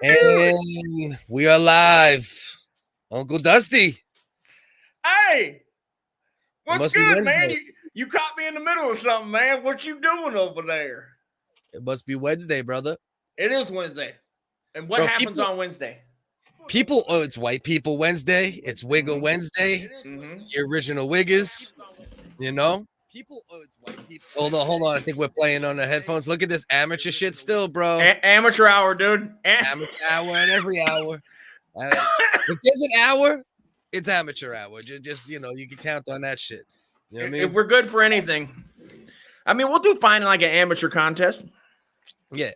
And we are live. Uncle Dusty. Hey, what's must be good, man? Wednesday. You caught me in the middle of something, man. What you doing over there? It must be Wednesday, brother. It is Wednesday. And what Bro, happens on Wednesday? It's White People Wednesday. It's WHiggaz Wednesday. The original WHiggaz. You know? It's white people. Hold on. I think we're playing on the headphones. Look at this amateur shit still, bro. Amateur hour, dude. Amateur hour and every hour. If there's an hour, it's amateur hour. Just you can count on that shit. You know what I mean? If we're good for anything. I mean, we'll do fine in like an amateur contest. Yeah.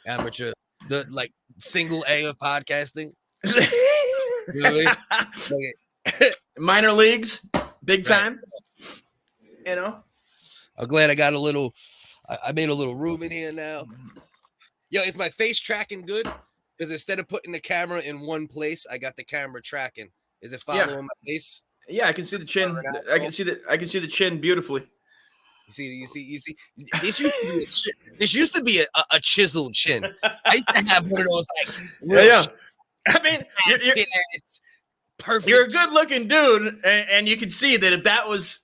Amateur. The single A of podcasting. Really? Minor leagues, big time. You know? I'm glad I got a little. I made a little room in here now. Yo, is my face tracking good? Because instead of putting the camera in one place, I got the camera tracking. Is it following my face? Yeah, I can see the chin. I can see the chin beautifully. You see. This used to be a chiseled chin. I used to have one of those yeah. I mean, it's perfect. You're a good-looking dude, and you can see that if that was,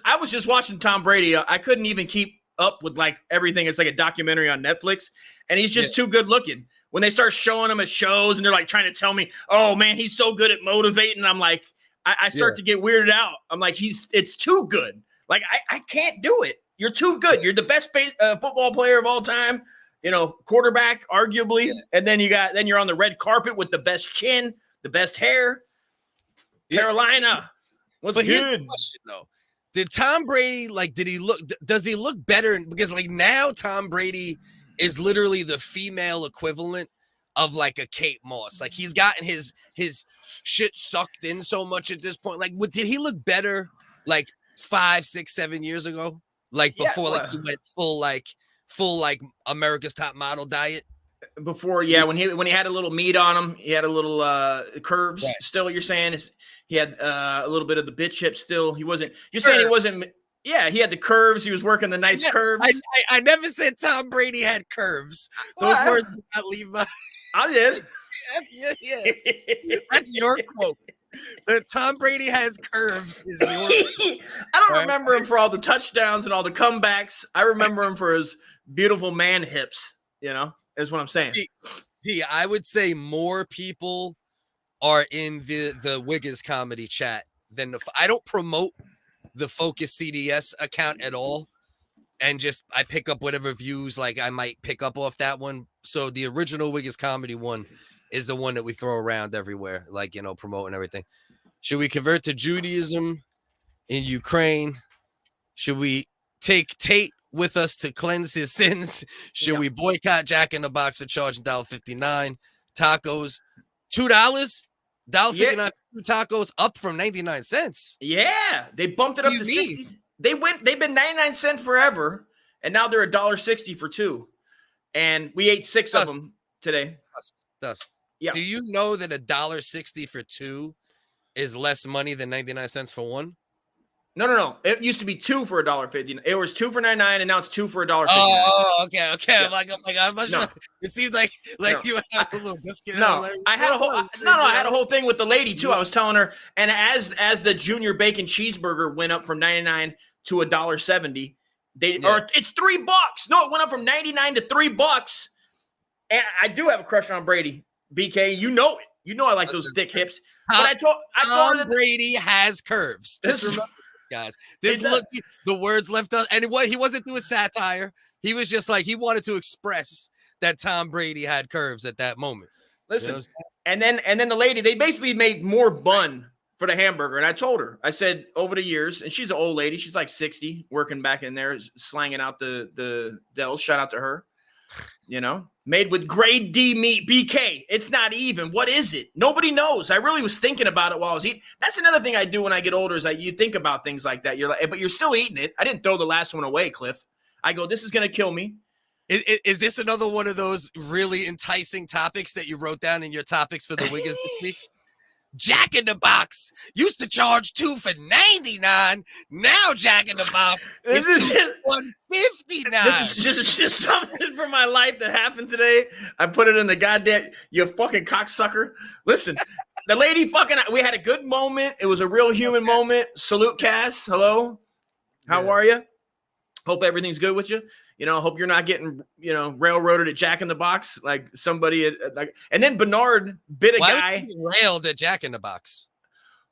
I was just watching Tom Brady. I couldn't even keep up with everything. It's like a documentary on Netflix, and he's just too good-looking. When they start showing him at shows, and they're trying to tell me, "Oh man, he's so good at motivating," I'm like, I start to get weirded out. I'm like, it's too good. I can't do it. You're too good. You're the best football player of all time. Quarterback, arguably, and then you're on the red carpet with the best chin, the best hair. Carolina, what's good? Here's the question, though: did Tom Brady does he look better? Because now Tom Brady is literally the female equivalent of a Kate Moss. He's gotten his shit sucked in so much at this point. Did he look better 5, 6, 7 years ago? Before he went full America's Top Model diet? Before, when he had a little meat on him, he had a little curves. Right. Still, you're saying he had a little bit of the bitch hip. Still, he wasn't. You're saying he wasn't. Yeah, he had the curves. He was working the nice curves. I never said Tom Brady had curves. Those words did not leave my. I did. That's your quote. That Tom Brady has curves is your. I don't remember him for all the touchdowns and all the comebacks. I remember him for his beautiful man hips. Is what I'm saying. I would say more people are in the WHiggaz comedy chat than I don't promote the Focus CDS account at all, and I pick up whatever views I might pick up off that one. So the original WHiggaz comedy one is the one that we throw around everywhere, promoting everything. Should we convert to Judaism in Ukraine? Should we take Tate with us to cleanse his sins? Should we boycott Jack in the Box for charging $1.59? Tacos, $2? $1.59 for 2 tacos, up from 99 cents. Yeah, they bumped it up to 60. They've been 99 cents forever, and now they're $1.60 for 2. And we ate 6 of them today. Dust. Yeah. Do you know that $1.60 for 2 is less money than 99 cents for 1? No. It used to be 2 for $1.50. It was 2 for 99, and now it's 2 for $1.59. Oh, okay. Yeah. I'm not sure. It seems like you have a little disconnect. No, I had a whole thing with the lady too. I was telling her, and as the junior bacon cheeseburger went up from 99 to $1.70, it's $3. No, it went up from 99 to $3. And I do have a crush on Brady. BK, you know it. You know I like those thick hips. But I told her that Brady has curves. Just remember this, guys. The words left out, and he wasn't doing satire. He was just he wanted to express that Tom Brady had curves at that moment. Listen, and then the lady, they basically made more bun for the hamburger. And I told her, I said, over the years, and she's an old lady, she's 60, working back in there, slanging out the Dells. Shout out to her. Made with grade D meat, BK. It's not even. What is it? Nobody knows. I really was thinking about it while I was eating. That's another thing I do when I get older is you think about things like that. But you're still eating it. I didn't throw the last one away, Cliff. I go, this is going to kill me. Is this another one of those really enticing topics that you wrote down in your topics for the WHiggaz this week? Jack in the Box used to charge $2 for $99. Now Jack in the Box is $159. This is just something from my life that happened today. I put it in the goddamn, you fucking cocksucker. Listen, the lady fucking, we had a good moment. It was a real human moment. Salute, Cass. Hello. How are you? Hope everything's good with you. You know, hope you're not getting, railroaded at Jack in the Box like somebody like. And then Bernard bit a guy. Would you get railed at Jack in the Box?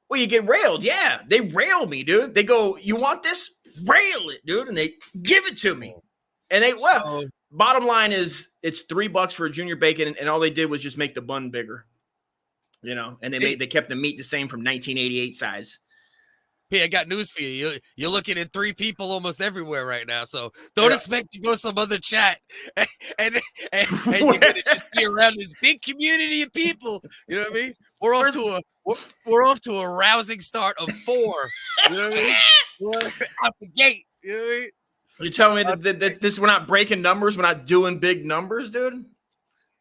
Well, you get railed. Yeah, they rail me, dude. They go, "You want this? Rail it, dude," and they give it to me. And bottom line is, it's $3 for a junior bacon, and all they did was just make the bun bigger. And they kept the meat the same from 1988 size. Hey, I got news for you. You're looking at 3 people almost everywhere right now, so don't expect to go some other chat and you're gonna just be around this big community of people. You know what I mean? We're off to a rousing start of 4. You know what I mean? We're out the gate. You know what I mean? You telling me that we're not breaking numbers? We're not doing big numbers, dude?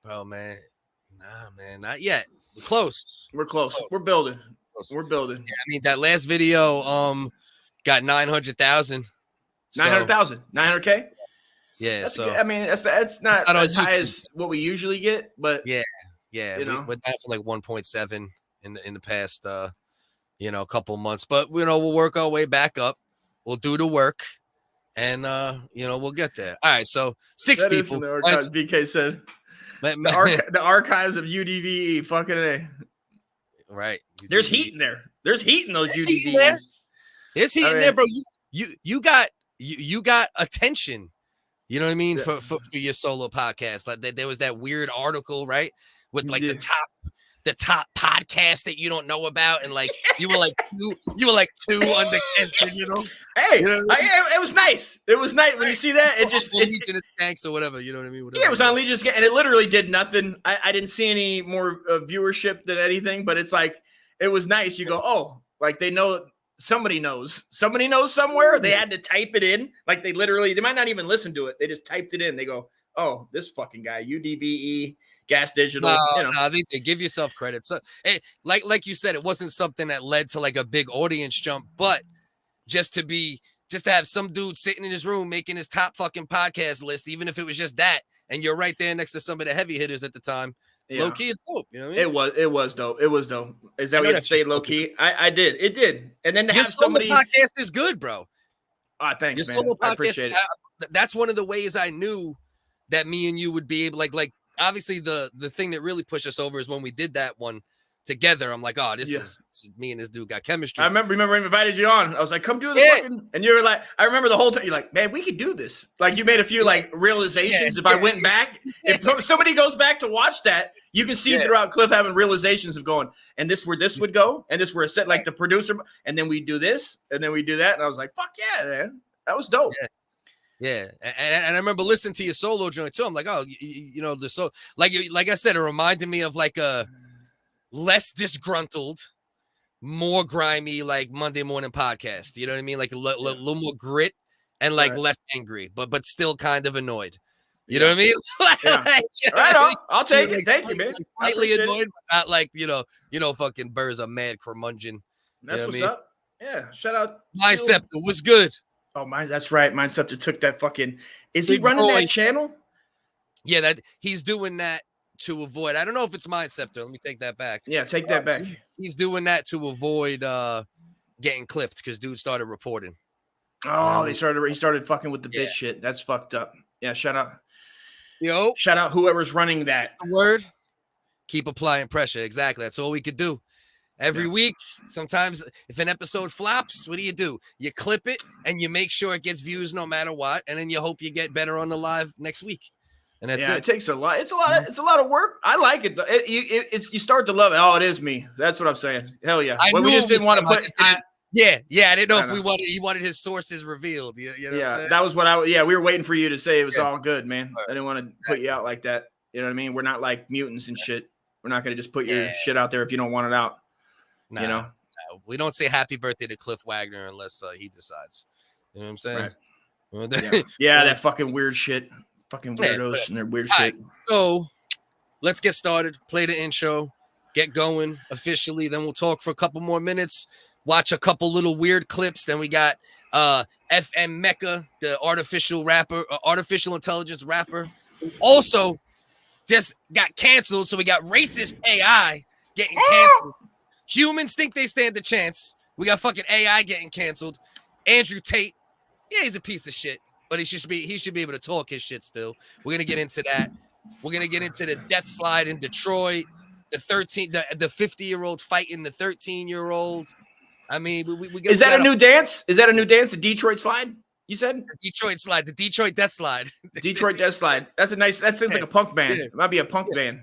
Bro, man. Nah, man, not yet. We're close. We're close. We're building. We're building. Yeah, I mean, that last video got 900,000. 900,000. 900K? Yeah, that's that's not as high as what we usually get, but yeah. We're down for like 1.7 in the past couple months. But we'll work our way back up. We'll do the work. And we'll get there. All right, so 6 people. The archives, BK said. The archives of UDVE, fucking A. Right. There's heat in there. There's heat in those UDVs. There's heat in there, bro. You got attention. You know what I mean? For your solo podcast. Like there was that weird article, right? With like the top podcast that you don't know about, and like you were like 2 under tested, Hey, it was nice. It was nice when you see that. It just Legion of Skanks or whatever. You know what I mean? Yeah, it was on Legion of Skanks, and it literally did nothing. I didn't see any more viewership than anything, but it's like it was nice. You go, oh, like they know. Somebody knows somewhere. They had to type it in. Like they might not even listen to it. They just typed it in. They go, oh, this fucking guy, UDVE, Gas Digital. No, they give yourself credit. So, like you said, it wasn't something that led to like a big audience jump, but just to have some dude sitting in his room making his top fucking podcast list, even if it was just that, and you're right there next to some of the heavy hitters at the time. Yeah. Low key, it's dope. You know what I mean? It was dope. It was dope. Is that what you have to say? Low key? I did. It did. And then to your have somebody podcast is good, bro. Thanks, your man. Solo podcast I appreciate it. That's one of the ways I knew that me and you would be able, like obviously the thing that really pushed us over is when we did that one together. I'm like, oh, this is me and this dude got chemistry. I remember I invited you on. I was like, come do the fucking, and you were like, I remember the whole time you're like, man, we could do this. Like you made a few like realizations. If I went back, if somebody goes back to watch that, you can see throughout Cliff having realizations of going, and this where this would go, and this where it set like the producer, and then we do this, and then we do that, and I was like, fuck yeah, man, that was dope. Yeah, and I remember listening to your solo joint too. I'm like, oh, like I said, it reminded me of like a less disgruntled, more grimy, like Monday morning podcast. You know what I mean? Like a little more grit and like less angry, but still kind of annoyed. You know what I mean? Right on. I'll take it. Thank you, man. Slightly annoyed, but not like fucking birds are mad curmudgeon. That's what's up. Yeah. Shout out. My Scepter was good. Oh, that's right. Mind Scepter took that fucking. Is he running that channel? Yeah, that he's doing that to avoid. I don't know if it's Mind Scepter. Let me take that back. Yeah, take that back. He's doing that to avoid getting clipped because dude started reporting. Oh, he started fucking with the bitch shit. That's fucked up. Yeah, shout out. Yo, shout out whoever's running that. That's the word. Keep applying pressure. Exactly. That's all we could do. Every week, sometimes if an episode flops, what do? You clip it and you make sure it gets views no matter what, and then you hope you get better on the live next week. And that's it. It takes a lot. It's a lot of work. I like it. You start to love it. Oh, it is me. That's what I'm saying. Hell yeah. We just didn't want to put. I didn't know if he wanted his sources revealed. You know what I'm saying? That was what we were waiting for you to say. It was all good, man. I didn't want to put you out like that. You know what I mean? We're not like mutants and shit. We're not going to just put your shit out there if you don't want it out. No, we don't say happy birthday to Cliff Wagner unless he decides. You know what I'm saying? Right. That fucking weird shit. Fucking weirdos and their weird shit. Right, so let's get started. Play the intro. get going officially. Then we'll talk for a couple more minutes, watch a couple little weird clips. Then we got FN Meka, the artificial intelligence rapper, who also just got canceled. So we got racist AI getting canceled. Humans think they stand a chance. We got fucking AI getting canceled. Andrew Tate, yeah, he's a piece of shit, but he should be able to talk his shit still. We're gonna get into that. We're gonna get into the death slide in Detroit. The 50-year-old fighting the 13-year-old. I mean, is that a new dance? Is that a new dance? The Detroit slide? You said the Detroit slide, the Detroit death slide. Detroit death slide. That's a nice. That sounds like a punk band. Yeah. It might be a punk band.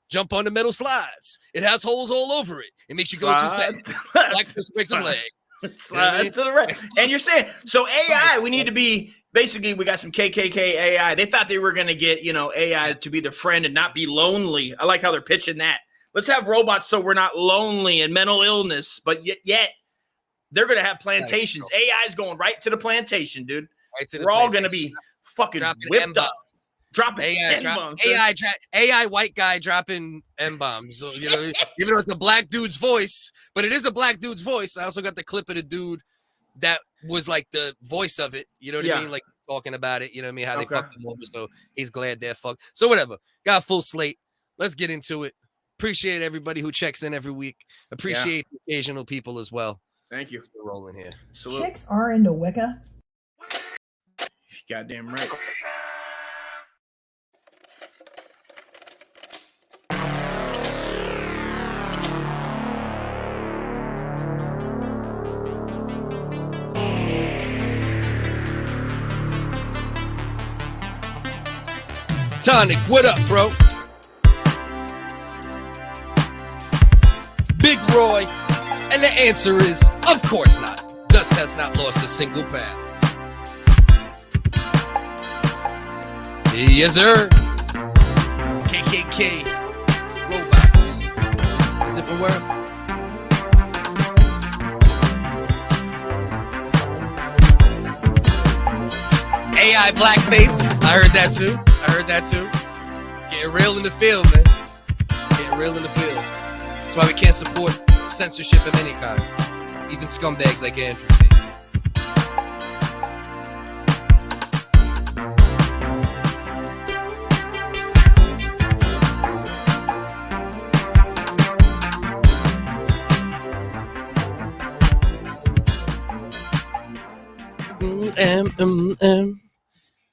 Jump on the metal slides. It has holes all over it. It makes you go too fast. Like Chris breaks his leg. Slide to the right. And you're saying so AI? We need to be. Basically, we got some KKK AI. They thought they were going to get, AI to be the friend and not be lonely. I like how they're pitching that. Let's have robots so we're not lonely and mental illness, but yet they're going to have plantations. AI is going right to the plantation, dude. We're all going to be fucking whipped up. Dropping M-bombs. AI white guy dropping M-bombs. So, even though it's a black dude's voice, but it is a black dude's voice. I also got the clip of the dude that was like the voice of it, you know what I mean? Like talking about it, you know what I mean? How they fucked him over, so he's glad they're fucked. So whatever, got a full slate. Let's get into it. Appreciate everybody who checks in every week. Appreciate the occasional people as well. Thank you. We're rolling here. Salute. Chicks are into Wicca. Goddamn right. Tonic, what up, bro? Big Roy. And the answer is, of course not. Dust has not lost a single pound. Yes, sir. KKK robots. Different word. AI blackface. I heard that too. It's getting real in the field, man. It's getting real in the field. That's why we can't support censorship of any kind. Even scumbags like Andrew Tate.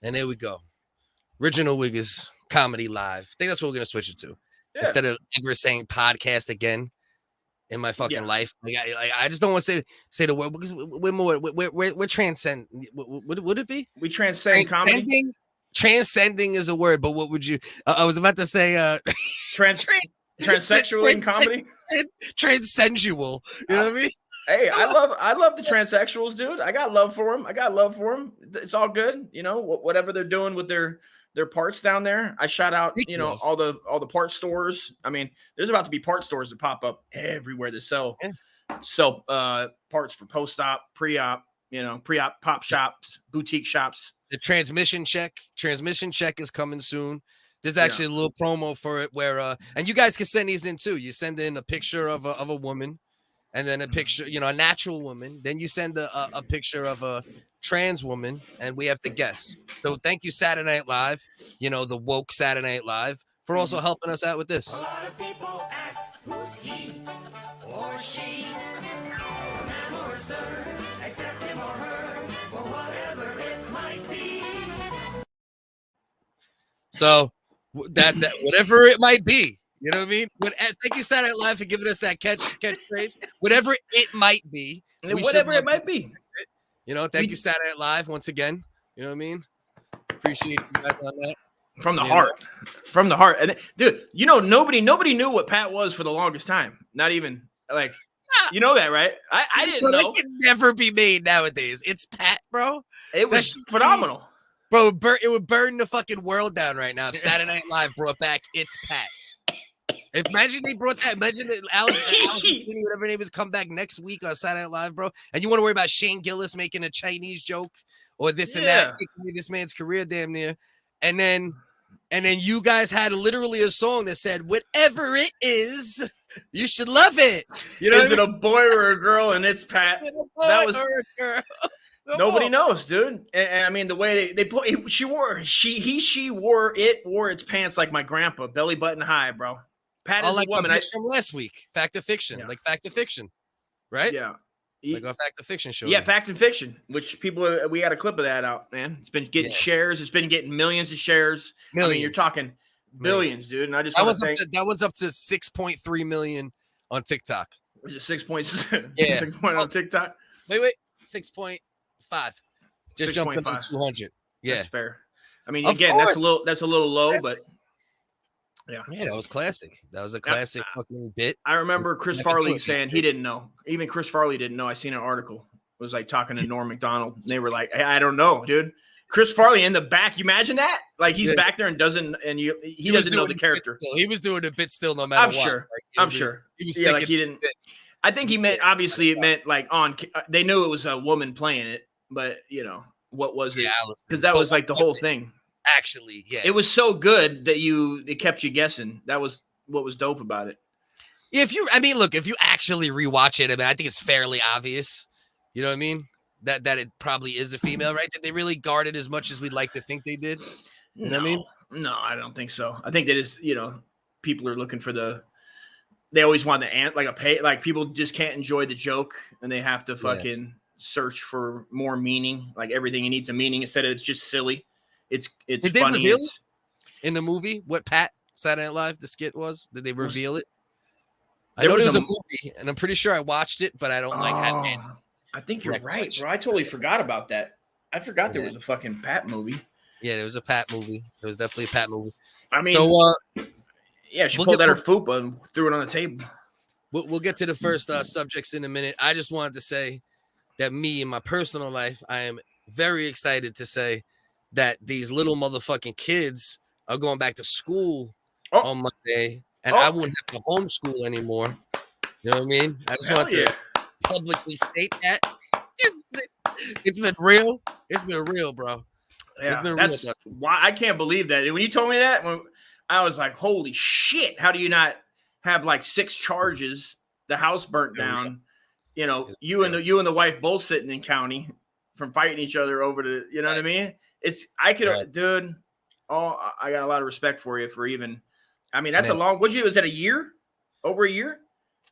And there we go. Original WHiggaz Comedy Live. I think that's what we're gonna switch it to. Yeah. Instead of ever saying podcast again in my fucking life. I just don't want to say the word because we're transcend. What would it be? We transcend comedy. Transcending is a word, but what would you? I was about to say transsexual in comedy. Transensual. You know what I mean? Hey, I love the transsexuals, dude. I got love for them. It's all good, whatever they're doing with their parts down there. I shout out, all the part stores. I mean, there's about to be part stores that pop up everywhere that sell parts for post-op, pre-op, pre-op pop shops, boutique shops. The transmission check is coming soon. There's actually a little promo for it where and you guys can send these in too. You send in a picture of a woman. And then a picture, a natural woman. Then you send a picture of a trans woman, and we have to guess. So thank you, Saturday Night Live, the woke Saturday Night Live, for also helping us out with this. A lot of people ask, who's he or she? Ma'am or sir, accept him or her, for whatever it might be. So that whatever it might be. You know what I mean? Thank you, Saturday Night Live, for giving us that catchphrase. Whatever it might be. Whatever it might be. Thank you, Saturday Night Live, once again. You know what I mean? Appreciate you guys on that. From the heart. From the heart. And dude, nobody knew what Pat was for the longest time. Not even like, that, right? I didn't know. That can never be made nowadays. It's Pat, bro. It was phenomenal. Bro, it would burn the fucking world down right now if Saturday Night Live brought back It's Pat. Imagine they brought that. Imagine that Alice whatever her name is, come back next week on Saturday Night Live, bro. And you want to worry about Shane Gillis making a Chinese joke or this and that, taking this man's career damn near. And then And then you guys had literally a song that said, "Whatever it is, you should love it." You know, Is it a boy or a girl? And it's Pat. That was nobody knows, dude. And I mean, the way they put, she wore its pants like my grandpa, belly button high, bro. Pat is like a woman. I from last week, Fact or Fiction, Yeah. like Fact or Fiction, right? Yeah. Like a Fact or Fiction show. Yeah, Fact and Fiction, which we had a clip of that out, man. It's been getting shares. It's been getting millions of shares. Millions. I mean, you're talking billions, dude. And I just that want one's up to 6.3 million on TikTok. Was it 6.6? Yeah. 6 point on TikTok. Wait, 6.5. Just jumped up to 200. Yeah, that's fair. I mean, Of again, course. that's a little low, Classic. but yeah, that was classic. That was a classic fucking bit. I remember Chris Never Farley thought saying he didn't know. Even Chris Farley didn't know. I seen an article. It was like talking to Norm Macdonald. And they were like, hey, I don't know, dude. Chris Farley in the back. You imagine that? Like he's back there and doesn't, and he doesn't know the character. He was doing a bit still, no matter I'm what. sure. Like, I'm sure. He was like he didn't. I think he meant obviously it meant like they knew it was a woman playing it, but you know what was it? Because that was like the whole thing. Actually, yeah, it was so good that it kept you guessing. That was what was dope about it. If you actually rewatch it, I mean, I think it's fairly obvious. You know what I mean? That it probably is a female, right? Did they really guard it as much as we'd like to think they did? You know what I mean? No, I don't think so. I think that is, people are looking for they always want the like people just can't enjoy the joke and they have to fucking search for more meaning. Like everything needs a meaning instead of it's just silly. It's Did funny. They reveal it in the movie what Pat Saturday Night Live the skit was? Did they reveal it? I know there was a movie, and I'm pretty sure I watched it, but I don't I think you're right, bro. I totally forgot about that. I forgot there was a fucking Pat movie. Yeah, there was a Pat movie. There was definitely a Pat movie. I mean, she pulled out her fupa and threw it on the table. We'll get to the first subjects in a minute. I just wanted to say that me in my personal life, I am very excited to say that these little motherfucking kids are going back to school on Monday, and I won't have to homeschool anymore. You know what I mean? I just want to publicly state that. It's been real. It's been real, bro. Yeah, that's why I can't believe that. When you told me that, I was like, holy shit, how do you not have like 6 charges, the house burnt down, you and the wife both sitting in county from fighting each other over what I mean? Dude, I got a lot of respect for you for even, I mean, that's a long, is that a year? Over a year?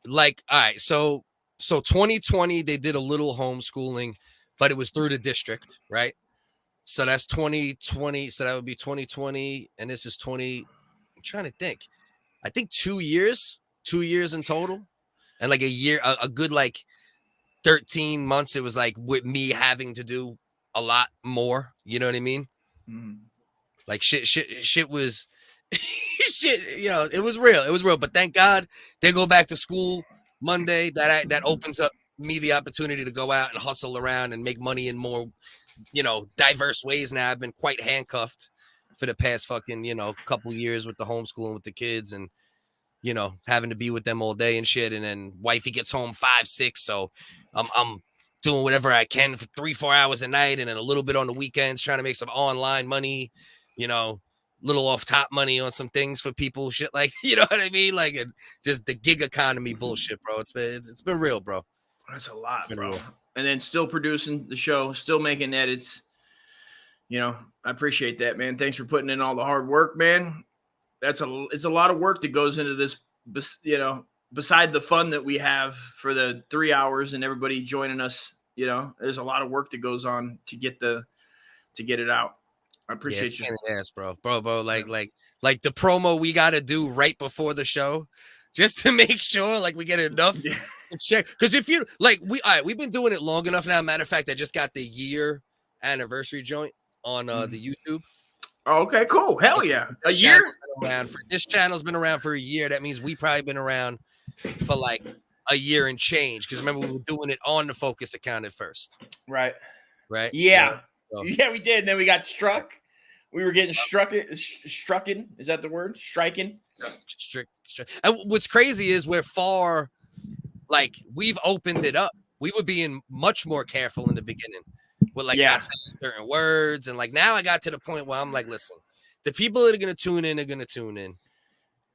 Like, all right, so 2020, they did a little homeschooling, but it was through the district, right? So that's 2020. So that would be 2020. And this is 20. I'm trying to think. I think 2 years in total. And like a year, a good like 13 months. It was like with me having to do a lot more. You know what I mean? Mm. Like shit was shit. It was real. It was real. But thank God they go back to school Monday. That opens up me the opportunity to go out and hustle around and make money in more diverse ways. Now I've been quite handcuffed for the past fucking, couple years with the homeschooling with the kids and, having to be with them all day and shit. And then wifey gets home 5, 6. So I'm doing whatever I can for 3-4 hours a night. And then a little bit on the weekends, trying to make some online money, little off top money on some things for people, shit like, you know what I mean? Like just the gig economy bullshit, bro. It's been real, bro. That's a lot, bro. Real. And then still producing the show, still making edits. I appreciate that, man. Thanks for putting in all the hard work, man. It's a lot of work that goes into this, beside the fun that we have for the 3 hours and everybody joining us, there's a lot of work that goes on to get it out. I appreciate you. Ass, bro. Like the promo we got to do right before the show just to make sure like we get enough to check. Because if you we've been doing it long enough now. Matter of fact, I just got the year anniversary joint on the YouTube. Oh, okay, cool. Hell yeah. A year? This channel's been around for a year. That means we probably been around for like a year and change. Because remember, we were doing it on the Focus account at first. Right. Yeah. Yeah, we did. And then we got struck. We were getting strucken. Is that the word? Striking? And what's crazy is we're far, like, we've opened it up. We were being much more careful in the beginning with not saying certain words. And like now I got to the point where I'm like, listen, The people that are gonna tune in are gonna tune in,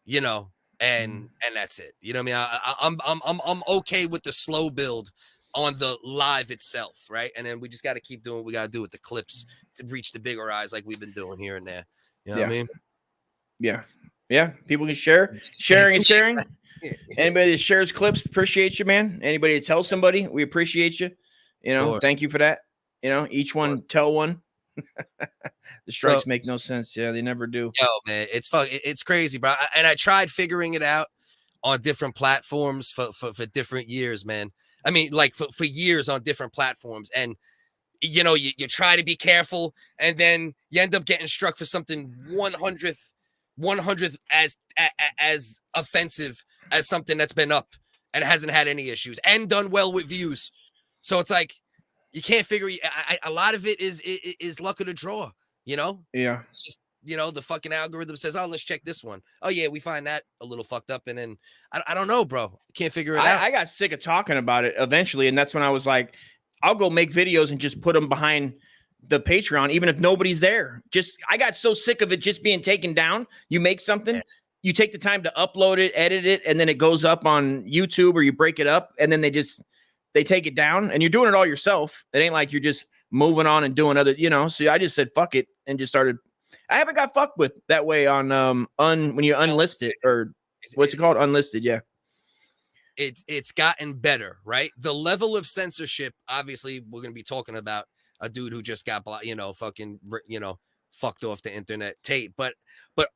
you know, and that's it. You know what I mean? I'm okay with the slow build on the live itself, right? And then we just got to keep doing what we got to do with the clips to reach the bigger eyes like we've been doing here and there. You know what I mean? Yeah. People can share. Sharing is caring. Anybody that shares clips, appreciate you, man. Anybody that tells somebody, we appreciate you. You know, thank you for that. You know, each one tell one. The strikes make no sense. Yeah, they never do. Yo, man, it's crazy, bro. And I tried figuring it out on different platforms for different years, man. I mean, like for years on different platforms. And, you know, you try to be careful and then you end up getting struck for something 100th as offensive as something that's been up and hasn't had any issues and done well with views. So it's like, you can't figure a lot of it is luck of the draw, you know? Yeah. It's just, you know, the fucking algorithm says, oh, let's check this one. Oh, yeah, we find that a little fucked up. And then I don't know, bro. Can't figure it out. I got sick of talking about it eventually. And that's when I was like, I'll go make videos and just put them behind the Patreon, even if nobody's there. I got so sick of it just being taken down. You make something, you take the time to upload it, edit it, and then it goes up on YouTube or you break it up and then they take it down and you're doing it all yourself. It ain't like you're just moving on and doing other, you know. So I just said, fuck it, and just started. I haven't got fucked with that way on when you unlist it, or what's it called? Unlisted, yeah. It's gotten better, right? The level of censorship, obviously, we're gonna be talking about a dude who just got you know, fucking, you know, fucked off the internet, Tate. But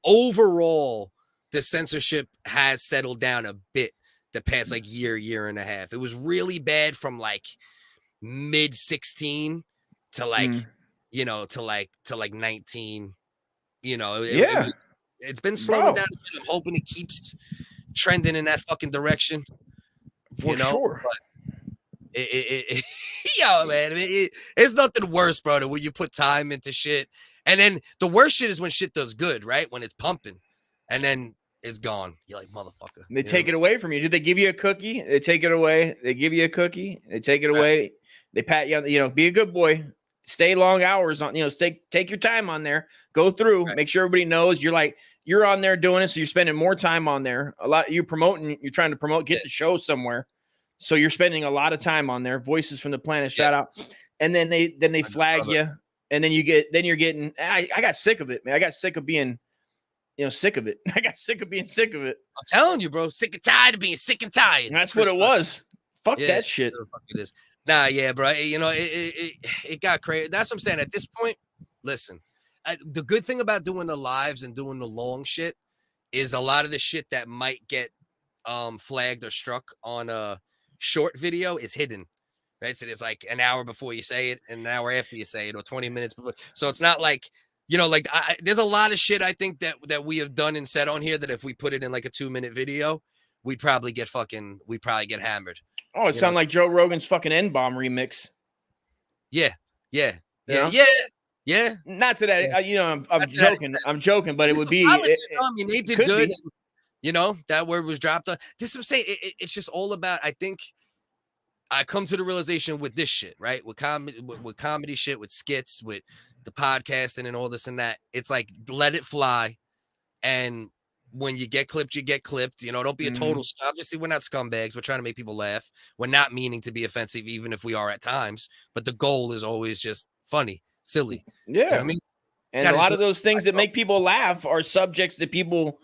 overall, the censorship has settled down a bit the past like year and a half. It was really bad from like mid 16 to like, you know, to like 19. You know, it's been slowing down. I'm hoping it keeps trending in that fucking direction. For sure. But yo, man, it's nothing worse, bro, than when you put time into shit. And then the worst shit is when shit does good, right? When it's pumping. And then it's gone. You're like, motherfucker. They take it away from you. Did they give you a cookie? They take it away. They give you a cookie. They take it away. They pat you on, you know, be a good boy. Stay long hours on, you know, take your time on there. Go through, make sure everybody knows you're on there doing it. So you're spending more time on there. You're trying to promote, get the show somewhere. So you're spending a lot of time on there. Voices from the Planet, shout out. And then they flag you. And then you're getting, I got sick of it, man. I got sick of being, you know, sick of it. I got sick of being sick of it. I'm telling you, bro, sick and tired of being sick and tired. And that's what it was. Fuck that shit. Fuck it is. Nah, yeah, bro. You know, it got crazy. That's what I'm saying. At this point, listen, the good thing about doing the lives and doing the long shit is a lot of the shit that might get flagged or struck on a short video is hidden, right? So it's like an hour before you say it and an hour after you say it, or 20 minutes before. So it's not like, you know, like there's a lot of shit I think that we have done and said on here that if we put it in like a 2-minute video, we'd probably get hammered. Oh, it sounded like Joe Rogan's fucking N-bomb remix. Yeah. Not to that, you know, I'm joking. I'm joking, but it would be. I mean, they did good. And, you know, that word was dropped. This is what I'm saying. It's just all about. I think I come to the realization with this shit, right? With comedy shit, with skits, with the podcasting and all this and that. It's like let it fly, and when you get clipped, you get clipped. You know, don't be a total. Obviously, we're not scumbags. We're trying to make people laugh. We're not meaning to be offensive, even if we are at times. But the goal is always just funny, silly. Yeah, you know what I mean, and a lot of those things that make people laugh are subjects that people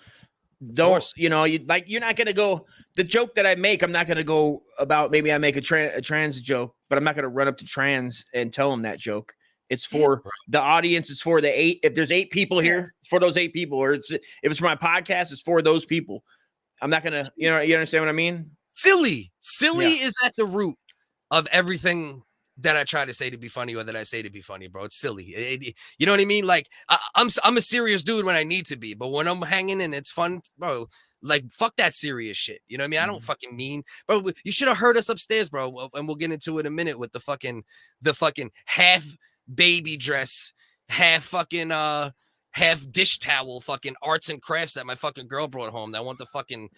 don't. You know, you're not gonna go. The joke that I make, I'm not gonna go about. Maybe I make a trans joke, but I'm not gonna run up to trans and tell them that joke. It's for the audience. It's for the 8. If there's 8 people here, it's for those 8 people. Or if it's for my podcast, it's for those people. I'm not gonna, you know, you understand what I mean? Silly is at the root of everything that I try to say to be funny or that I say to be funny, bro. It's silly. You know what I mean? Like I'm a serious dude when I need to be, but when I'm hanging and it's fun, bro. Like fuck that serious shit. You know what I mean? I don't fucking mean, bro. You should have heard us upstairs, bro. And we'll get into it in a minute with the fucking half baby dress, half dish towel, fucking arts and crafts that my fucking girl brought home. That want the fucking.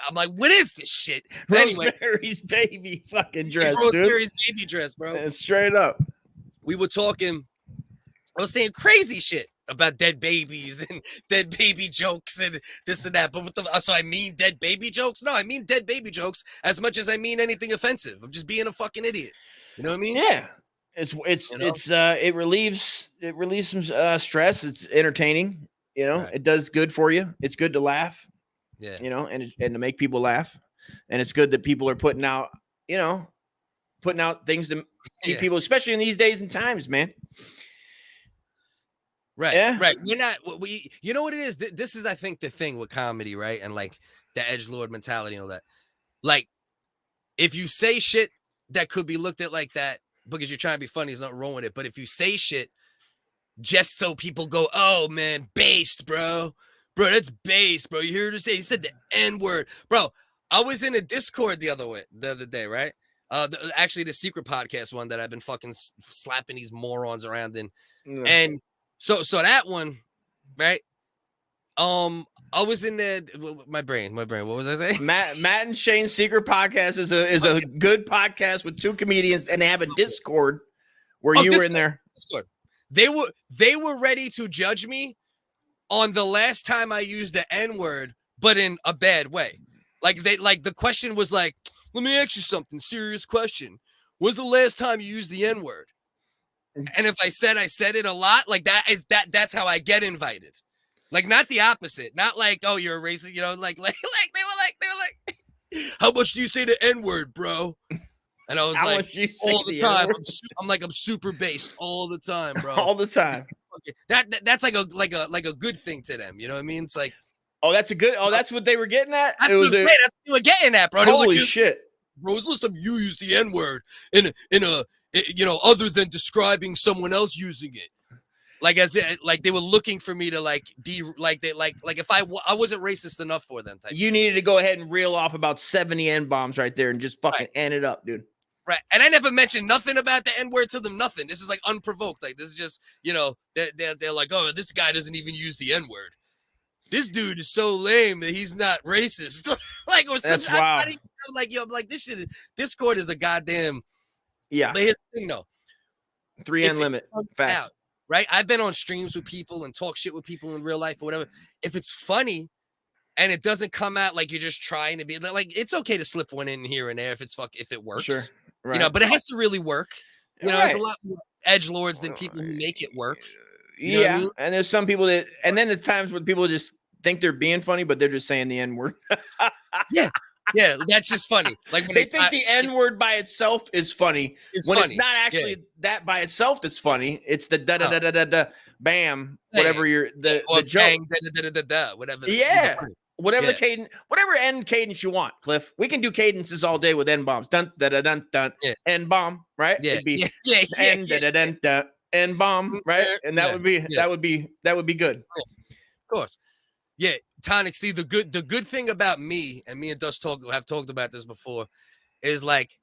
I'm like, what is this shit? Rosemary's baby fucking dress, Rosemary's baby dress, bro. Straight up. We were talking. I was saying crazy shit about dead babies and dead baby jokes and this and that. But so I mean dead baby jokes? No, I mean dead baby jokes as much as I mean anything offensive. I'm just being a fucking idiot. You know what I mean? Yeah. It relieves some stress. It's entertaining. You know, Right. it does good for you. It's good to laugh. Yeah. You know, and to make people laugh. And it's good that people are putting out things to keep people, especially in these days and times, man. Right. Yeah. Right. We're not, you know what it is? This is, I think, the thing with comedy, right? And like the edgelord mentality and all that. Like, if you say shit that could be looked at like that because you're trying to be funny, there's nothing wrong with it. But if you say shit just so people go, oh man, based, bro. Bro, that's based, bro. You hear what I say? He said the N-word. Bro, I was in a Discord the other day, right? Actually, the secret podcast one that I've been fucking slapping these morons around in. And so that one, right? I was in there. My brain. What was I saying? Matt and Shane's secret podcast is a good podcast with two comedians, and they have a Discord where you were in there. Discord. They were ready to judge me on the last time I used the N-word, but in a bad way. Like the question was like, let me ask you something, serious question. When's the last time you used the N-word? And if I said it a lot, like that's how I get invited. Like, not the opposite. Not like, oh, you're a racist, you know, like they were like, how much do you say the N-word, bro? And I was How like, much you say all the the time. N-word? I'm super based all the time, bro. All the time. That's like a good thing to them. You know what I mean? It's like, that's what they were getting at? that's what you were getting at, bro. Holy shit. Bro, it's last time you used the N-word in a you know, other than describing someone else using it. Like, they were looking for me to like be like if I wasn't racist enough for them. You needed to go ahead and reel off about 70 N-bombs right there and just fucking end it up, dude. Right. And I never mentioned nothing about the N-word to them, nothing. This is like unprovoked. Like, this is just, you know, they're like, oh, this guy doesn't even use the N-word. This dude is so lame that he's not racist. Like, or that's some, wild. I'm like, yo, I'm like, Discord is a goddamn. Yeah. But here's the thing, though. 3N limit. Facts. Out, right? I've been on streams with people and talk shit with people in real life or whatever. If it's funny and it doesn't come out like you're just trying to be like, it's okay to slip one in here and there if it works. Sure. Right. You know, but it has to really work. You know, Right. there's a lot more edgelords than people who make it work. You know Yeah. what I mean? And there's some people that, and then there's times when people just think they're being funny, but they're just saying the N-word. Yeah. Yeah, that's just funny. Like, when they think the N-word by itself is funny. It's not actually that by itself that's funny. It's the da da da da da da bam, whatever you're the joke. Bang, da, da, da, da, da, whatever. Yeah. Whatever the cadence, whatever end cadence you want, Cliff. We can do cadences all day with N-bombs. Dun da da dun dun. N-bomb, right? Yeah. It'd be N da da dun dun. N-bomb, right? And that would be good. Of course. Yeah, Tonic, see, the good thing about me, and me and Dust have talked about this before, is like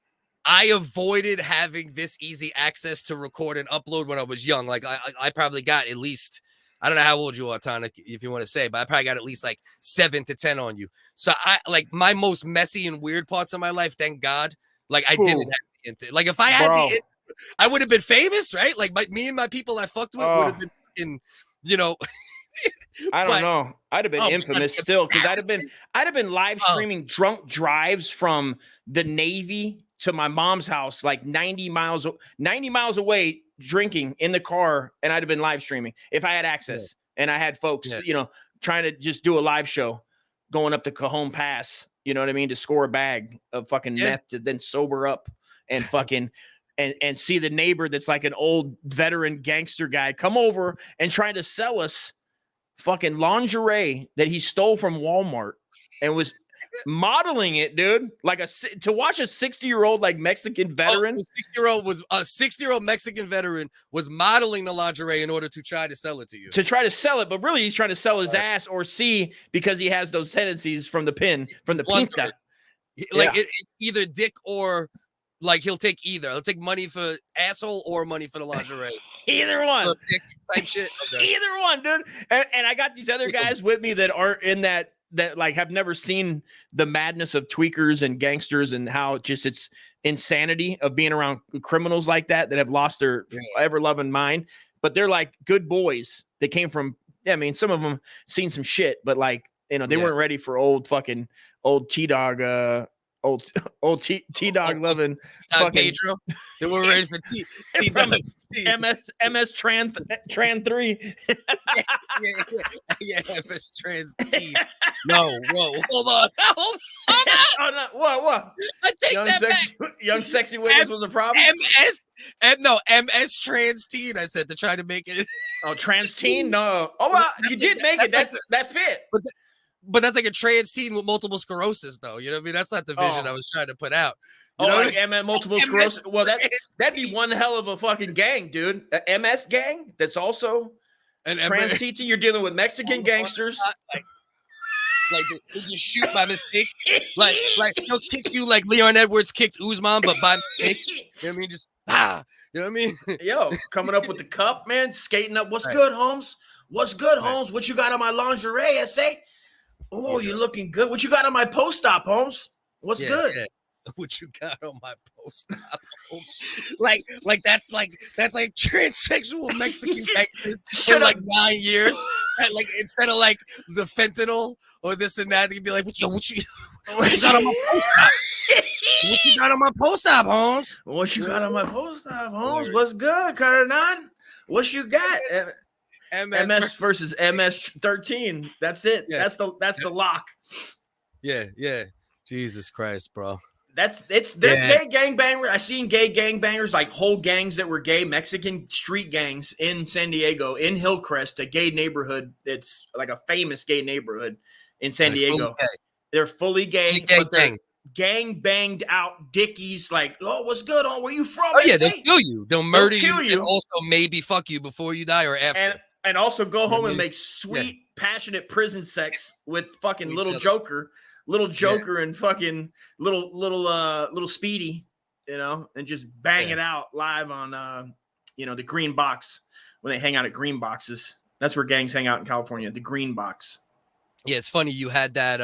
I avoided having this easy access to record and upload when I was young. Like I probably got at least, I don't know how old you are, Tonic, if you want to say, but I probably got at least like 7 to 10 on you. So I like my most messy and weird parts of my life, thank God, like I didn't have the like if I had I would have been famous, right? Like me and my people I fucked with would have been fucking, you know. I don't know. I'd have been infamous still because I'd have been live streaming drunk drives from the Navy to my mom's house, like 90 miles away, drinking in the car, and I'd have been live streaming if I had access and I had folks, you know, trying to just do a live show, going up the Cajon Pass, you know what I mean, to score a bag of fucking meth to then sober up and fucking. And see the neighbor that's like an old veteran gangster guy come over and try to sell us fucking lingerie that he stole from Walmart and was modeling it, dude. Like to watch a 60-year-old like Mexican veteran. A 60-year-old Mexican veteran was modeling the lingerie in order to try to sell it to you. To try to sell it, but really he's trying to sell his ass or C because he has those tendencies from the pinta. Like it's either dick or. Like he'll take either. He'll take money for asshole or money for the lingerie. Either one. Type shit. Okay. Either one, dude. And I got these other guys with me that aren't in that like have never seen the madness of tweakers and gangsters and how just it's insanity of being around criminals like that have lost their ever loving mind. But they're like good boys they came from. Yeah, I mean, some of them seen some shit, but like they weren't ready for old T-Dog, old T-Dog loving fucking Pedro. They were ready for from MS Tran 3. yeah, MS Trans T. No, whoa, hold on. Oh no, what? I take that back. Young sexy WHiggaz was a problem. MS Trans Teen. I said to try to make it. Oh, trans teen? No. Oh, well, you did make it. That fit. But that's like a trans teen with multiple sclerosis, though. You know what I mean? That's not the vision I was trying to put out. You know like MS multiple sclerosis. Well, that'd be one hell of a fucking gang, dude. A MS gang that's also trans TT. You're dealing with Mexican gangsters. Like they just shoot by mistake. Like they'll kick you like Leon Edwards kicked Uzman, but by mistake. You know what I mean? Just you know what I mean? Yo, coming up with the cup, man, skating up. What's good, Holmes? What's good, Holmes? What you got on my lingerie, I say? Oh, you're looking good. What you got on my post-op, Holmes? What's good? Yeah. What you got on my post-op, Holmes? like that's transsexual Mexican gangsters for like 9 years. Like instead of like the fentanyl or this and that, you'd be like, what you got on my post-op? What you got on my post-op, Holmes? What you got on my post-op, Holmes? What's good, Carnan? What you got? MS versus MS-13. That's it. Yeah. That's the lock. Yeah. Jesus Christ, bro. There's gay gangbangers. I seen gay gangbangers, like whole gangs that were gay, Mexican street gangs in San Diego, in Hillcrest, a gay neighborhood. It's like a famous gay neighborhood in San Diego. They're fully gay. Gang banged out dickies. Like, oh, what's good? Oh, where you from? Oh yeah, they'll kill you. They'll murder you, and also maybe fuck you before you die or after. And also go home and make sweet, passionate prison sex with fucking little Joker and fucking little Speedy, and just bang it out live on the Green Box when they hang out at Green Boxes. That's where gangs hang out in California, the Green Box. Yeah, it's funny you had that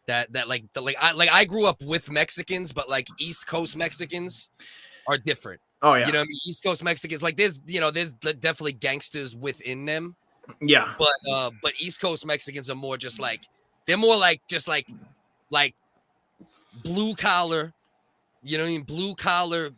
I grew up with Mexicans, but like East Coast Mexicans are different. Oh yeah. You know what I mean? East Coast Mexicans, like there's definitely gangsters within them. Yeah. But East Coast Mexicans are more just like they're more like just like blue collar, you know what I mean? Blue collar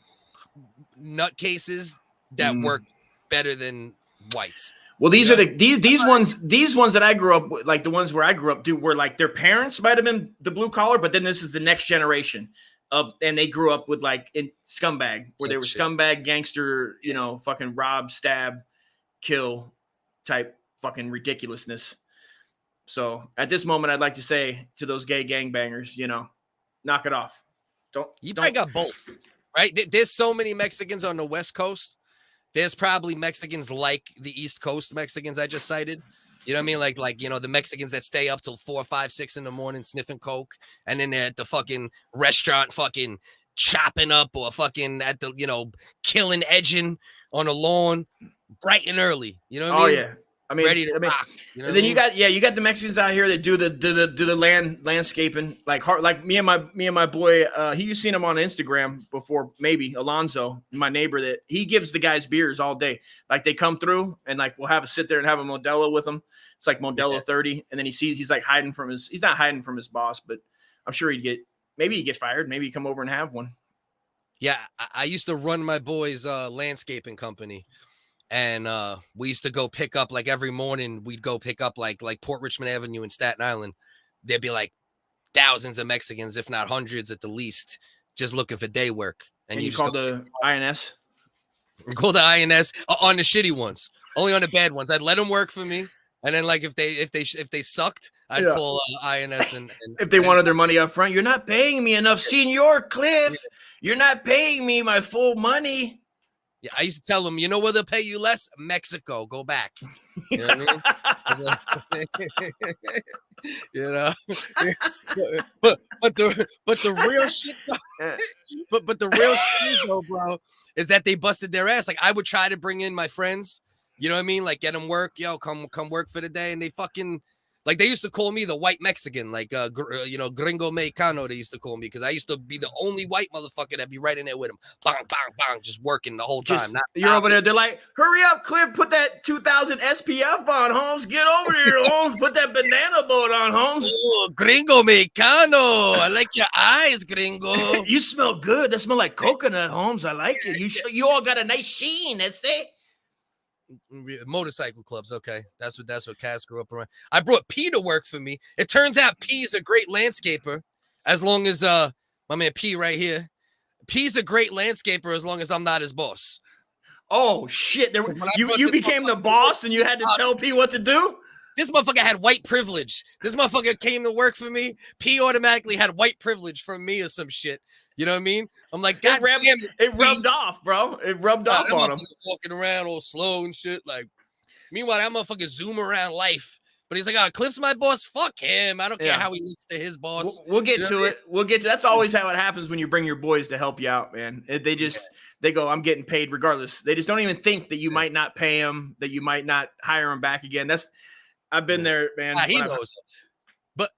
nutcases that work better than whites. Well, these are these ones that I grew up with, like the ones where I grew up, were like their parents might have been the blue collar, but then this is the next generation and they grew up with like in scumbag, where they were scumbag gangster, fucking rob, stab, kill type fucking ridiculousness. So at this moment, I'd like to say to those gay gangbangers, knock it off. You probably got both, right? There's so many Mexicans on the West Coast. There's probably Mexicans like the East Coast Mexicans I just cited. You know what I mean? Like the Mexicans that stay up till 4, 5, 6 in the morning sniffing coke, and then they're at the fucking restaurant fucking chopping up or fucking at the, killing, edging on a lawn bright and early. You know what I mean? Oh, yeah. Ready to rock. You know and then you got the Mexicans out here that do the landscaping, like me and my boy. You seen him on Instagram before, maybe Alonzo, my neighbor. That he gives the guys beers all day. Like they come through and like we'll have a sit there and have a Modelo with them. It's like Modelo 30, and then he's like hiding from his. He's not hiding from his boss, but I'm sure he'd get fired. Maybe he'd come over and have one. Yeah, I used to run my boy's landscaping company. And we used to go pick up, like every morning we'd go pick up like Port Richmond Avenue in Staten Island. There'd be like thousands of Mexicans, if not hundreds at the least, just looking for day work. And you call the INS? You call the INS on the shitty ones, only on the bad ones. I'd let them work for me. And then like if they sucked, I'd call INS. And if they wanted their money up front, you're not paying me enough, Senor Cliff. You're not paying me my full money. Yeah, I used to tell them, where they'll pay you less? Mexico, go back. You know what I mean? But the real shit, but the real shit though, bro, is that they busted their ass. Like I would try to bring in my friends, you know what I mean? Like get them work, come work for the day, and they fucking Like they used to call me the white Mexican, like Gringo Mexicano. They used to call me because I used to be the only white motherfucker that'd be right in there with him, bang, bang, bang, just working the whole time. You're over there. They're like, hurry up, Cliff. Put that 2000 SPF on, Holmes. Get over here, Holmes. Put that banana boat on, Holmes. Oh, Gringo Mexicano. I like your eyes, Gringo. You smell good. That smell like coconut, Holmes. I like it. You all got a nice sheen. That's it. Motorcycle clubs, okay. That's what Cass grew up around. I brought P to work for me. It turns out P is a great landscaper, as long as my man P right here. P's a great landscaper as long as I'm not his boss. Oh shit! You became the boss and you had to tell P what to do. This motherfucker had white privilege. This motherfucker came to work for me. P automatically had white privilege from me or some shit. You know what I mean? I'm like, God damn it. It rubbed off, bro. It rubbed off on him. Walking around all slow and shit. Like, meanwhile, that motherfucker zoom around life. But he's like, oh, Cliff's my boss. Fuck him. I don't care how he looks to his boss. We'll get to it. We'll get to that's always how it happens when you bring your boys to help you out, man. They go, I'm getting paid regardless. They just don't even think that you might not pay them, that you might not hire them back again. I've been there, man. He knows. But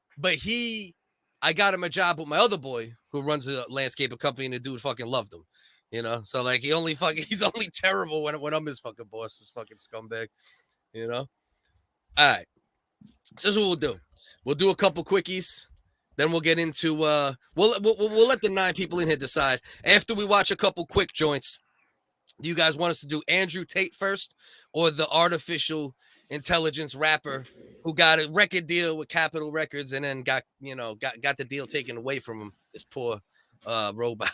I got him a job with my other boy who runs a landscaper company, and the dude fucking loved him. You know? So like he's only terrible when I'm his fucking boss, this fucking scumbag. You know? All right. So this is what we'll do. We'll do a couple quickies. Then we'll get into we'll let the 9 people in here decide. After we watch a couple quick joints, do you guys want us to do Andrew Tate first or the artificial intelligence rapper who got a record deal with Capitol Records and then got the deal taken away from him? This poor robot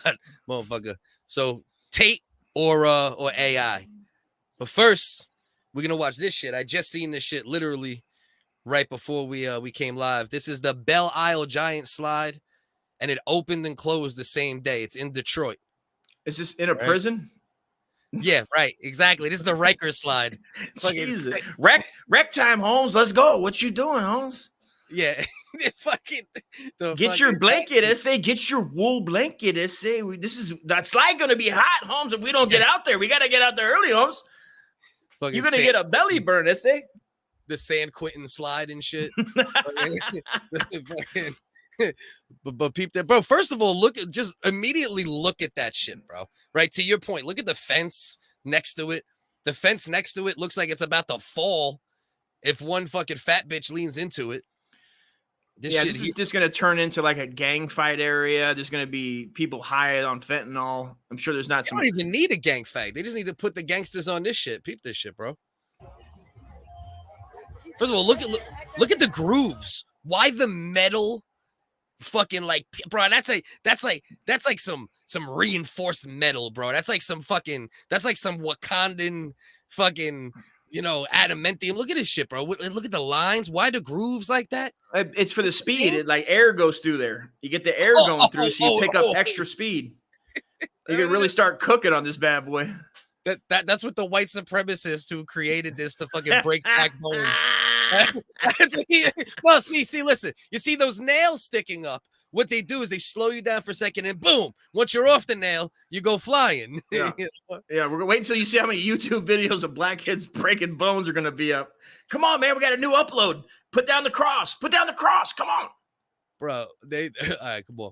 motherfucker. So Tate or AI. But first, we're gonna watch this shit. I just seen this shit literally right before we came live. This is the Belle Isle Giant slide, and it opened and closed the same day. It's in Detroit. Is this in a prison? Yeah, right. Exactly. This is the Riker slide. Jesus. Rec time, Holmes. Let's go. What you doing, Holmes? Yeah. Get your blanket, SA. Get your wool blanket, SA. That slide gonna be hot, Holmes. If we don't get out there, we gotta get out there early, Holmes. You're gonna get a belly burn, SA. The San Quentin slide and shit. but peep that, bro. First of all, just immediately look at that shit, bro. Right, to your point, look at the fence next to it. The fence next to it looks like it's about to fall if one fucking fat bitch leans into it. This is just gonna turn into like a gang fight area. There's gonna be people high on fentanyl. I'm sure there's not. They don't even need a gang fight. They just need to put the gangsters on this shit. Peep this shit, bro. First of all, look at the grooves. Why the metal fucking like, bro? That's like some reinforced metal, bro. That's like some Wakandan fucking, adamantium. Look at this shit, bro. Look at the lines. Why the grooves like that? It's for the speed. Like air goes through there. You get the air going through, so you pick up extra speed. You can really start cooking on this bad boy. That's what the white supremacists who created this to fucking break backbones. Well, listen. You see those nails sticking up? What they do is they slow you down for a second, and boom! Once you're off the nail, you go flying. Yeah, we're gonna wait until you see how many YouTube videos of black kids breaking bones are gonna be up. Come on, man, we got a new upload. Put down the cross. Put down the cross. Come on, bro. All right, come on.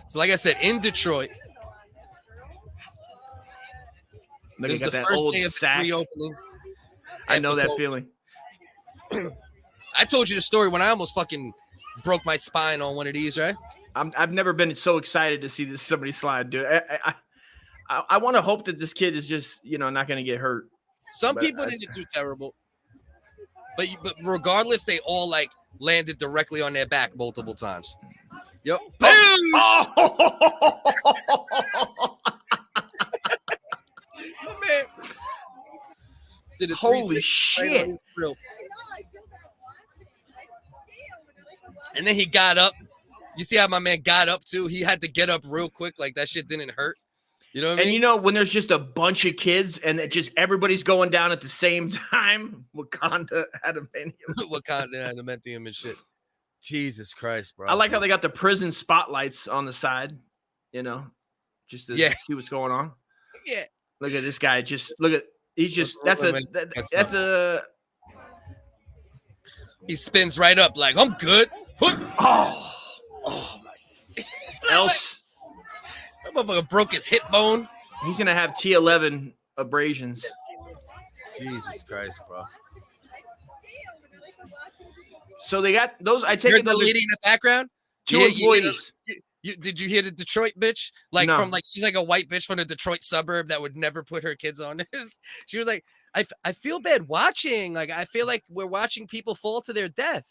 So, like I said, in Detroit. Look, it was the first day of reopening. I know that feeling. I told you the story when I almost fucking broke my spine on one of these, right? I've never been so excited to see somebody slide, dude. I want to hope that this kid is just, not going to get hurt. Some people didn't do terrible, but regardless, they all like landed directly on their back multiple times. Yep. Man. Holy shit. And then he got up. You see how my man got up too? He had to get up real quick. Like that shit didn't hurt. You know what I mean? And when there's just a bunch of kids and it just everybody's going down at the same time, Wakanda adamantium and shit. Jesus Christ, bro. I like how they got the prison spotlights on the side, just to see what's going on. Yeah. Look at this guy. That's a He spins right up like, I'm good. Oh my. Else, That motherfucker broke his hip bone. he's gonna have T11 abrasions. Jesus Christ, bro. So they got those. I take Heard it the those are lady in the background? two Yeah, employees. Did you hear the Detroit bitch? Like No. from like she's like a white bitch from a Detroit suburb that would never put her kids on this. She was like, I feel bad watching. Like I feel like we're watching people fall to their death.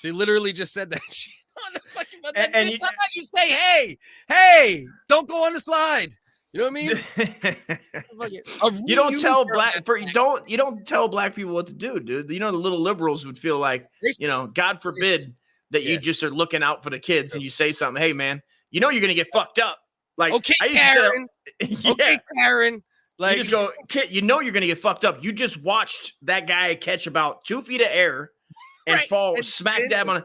She literally just said that. She on the fucking but then And bitch, how about you say, hey, don't go on the slide. You know what I mean? You don't tell you don't tell black people what to do, dude. You know the little liberals would feel like, you know, God forbid that you just are looking out for the kids and you say something, hey man, you know you're gonna get fucked up. Like okay, I used Karen. to tell, Okay, Karen. Like you just go, kid, you know you're gonna get fucked up. You just watched that guy catch about 2 feet of air and fall and smack spin. dab on it.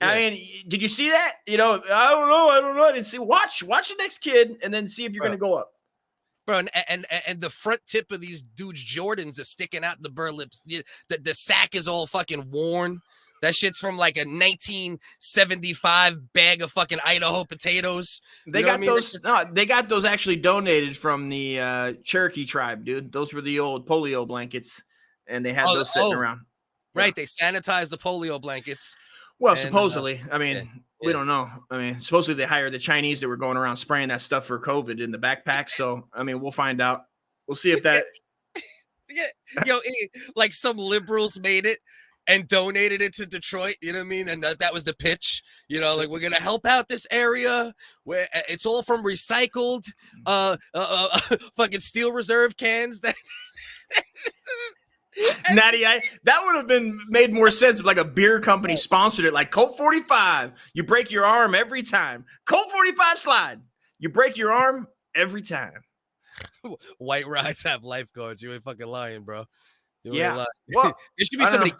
Yeah. I mean, did you see that? You know, I don't know. I didn't see. Watch the next kid and then see if you're gonna go up. Bro, and the front tip of these dudes' Jordans is sticking out the burlips. The sack is all fucking worn. That shit's from like a 1975 bag of fucking Idaho potatoes. They got those. No, they got those actually donated from the Cherokee tribe, dude. Those were the old polio blankets, and they had those sitting around. Right, they sanitized the polio blankets. Well, and, supposedly. I mean, we don't know. I mean, supposedly they hired the Chinese that were going around spraying that stuff for COVID in the backpacks. So, I mean, we'll find out. We'll see if that. Like some liberals made it and donated it to Detroit. You know what I mean? And that was the pitch. You know, like we're gonna help out this area where it's all from recycled, fucking steel reserve cans. That. Natty, that would have been made more sense if like a beer company sponsored it, like Colt 45. You break your arm every time. Colt 45 slide. You break your arm every time. White rides have lifeguards. You ain't fucking lying, bro. You Yeah. ain't lying. Well, there should be somebody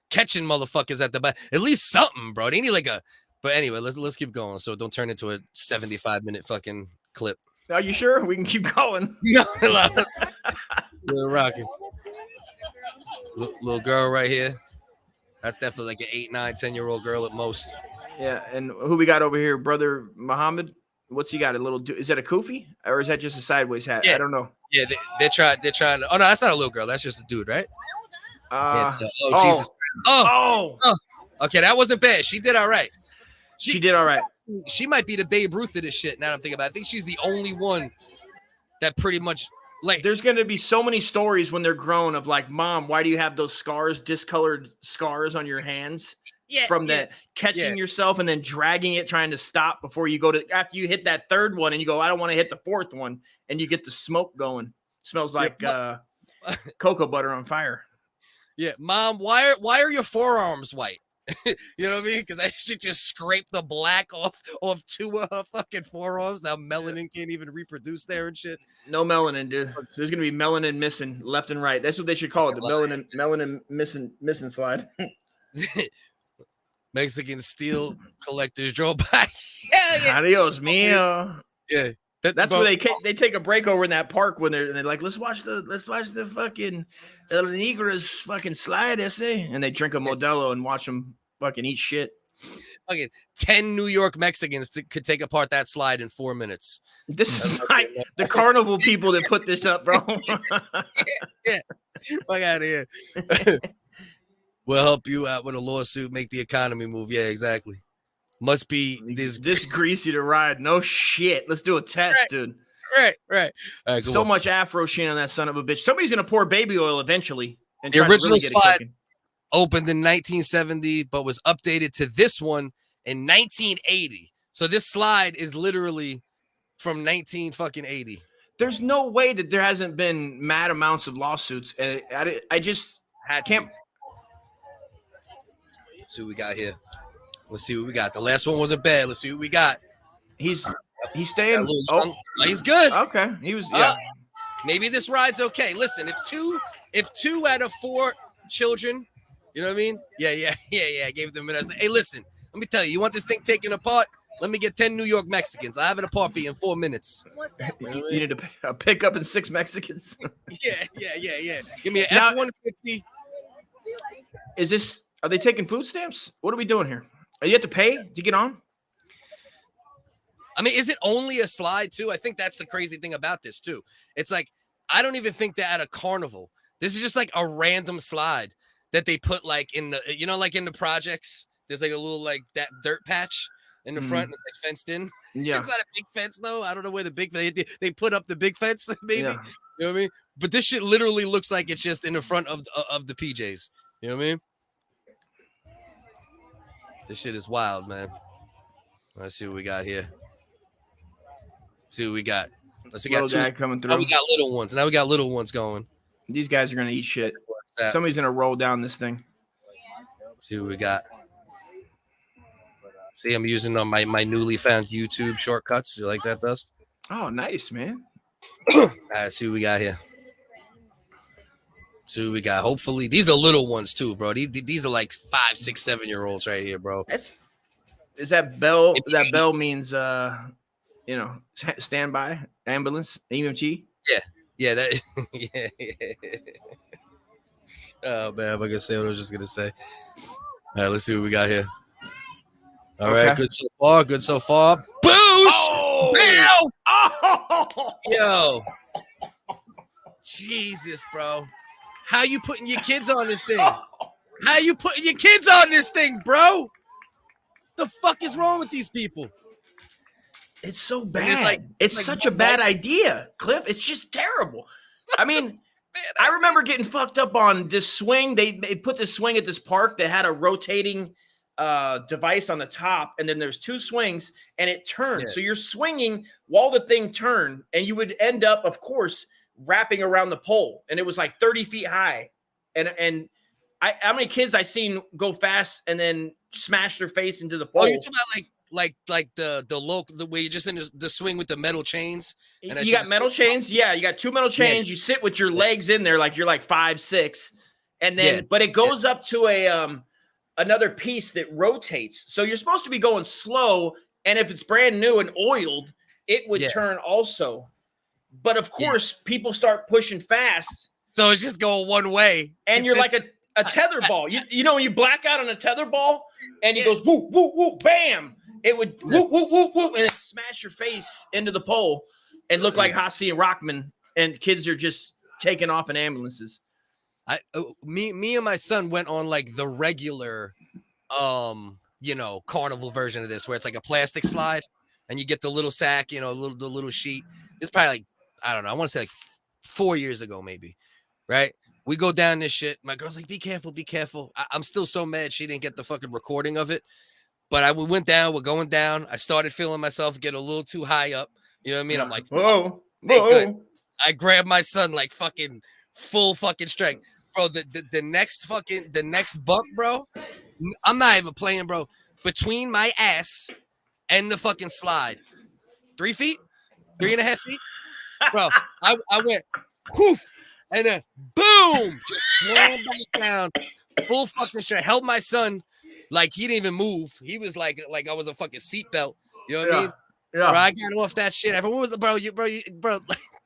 catching motherfuckers at the back. At least something, bro. They need like a. But anyway, let's keep going. So don't turn into a 75-minute fucking clip. Are you sure we can keep going? No, we're rocking. Little girl right here. That's definitely like an 8, 9, 10-year-old girl at most. Yeah, and who we got over here, brother Muhammad? What's he got? A little? Is that a kufi or is that just a sideways hat? Yeah. I don't know. Yeah, they're trying. Oh no, that's not a little girl. That's just a dude, right? Can't tell. Oh, Jesus. Oh. Okay, that wasn't bad. She did all right. She did all right. She might be the Babe Ruth of this shit. Now that I'm thinking about it. I think she's the only one that pretty much like. There's going to be so many stories when they're grown of like, Mom, why do you have those scars, discolored scars on your hands? From that catching yourself and then dragging it, trying to stop before you go to after you hit that third one and you go, I don't want to hit the fourth one, and you get the smoke going. Smells like cocoa butter on fire. Yeah, Mom, why are your forearms white? You know what I mean? Because I should just scrape the black off 2 of her fucking forearms. Now melanin can't even reproduce there and shit. No melanin, dude. There's gonna be melanin missing left and right. That's what they should call it. The melanin missing slide. Mexican steel collectors drove by. Yeah. Adios, mio. Yeah. That's where they take a break over in that park when they're like, let's watch the fucking El Negro's fucking slide essay, and they drink a Modelo and watch them fucking eat shit. Fucking 10 New York Mexicans could take apart that slide in 4 minutes. This is like the carnival people that put this up, bro. Yeah, fuck out of here. We'll help you out with a lawsuit, make the economy move. Yeah, exactly. Must be this greasy to ride. No shit. Let's do a test, dude. Right. All right, so much afro sheen on that son of a bitch. Somebody's gonna pour baby oil eventually. And the original really slide opened in 1970, but was updated to this one in 1980. So this slide is literally from 1980. There's no way that there hasn't been mad amounts of lawsuits. I just can't. Let's see what we got here. Let's see what we got. The last one wasn't bad. Let's see what we got. He's staying. He's good. Okay. He was. Maybe this ride's okay. Listen, if two out of 4 children, you know what I mean? Yeah. I gave them a minute. Hey, listen, let me tell you. You want this thing taken apart? Let me get 10 New York Mexicans. I have it apart for you in 4 minutes. You need a pickup and 6 Mexicans. Yeah. Give me an F-150. Is this? Are they taking food stamps? What are we doing here? Are you have to pay to get on? I mean, is it only a slide too? I think that's the crazy thing about this too. It's like I don't even think that at a carnival. This is just like a random slide that they put like in the, you know, like in the projects. There's like a little like that dirt patch in the front. And it's like fenced in. Yeah, It's not a big fence though. I don't know where the big they put up the big fence. Maybe Yeah. you know what I mean. But this shit literally looks like it's just in the front of the PJs. You know what I mean? This shit is wild, man. Let's see what we got here. See what we got. Let's we got little guy two. coming Now through. we got little ones. Now we got little ones going. These guys are gonna eat shit. That. Somebody's gonna roll down this thing. See what we got. See, I'm using on my newly found YouTube shortcuts. You like that, Dust? Oh, nice, man. All right, see what we got here. See what we got. Hopefully, these are little ones too, bro. These are like 5, 6, 7-year-olds right here, bro. Is that bell? That bell means standby, ambulance, EMT. Yeah, that. Yeah. Oh man, I'm gonna say what I was just gonna say. All right, let's see what we got here. All right, good so far. Good so far. Boosh! Oh! Oh! Yo, Jesus, bro. How you putting your kids on this thing? How you putting your kids on this thing, bro? The fuck is wrong with these people? It's so It's bad. like- It's like such a one bad night- idea, Cliff. It's just terrible. I mean, I remember getting fucked up on this swing. They put this swing at this park that had a rotating device on the top, and then there's 2 swings, and it turned. Yeah. So you're swinging while the thing turned, and you would end up, of course, wrapping around the pole, and it was like 30 feet high. And how many kids I seen go fast and then smash their face into the pole? Oh, you're talking about like the way you're just in the swing with the metal chains. And You got metal chains. Yeah, you got 2 metal chains. You sit with your legs in there like you're like 5, 6. And then, but it goes up to a another piece that rotates. So you're supposed to be going slow. And if it's brand new and oiled, it would turn also. But of course, people start pushing fast. So it's just going one way. And you're like a tether ball. You know, when you black out on a tether ball and he goes, whoop, whoop, whoop, bam. It would whoop, whoop, whoop, whoop, and it smash your face into the pole and look like Hassi and Rockman. And kids are just taking off in ambulances. Me and my son went on like the regular, carnival version of this, where it's like a plastic slide and you get the little sack, the little sheet. It's probably like, I don't know. I want to say like 4 years ago, maybe. Right. We go down this shit. My girl's like, be careful, be careful. I'm still so mad she didn't get the fucking recording of it. But we went down. We're going down. I started feeling myself get a little too high up. You know what I mean? I'm like, whoa. Good. I grabbed my son like fucking full fucking strength. Bro, the next bump, bro. I'm not even playing, bro. Between my ass and the fucking slide. 3 feet? 3.5 feet? Bro, I went poof, and then boom, just slammed back down, full fucking strength. Held my son like he didn't even move. He was like I was a fucking seatbelt. You know what I mean? Yeah. Bro, I got off that shit. Everyone was bro.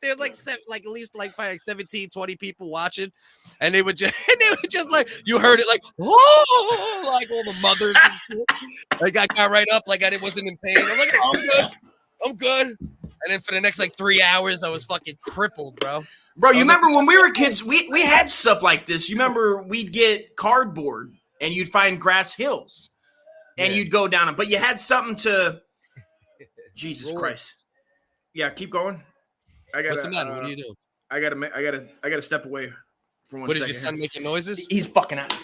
There's like at least like probably like 17, 20 people watching, and they would just like, you heard it like, oh, like all the mothers and shit. Like I got right up like I wasn't in pain. I'm like, oh, I'm good. And then for the next like 3 hours, I was fucking crippled, bro. Bro, you remember when we were kids, we had stuff like this. You remember we'd get cardboard and you'd find grass hills and you'd go down them, but you had something to. Jesus Christ! Yeah, keep going. What's the matter? What are you doing? I gotta step away from 1 second. What is your son making noises? He's fucking out.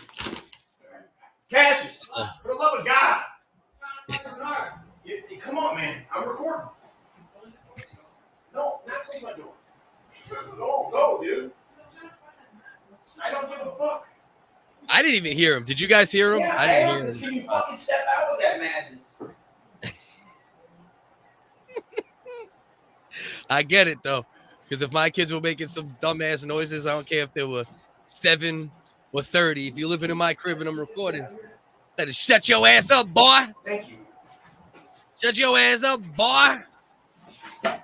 Cassius, for the love of God! Come on, man! I'm recording. No, not close my door. Go, dude. I don't give a fuck. I didn't even hear him. Did you guys hear him? Yeah, I didn't hear him. Can you fucking step out with that madness? I get it though, because if my kids were making some dumbass noises, I don't care if they were 7 or 30. If you're living in my crib and I'm recording, better shut your ass up, boy. Thank you. Shut your ass up, boy. All right,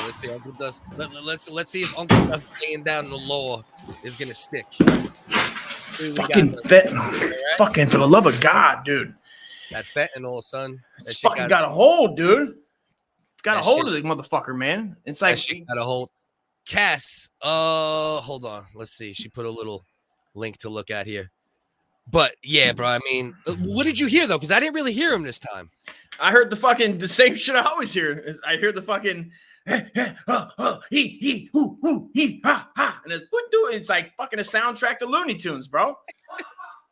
let's see, Uncle Dust. Let's see if Uncle Dust laying down the law is gonna stick. we fucking got fentanyl. right? Fucking for the love of God, dude. that fentanyl, son. That It's shit fucking got a hold, dude. It's got a That hold shit- of this motherfucker, man. It's that like shit got a hold. Cass, hold on. Let's see. She put a little link to look at here. But yeah, bro. I mean, what did you hear though? Because I didn't really hear him this time. I heard the same shit I always hear. I hear the fucking he hoo he ha ha, and it's like fucking a soundtrack to Looney Tunes, bro.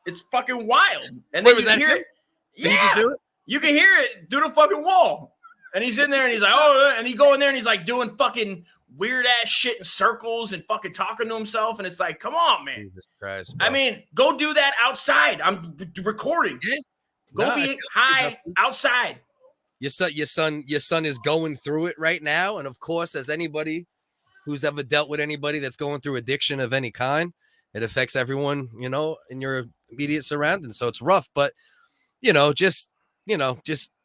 It's fucking wild. And Wait, then was you that hear him? it. Did he just do it? You can hear it through the fucking wall. And he's in there and he's like, oh, and he go in there and he's like doing fucking weird ass shit in circles and fucking talking to himself. And it's like, come on, man. Jesus Christ. I mean, go do that outside. I'm recording. Yeah. Go Nah, I be feel high Justin. outside. Your son is going through it right now. And of course, as anybody who's ever dealt with anybody that's going through addiction of any kind, it affects everyone, you know, in your immediate surroundings. So it's rough, but just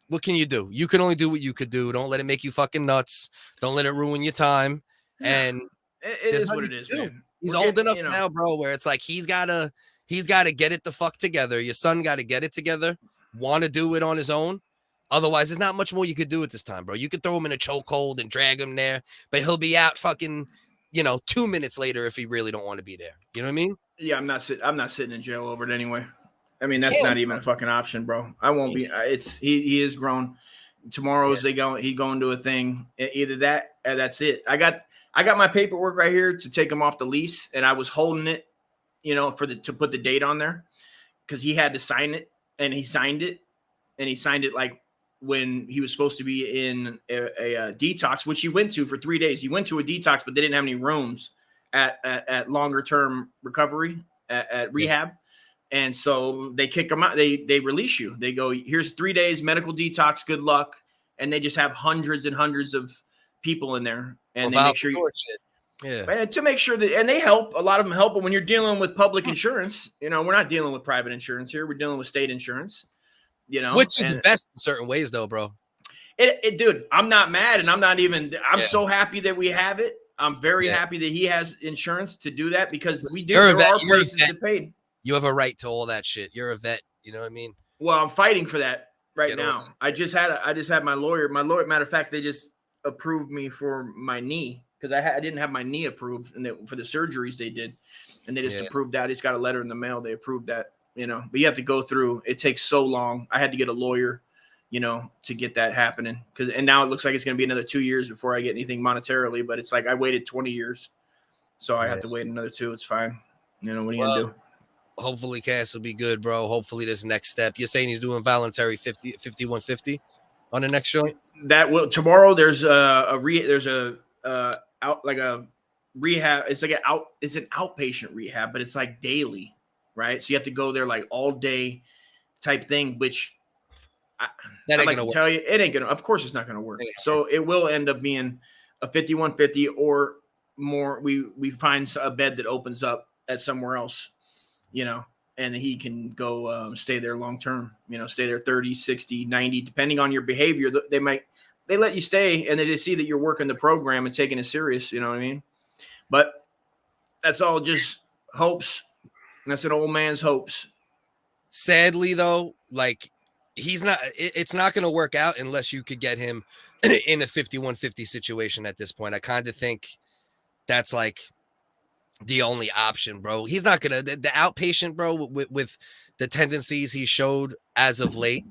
what can you do? You can only do what you could do. Don't let it make you fucking nuts. Don't let it ruin your time. And It there's is what nothing it you is, can do. man. He's We're old getting, enough now, bro, where it's like he's gotta get it the fuck together. Your son gotta get it together, want to do it on his own. Otherwise, there's not much more you could do at this time, bro. You could throw him in a chokehold and drag him there, but he'll be out fucking, 2 minutes later if he really don't want to be there. You know what I mean? Yeah, I'm not sitting in jail over it anyway. I mean, that's Can't, not even a fucking option, bro. I won't be. It's he is grown. Tomorrow's he going to a thing. Either that or that's it. I got my paperwork right here to take him off the lease, and I was holding it, to put the date on there because he had to sign it, and he signed it, like when he was supposed to be in a detox, which he went to for 3 days. He went to a detox, but they didn't have any rooms at longer term recovery at rehab. And so they kick them out. They release you. They go, here's 3 days medical detox. Good luck. And they just have hundreds and hundreds of people in there. And they make sure to make sure that, and they help. A lot of them help. But when you're dealing with public insurance, we're not dealing with private insurance here. We're dealing with state insurance. Which is the best in certain ways, though, bro. Dude, I'm not mad, and I'm so happy that we have it. I'm very happy that he has insurance to do that because there are places that paid. You have a right to all that shit. You're a vet. You know what I mean? Well, I'm fighting for that right now. I just had my lawyer. Matter of fact, they just approved me for my knee because I didn't have my knee approved for the surgeries they did, and they just approved that. I just got a letter in the mail. They approved that. But you have to go through. It takes so long. I had to get a lawyer, to get that happening. And now it looks like it's going to be another 2 years before I get anything monetarily. But it's like I waited 20 years, so I have to wait another 2. It's fine. What are you gonna do? Hopefully Cass will be good, bro. Hopefully this next step. You're saying he's doing voluntary 5150 on the next joint? That will tomorrow. There's a rehab. It's like it's an outpatient rehab, but it's like daily, right? So you have to go there like all day type thing, which I'd like to tell you, it ain't gonna. Of course, it's not gonna work. So it will end up being a 5150 or more. We find a bed that opens up at somewhere else. And he can go stay there long term, stay there 30, 60, 90, depending on your behavior. They let you stay and they just see that you're working the program and taking it serious. You know what I mean? But that's all just hopes. That's an old man's hopes. Sadly, though, like it's not going to work out unless you could get him in a 5150 situation at this point. I kind of think that's like the only option, bro. He's not gonna the outpatient, bro, with the tendencies he showed as of late.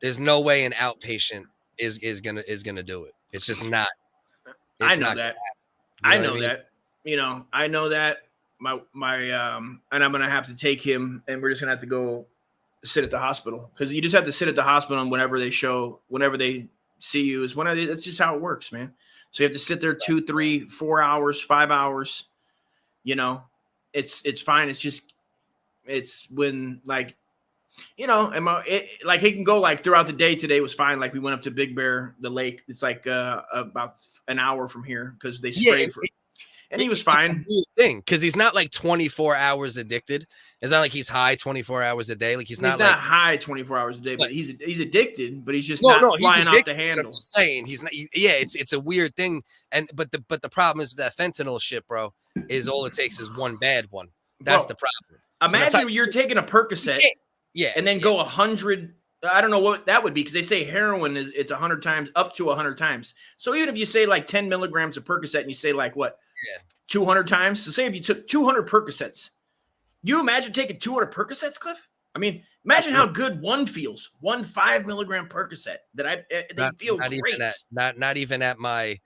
There's no way an outpatient is gonna do it. It's just not. I know that. I know that. I know that. My and I'm gonna have to take him, and we're just gonna have to go sit at the hospital because you just have to sit at the hospital, and whenever they see you is that's just how it works, man. So you have to sit there 2, 3, 4 hours, 5 hours. It's fine. It's when like, he can go like throughout the day. Today was fine. Like we went up to Big Bear, the lake. It's like about an hour from here because they sprayed and he was fine. It's a weird thing because he's not like 24 hours addicted. It's not like he's high 24 hours a day. Like he's not like high 24 hours a day, but he's addicted. But he's just not flying off the handle. I'm just saying he's not. It's a weird thing. But the problem is that fentanyl shit, bro, is all it takes is one bad one. That's the problem. Imagine you're taking a Percocet and then go 100. I don't know what that would be because they say heroin it's 100 times up to 100 times. So even if you say like 10 milligrams of Percocet and you say like what 200 times. So say if you took 200 Percocets, you imagine taking 200 Percocets, Cliff? I mean, imagine how good one feels. 5 milligram Percocet they feel not great. Not even at my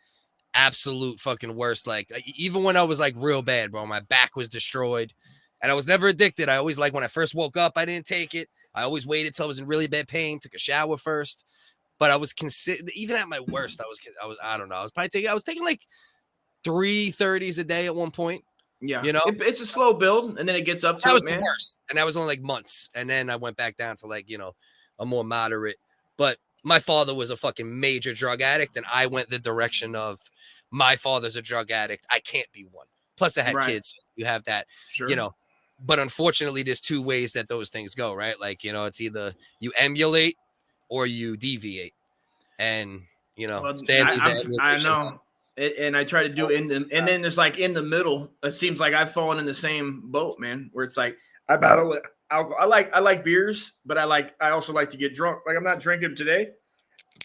absolute fucking worst. Like even when I was like real bad, bro, my back was destroyed, and I was never addicted. I always like when I first woke up, I didn't take it. I always waited till I was in really bad pain, took a shower first. But I was even at my worst, I don't know. I was taking like 330s a day at one point. Yeah, you know, it's a slow build, and then it gets up to that was it, man. the worst, and that was only like months, and then I went back down to like a more moderate. But my father was a fucking major drug addict, and I went the direction of my father's a drug addict. I can't be one. Plus, I had kids. So you have that, But unfortunately, there's two ways that those things go, right? Like it's either you emulate or you deviate, and sadly, I know. And I try to do it and then there's like in the middle. It seems like I've fallen in the same boat, man. Where it's like I battle with alcohol. I like beers, but I also like to get drunk. Like I'm not drinking today,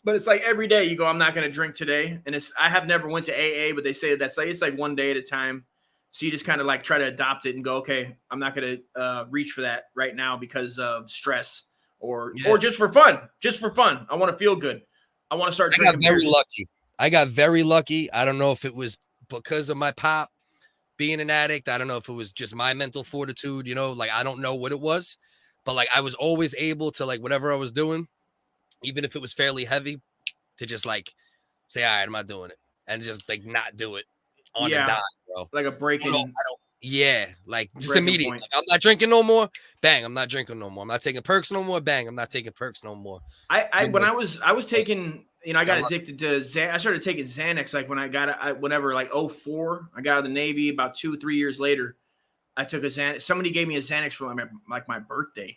but it's like every day you go, I'm not going to drink today. And I have never went to AA, but they say that's like it's like one day at a time. So you just kind of like try to adopt it and go, okay, I'm not going to reach for that right now because of stress or just for fun. Just for fun. I want to feel good. I want to start drinking. I got very lucky. I don't know if it was because of my pop being an addict. I don't know if it was just my mental fortitude, like I don't know what it was, but like I was always able to like whatever I was doing, even if it was fairly heavy, to just like say, all right, I'm not doing it and just like not do it on the dime, bro. Like a break-in. Like just immediately. Like, I'm not drinking no more. Bang, I'm not drinking no more. I'm not taking perks no more. Bang, I'm not taking perks no more. I was taking, I got addicted to I started taking Xanax like when whenever like 04, I got out of the Navy. About 2-3 years later, I took a Xanax. Somebody gave me a Xanax for my birthday.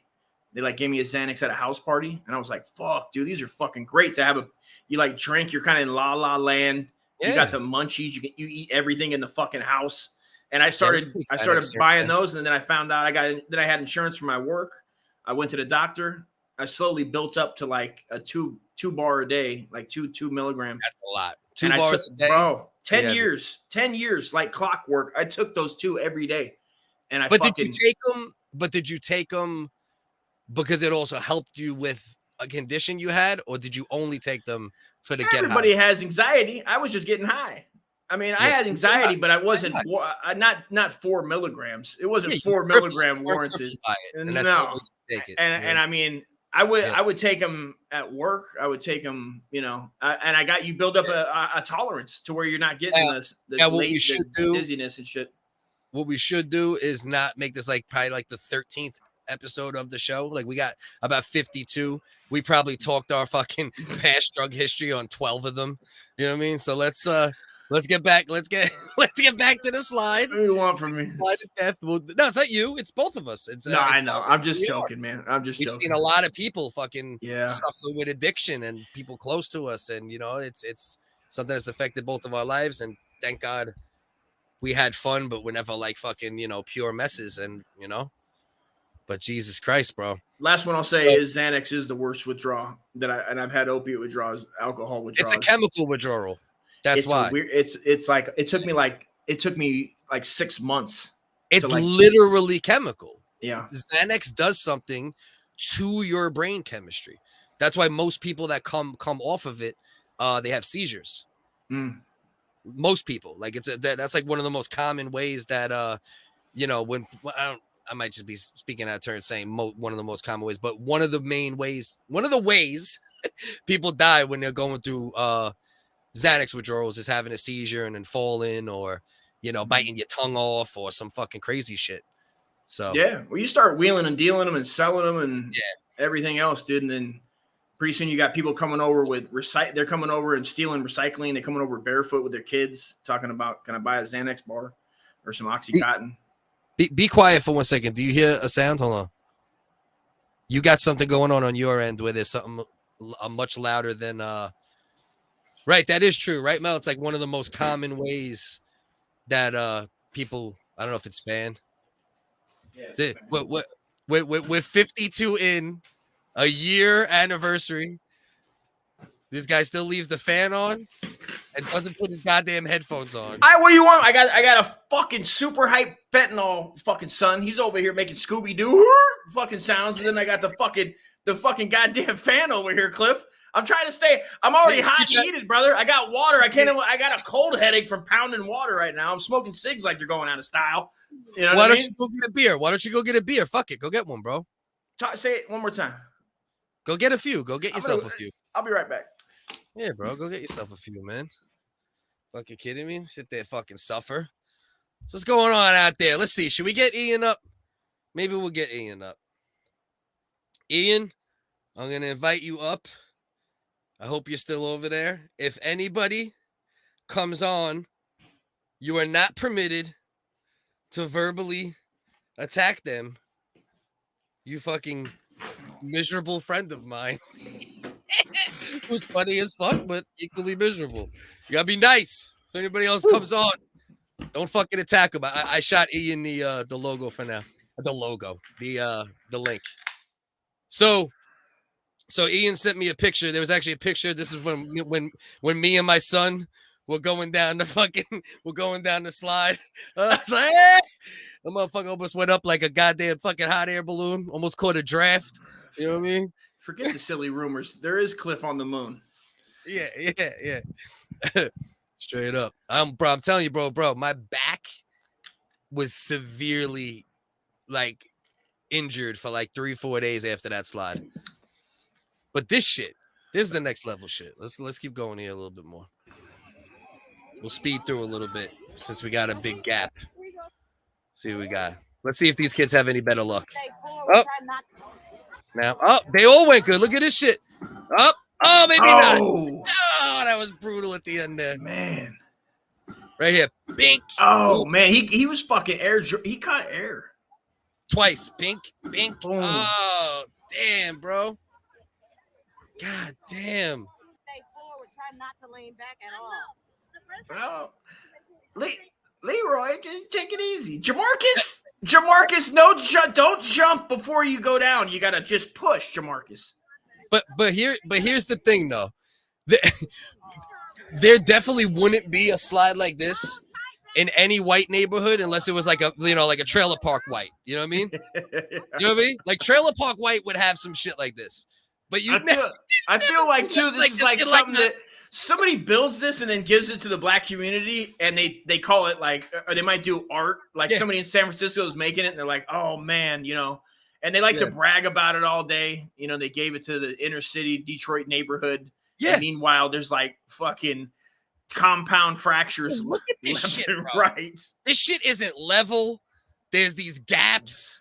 They like gave me a Xanax at a house party, and I was like, "Fuck, dude, these are fucking great to have you like drink. You're kind of in la la land. Yeah. You got the munchies. You eat everything in the fucking house." And I started buying those, and then I found out I had insurance for my work. I went to the doctor. I slowly built up to like a two bar a day, like two milligram. That's a lot. 2 bars a day, bro. 10 years, like clockwork. I took those 2 every day, and did you take them? But did you take them because it also helped you with a condition you had, or did you only take them for the get high? Everybody has anxiety. I was just getting high. I mean, I had anxiety, but I wasn't not 4 milligrams. It wasn't 4 milligram warranted. And I mean, I would take them at work. I would take them, and you build up a tolerance to where you're not getting the dizziness and shit. What we should do is not make this like probably like the 13th episode of the show. Like we got about 52. We probably talked our fucking past drug history on 12 of them. You know what I mean? So let's get back. Let's get back to the slide. What do you want from me? Slide of death. Well, no, it's not you. It's both of us. I know. I'm just joking, man. We've seen a lot of people fucking suffer with addiction and people close to us, and it's something that's affected both of our lives. And thank God we had fun, but we're never like fucking pure messes, and But Jesus Christ, bro. Last one I'll say is Xanax is the worst withdrawal I've had opiate withdrawals, alcohol withdrawals. It's a chemical withdrawal. That's why it's like it took me like 6 months. It's literally chemical. Yeah. Xanax does something to your brain chemistry. That's why most people that come off of it, they have seizures. Most people, like that's like one of the most common ways that when I might just be speaking out of turn saying one of the most common ways, but one of the ways people die when they're going through Xanax withdrawals is having a seizure and then falling or, biting your tongue off or some fucking crazy shit. So, yeah, well, you start wheeling and dealing them and selling them and everything else, dude. And then pretty soon you got people coming over with they're coming over and stealing recycling. They're coming over barefoot with their kids talking about, can I buy a Xanax bar or some Oxycontin? Be quiet for 1 second. Do you hear a sound? Hold on. You got something going on your end where there's something much louder than right, that is true, right, Mel? It's like one of the most common ways that people, I don't know if it's fan. With 52 in a year anniversary, this guy still leaves the fan on and doesn't put his goddamn headphones on. What do you want? I got a fucking super hype fentanyl fucking son. He's over here making Scooby Doo fucking sounds, and then I got the fucking goddamn fan over here, Cliff. I'm trying to stay. I'm already hot and heated, brother. I got water. I got a cold headache from pounding water right now. I'm smoking cigs like they're going out of style. You know Why don't you go get a beer? Why don't you go get a beer? Fuck it. Go get one, bro. Say it one more time. Go get a few. Go get yourself a few. I'll be right back. Yeah, bro. Go get yourself a few, man. Fucking kidding me? Sit there fucking suffer. So what's going on out there? Let's see. Should we get Ian up? Maybe we'll get Ian up. Ian, I'm going to invite you up. I hope you're still over there. If anybody comes on, you are not permitted to verbally attack them. You fucking miserable friend of mine. Who's funny as fuck, but equally miserable. You gotta be nice. If anybody else comes on, don't fucking attack him. I shot Ian the logo for now. The logo. The link. So Ian sent me a picture. There was actually a picture. This is when me and my son were going down the slide. Like, hey! The motherfucker almost went up like a goddamn fucking hot air balloon. Almost caught a draft. You know what I mean? Forget the silly rumors. There is Cliff on the moon. Yeah. Straight up. I'm telling you, bro, my back was severely like injured for like 3-4 days after that slide. But this is the next level shit. Let's keep going here a little bit more. We'll speed through a little bit since we got a big gap. See what we got. Let's see if these kids have any better luck. Oh, now, they all went good. Look at this shit. Oh, maybe not. Oh, that was brutal at the end there, man. Right here, bink. Oh man, he was fucking air. He caught air twice. Bink. Boom. Oh, damn, bro. God damn. Stay forward. Try not to lean back at all. Oh, Leroy, just take it easy. Jamarcus, don't jump before you go down. You gotta just push, Jamarcus. But here's the thing though. There definitely wouldn't be a slide like this in any white neighborhood unless it was like a trailer park white. You know what I mean? You know what I mean? Like trailer park white would have some shit like this. But I feel like too, this is like something that somebody builds this and then gives it to the black community, and they call it like, or they might do art. Like somebody in San Francisco is making it, and they're like, oh man, and they like to brag about it all day. They gave it to the inner city Detroit neighborhood. Yeah. And meanwhile, there's like fucking compound fractures. Look at this shit, bro. Right. This shit isn't level. There's these gaps.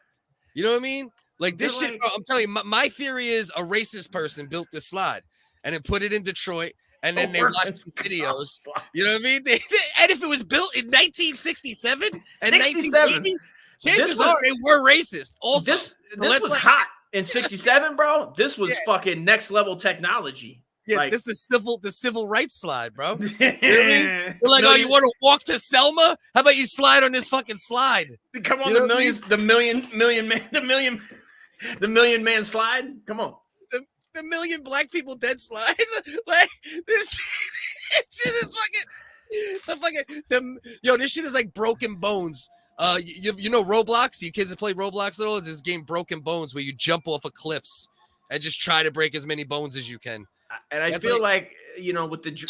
You know what I mean? Like this shit, bro, I'm telling you, my theory is a racist person built this slide and then put it in Detroit, and then they watched these videos. You know what I mean? And if it was built in 1967 and 1980, chances are they were racist. Also, this was hot in 67, bro. This was fucking next level technology. Yeah, this is the civil rights slide, bro. You know what I mean? They're like, you want to walk to Selma? How about you slide on this fucking slide? Come on, the million man slide. Come on, the million black people dead slide. Like this shit is this shit is like Broken Bones. You know Roblox? You kids that play Roblox at all? It's this game Broken Bones where you jump off of cliffs and just try to break as many bones as you can. And I feel like with the she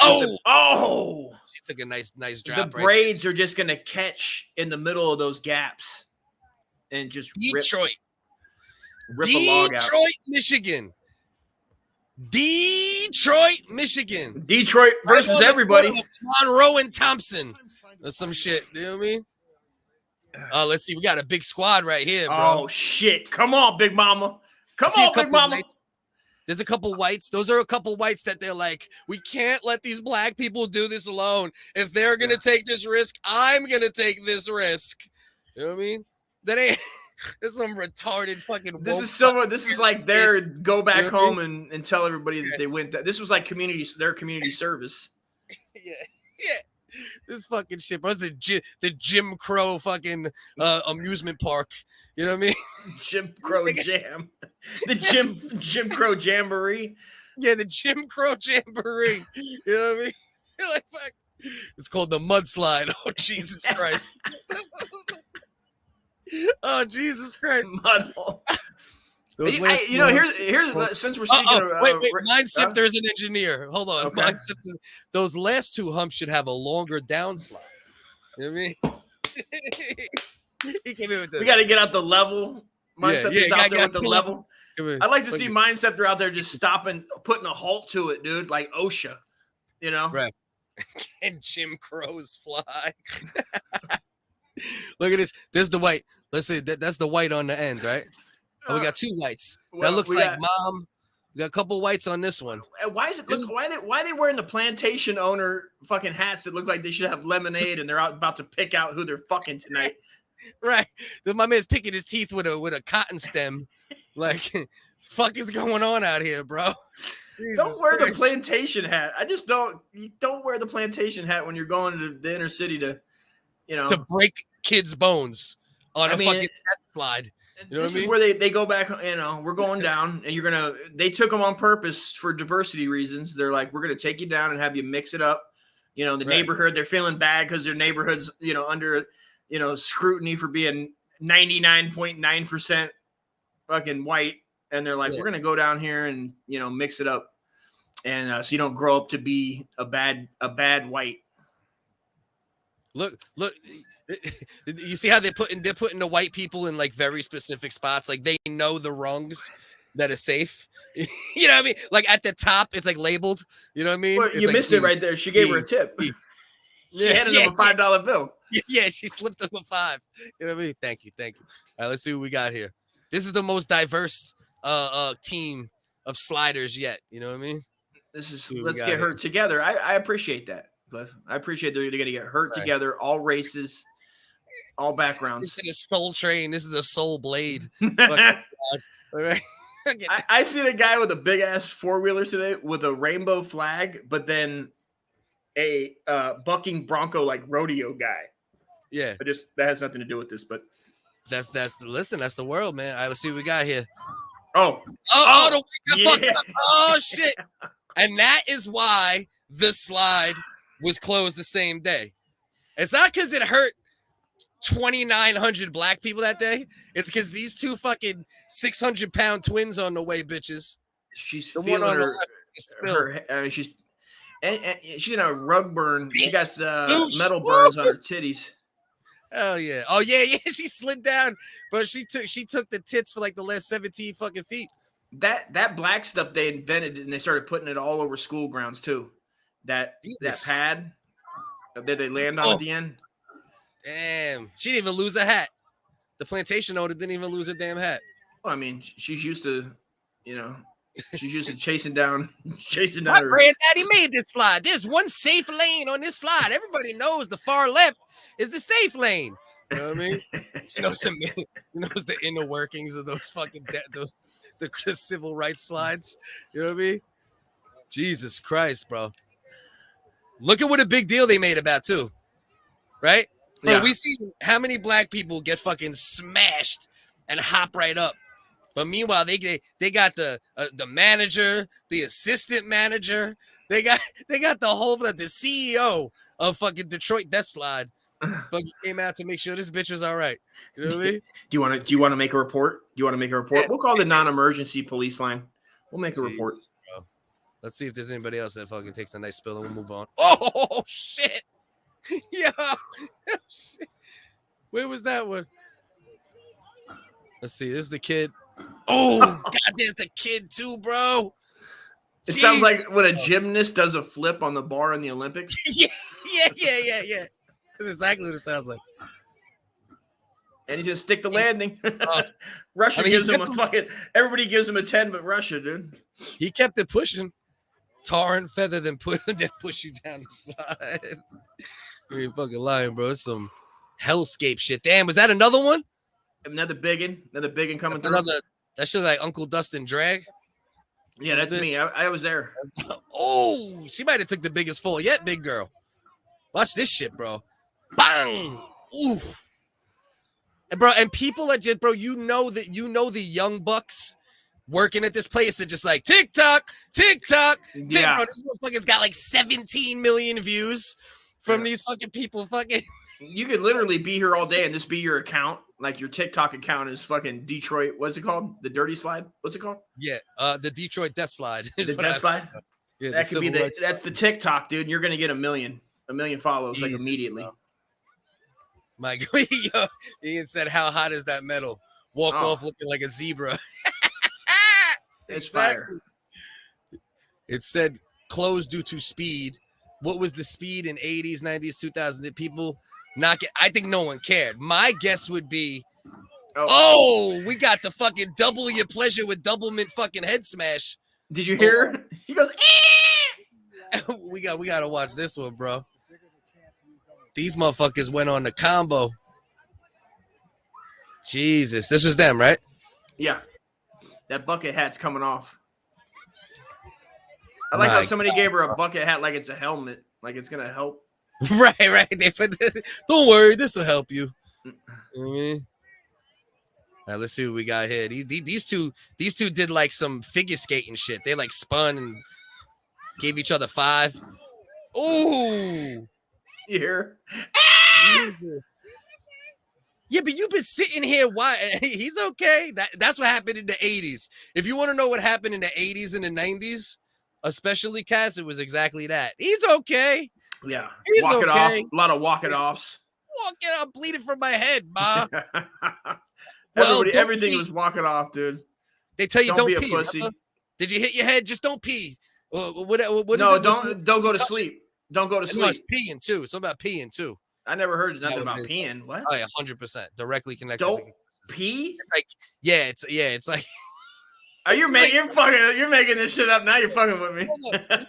took a nice drop. The braids are just gonna catch in the middle of those gaps and just Detroit, rip a log out. Michigan. Detroit versus everybody. Monroe and Thompson. Or some shit. You know what I mean? Let's see. We got a big squad right here, bro. Oh shit! Come on, Big Mama. Come on, Big Mama. Whites. There's a couple whites. Those are a couple whites that they're like, we can't let these black people do this alone. If they're gonna take this risk, I'm gonna take this risk. You know what I mean? That ain't. This is some retarded fucking. This is like their go back home and tell everybody that they went. This was like their community service. Yeah. This fucking shit, bro. It's the Jim Crow fucking amusement park. You know what I mean? Jim Crow Jam. The Jim Crow Jamboree. Yeah, the Jim Crow Jamboree. You know what I mean? You're like, fuck. It's called the mudslide. Oh, Jesus Christ. Oh, Jesus Christ. Mudhole. Here's since we're speaking of wait, Mindceptor is an engineer. Hold on. Okay. Those last two humps should have a longer downslide. You know what I mean? He came in with we got to get out the level. Mindceptor's out there with the level. I'd I'd like to see Mindceptor out there just stopping, putting a halt to it, dude, like OSHA. You know? Right. And Jim Crows fly. Look at this. There's the white. Let's see. That's the white on the end, right? Oh, we got two whites. Well, that looks like mom. We got a couple whites on this one. Why is it? Why are they wearing the plantation owner fucking hats that look like they should have lemonade and they're about to pick out who they're fucking tonight? Right. My man's picking his teeth with a cotton stem. Like, fuck is going on out here, bro? Don't wear the plantation hat. I just don't. You don't wear the plantation hat when you're going to the inner city to break kids' bones on a fucking death slide. You know this what I mean? is where they go back. We're going down, and they took them on purpose for diversity reasons. They're like, we're gonna take you down and have you mix it up. The neighborhood. They're feeling bad because their neighborhood's under scrutiny for being 99.9% fucking white, and they're like, we're gonna go down here and mix it up, and so you don't grow up to be a bad white. Look. You see how they're putting the white people in like very specific spots, like they know the rungs that is safe. You know what I mean? Like at the top, it's like labeled. You know what I mean? Well, you missed it right there. She gave her a tip. She handed him a $5 bill. Yeah, she slipped him a $5. You know what I mean? Thank you. All right, let's see what we got here. This is the most diverse team of sliders yet. You know what I mean? Let's get her together. I appreciate that, Cliff. I appreciate they're going to get hurt together, all races. All backgrounds. This is a soul train. This is a soul blade. I seen a guy with a big ass 4-wheeler today with a rainbow flag, but then a bucking bronco like rodeo guy. Yeah, that has nothing to do with this, but that's the world, man. All right, let's see what we got here. Oh, shit! And that is why the slide was closed the same day. It's not because it hurt 2,900 black people that day. It's because these two fucking 600-pound twins on the way, bitches. She's the feeling one on her. I mean, she's in a rug burn. She got metal burns on her titties. Hell yeah! Oh yeah. She slid down, but she took the tits for like the last 17 fucking feet. That black stuff they invented and they started putting it all over school grounds too. That pad that they land on at the end. Damn, she didn't even lose a hat. The plantation owner didn't even lose a damn hat. Well, I mean, she's used to, she's used to chasing down My her. granddaddy made this slide. There's one safe lane on this slide. Everybody knows the far left is the safe lane. You know what I mean? She knows the inner workings of those fucking the civil rights slides. You know what I mean? Jesus Christ, bro. Look at what a big deal they made about too. Right? Bro, Yeah. we see how many black people get fucking smashed and hop right up. But meanwhile, they got the manager, the assistant manager. They got the whole the CEO of fucking Detroit Death Slide. Fucking came out to make sure this bitch was all right. You know what I mean? Do you want to make a report? We'll call the non-emergency police line. We'll make a report. Jesus, bro. Let's see if there's anybody else that fucking takes a nice spill and we'll move on. Oh shit. Yo. Shit. Where was that one? Let's see. This is the kid. Oh, God, there's a kid too, bro. It sounds like when a gymnast does a flip on the bar in the Olympics. Yeah. That's exactly what it sounds like. And he's gonna stick the landing. Russia gives him a fucking. Everybody gives him a 10, but Russia, dude. He kept it pushing. Tar and feather, then push you down the slide. You ain't fucking lying, bro. It's some hellscape shit. Damn, was that another one? Another big one coming That's through. That shit like Uncle Dustin drag. Yeah, that's me. I was there. Oh, she might have took the biggest fall yet, big girl. Watch this shit, bro. Bang! Ooh. And bro, and people are just, bro, you know the young bucks working at this place are just like TikTok. Yeah. Bro, this motherfucker's got like 17 million views from these fucking people. Fucking, you could literally be here all day and this be your account. Like your TikTok account is fucking Detroit. What's it called? The Dirty Slide. What's it called? yeah, the Detroit Death Slide. The Death Slide. Yeah, That could be that's the TikTok, dude. You're gonna get a million follows like Jesus, immediately. bro. My God, Ian said, "How hot is that metal? Walk off looking like a zebra." It's fire. It said closed due to speed. What was the speed in 80s, 90s, 2000s? Did people not get? I think no one cared. My guess would be, we got the fucking double your pleasure with double mint fucking head smash. Did you hear? He goes, we gotta watch this one, bro. These motherfuckers went on the combo. Jesus, this was them, right? Yeah. That bucket hat's coming off. I like how somebody gave her a bucket hat like it's a helmet, like it's gonna help. Right. They put don't worry, this will help you. You know what I mean? All right, let's see what we got here. These two did like some figure skating shit. They like spun and gave each other 5. Ooh. You hear? Jesus. Yeah, but you've been sitting here. Why? He's okay. That's what happened in the 80s. If you want to know what happened in the 80s and the 90s, especially Cass, it was exactly that. He's okay. Yeah. He's walk it okay. off. A lot of walking offs. Walking out, bleeding from my head, ma. Everything was walking off, dude. They tell you don't be pee. A pussy. Did you hit your head? Just don't pee. What no, is it? Don't go to sleep. Don't go to sleep. No, it's peeing too. Something about peeing too. I never heard nothing about peeing. What? Oh, yeah, 100%. Directly connected. Don't pee? It's like, it's like. Are you you're making this shit up now? You're fucking with me.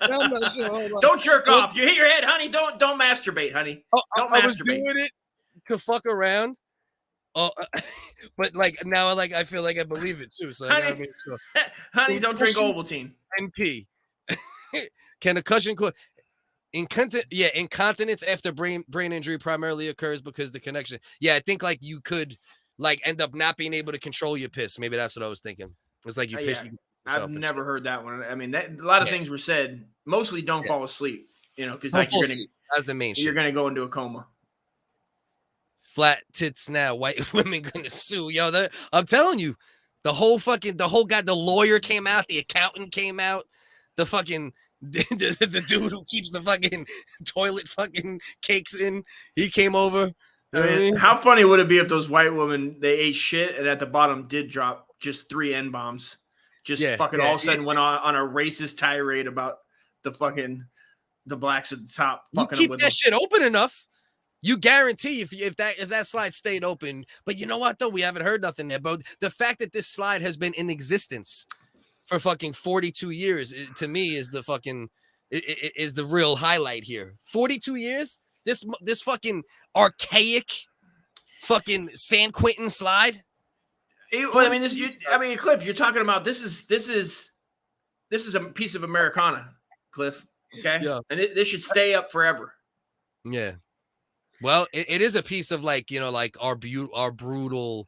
I'm not sure. Don't jerk off. You hit your head, honey. Don't masturbate, honey. Don't masturbate. I was doing it to fuck around. But like now, like I feel like I believe it too. So I gotta make sure. Honey, don't drink Ovaltine. And pee. Can a cushion incontinence after brain injury primarily occurs because the connection. Yeah, I think like you could like end up not being able to control your piss. Maybe that's what I was thinking. It's like you piss. Yeah. I've never heard that one. I mean, a lot of things were said. Mostly, don't fall asleep. You know, because like that's the main. You're gonna go into a coma. Flat tits now. White women gonna sue. Yo, I'm telling you, the whole guy, the lawyer came out, the accountant came out, the fucking. The dude who keeps the fucking toilet fucking cakes in, he came over. I mean, how funny would it be if those white women they ate shit and at the bottom did drop just 3 N-bombs, just fucking all of a sudden went on a racist tirade about the blacks at the top. You keep that shit open enough, you guarantee if that slide stayed open. But you know what though, we haven't heard nothing there. But the fact that this slide has been in existence for fucking 42 years, to me, is the fucking is the real highlight here. 42 years, this fucking archaic fucking San Quentin slide. I mean, Cliff, you're talking about this is a piece of Americana, Cliff. Okay, yeah, and this should stay up forever. Yeah, well, it is a piece of like like our brutal.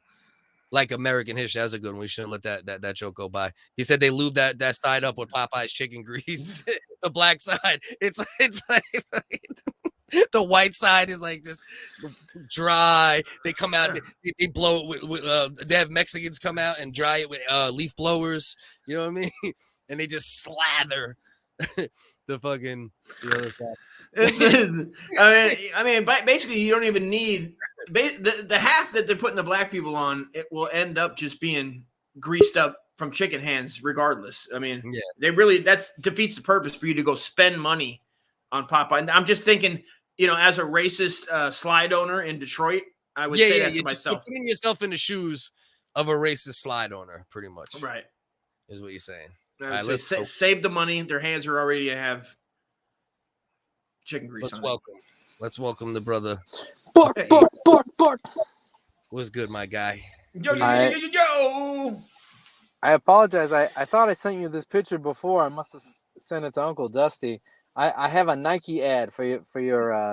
Like American history. That's a good one. We shouldn't let that joke go by. He said they lube that side up with Popeye's chicken grease. The black side, it's like the white side is like just dry. They come out, they blow it with they have Mexicans come out and dry it with leaf blowers. You know what I mean? And they just slather the fucking the other side. I mean, basically, you don't even need the half that they're putting the black people on. It will end up just being greased up from chicken hands, regardless. I mean, that defeats the purpose for you to go spend money on Popeye. I'm just thinking, as a racist slide owner in Detroit, I would say that to myself. You're putting yourself in the shoes of a racist slide owner, pretty much. Right, is what you're saying. All right, let's save the money. Their hands are already to have chicken grease. Let's welcome the brother. Bark. What's good, my guy? Yo. I apologize. I thought I sent you this picture before. I must have sent it to Uncle Dusty. I have a Nike ad for your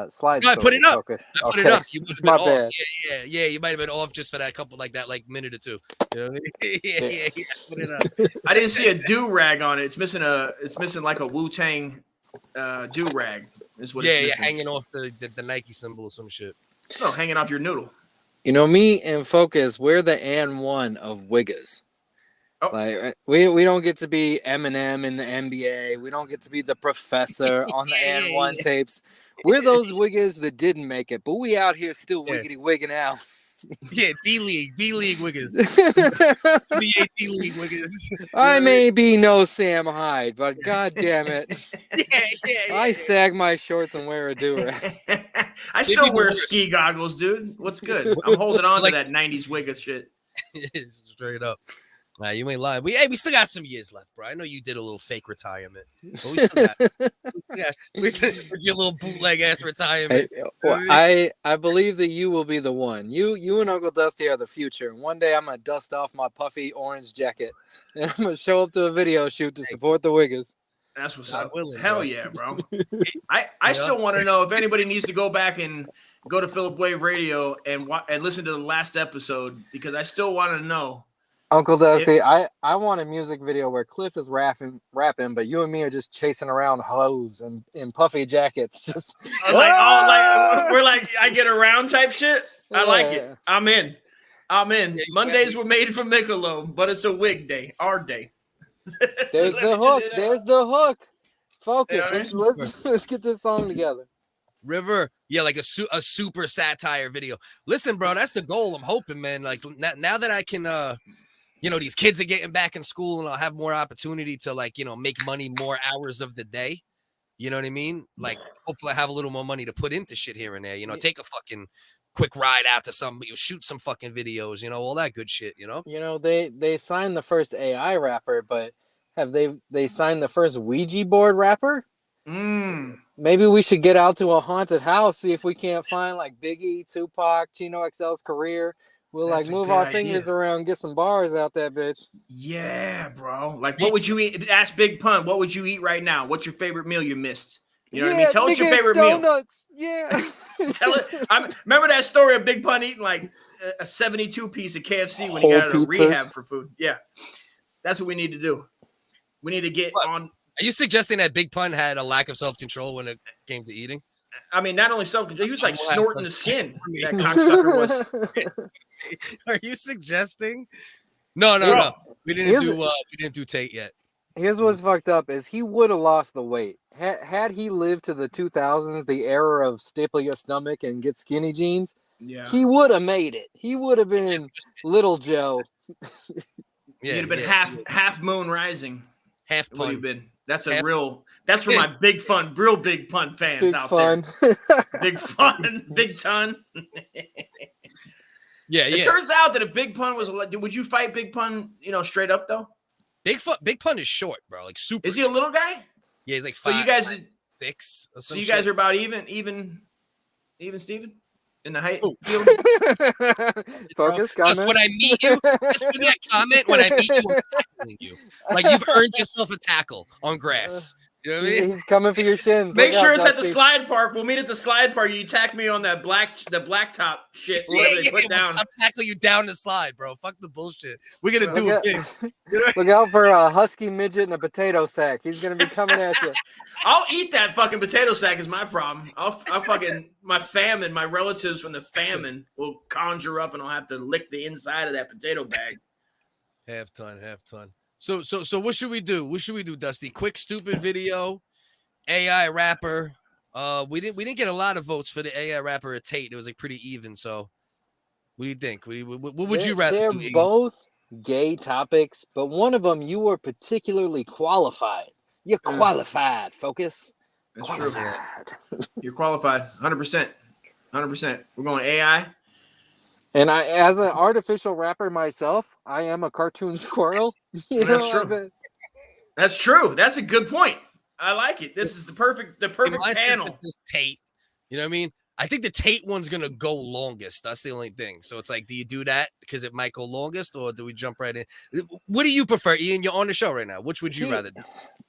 slideshow. No, I put it up. Focus. I put Okay. it up. You might have been My off. bad. Yeah. You might have been off just for that couple like minute or two. You know what I mean? yeah. Put it up. I didn't see a do rag on it. It's missing like a Wu-Tang do rag. Is what it's missing. Hanging off the Nike symbol or some shit. No, hanging off your noodle. You know, me and Focus, we're the and one of WHiggaz. Oh. Like we don't get to be Eminem in the NBA. We don't get to be the professor on the and one tapes. We're those WHiggaz that didn't make it, but we out here still wiggity wigging out. Yeah, D-League WHiggaz. NBA D-League WHiggaz. I may be no Sam Hyde, but god damn it. Yeah. I sag my shorts and wear a do-rag. I still wear ski goggles, dude. What's good? I'm holding on to that 90s WHiggaz shit. Straight up. Nah, you ain't lying. We still got some years left, bro. I know you did a little fake retirement, but we still got your little bootleg ass retirement. Hey, well, I believe that you will be the one. You and Uncle Dusty are the future. And one day I'm gonna dust off my puffy orange jacket and I'm gonna show up to a video shoot to support the WHiggaz. That's what's God up. willing, Hell bro. yeah, bro. I still want to know if anybody needs to go back and go to Philip Wave Radio and listen to the last episode, because I still want to know. Uncle Dusty, I want a music video where Cliff is rapping, but you and me are just chasing around hoes and in puffy jackets. Just we're like I get around type shit. I like it. I'm in. Yeah, Mondays were made for Michelob, but it's a wig day, our day. There's the hook. There's the hook. Yeah, Focus. Let's get this song together. River, like a super satire video. Listen, bro, that's the goal. I'm hoping, man. Like now that I can, these kids are getting back in school and I'll have more opportunity to make money more hours of the day. You know what I mean? Like, hopefully I have a little more money to put into shit here and there. Take a fucking quick ride out to somebody, shoot some fucking videos, all that good shit. They signed the first AI rapper, but have they signed the first Ouija board rapper? Maybe we should get out to a haunted house, see if we can't find like Biggie, Tupac, Chino XL's career. We'll move our fingers around, get some bars out that bitch. Yeah, bro. Like, what would you eat? Ask Big Pun. What would you eat right now? What's your favorite meal you missed? You know what I mean? Tell us your favorite donuts. meal. Yeah. Tell it. Remember that story of Big Pun eating like a 72 piece of KFC when he got out of rehab for food. Yeah, that's what we need to do. We need to get on. Are you suggesting that Big Pun had a lack of self-control when it came to eating? I mean, not only self-control, he was like snorting the skin. That cocksucker was. Are you suggesting? No. We didn't do Tate yet. Here's what's fucked up is he would have lost the weight. Had he lived to the 2000s, the era of staple your stomach and get skinny jeans, he would have made it. He would have been Little Joe. He'd have been half moon rising. Half Pun. Would have been. That's for my real Big Pun fans Big out fun. there. Big Fun, Big Ton. It turns out that if Big Pun was, would you fight Big Pun? Straight up though. Big Pun is short, bro. Like super. Is he a little guy? Yeah, he's like 5'6". So you guys, 6. So you guys are about even, Steven? In the height field? Focus, comment. When I meet you, just give me that comment. When I meet you, I'm tackling you. Like you've earned yourself a tackle on grass. You know what I mean? He's coming for your shins. Make sure it's at the slide park. We'll meet at the slide park. You attack me on that blacktop shit. They put down. I'll tackle you down the slide, bro. Fuck the bullshit. We're gonna do it. Look out for a husky midget and a potato sack. He's gonna be coming at you. I'll eat that fucking potato sack is my problem. I'll fucking my relatives from the famine will conjure up and I'll have to lick the inside of that potato bag. Half ton. So what should we do? Dusty? Quick stupid video, AI rapper. We didn't get a lot of votes for the AI rapper at Tate. It was like pretty even. So what do you think? What would you rather? They're both gay topics, but one of them you were particularly qualified. You're qualified, Focus. That's qualified. True. You're qualified, 100%. We're going AI. And I, as an artificial rapper myself, I am a cartoon squirrel. That's true. That's true. That's a good point. I like it. This is the perfect panel. This is Tate. You know what I mean? I think the Tate one's gonna go longest. That's the only thing. So it's like, do you do that because it might go longest, or do we jump right in? What do you prefer, Ian? You're on the show right now. Which would you rather do?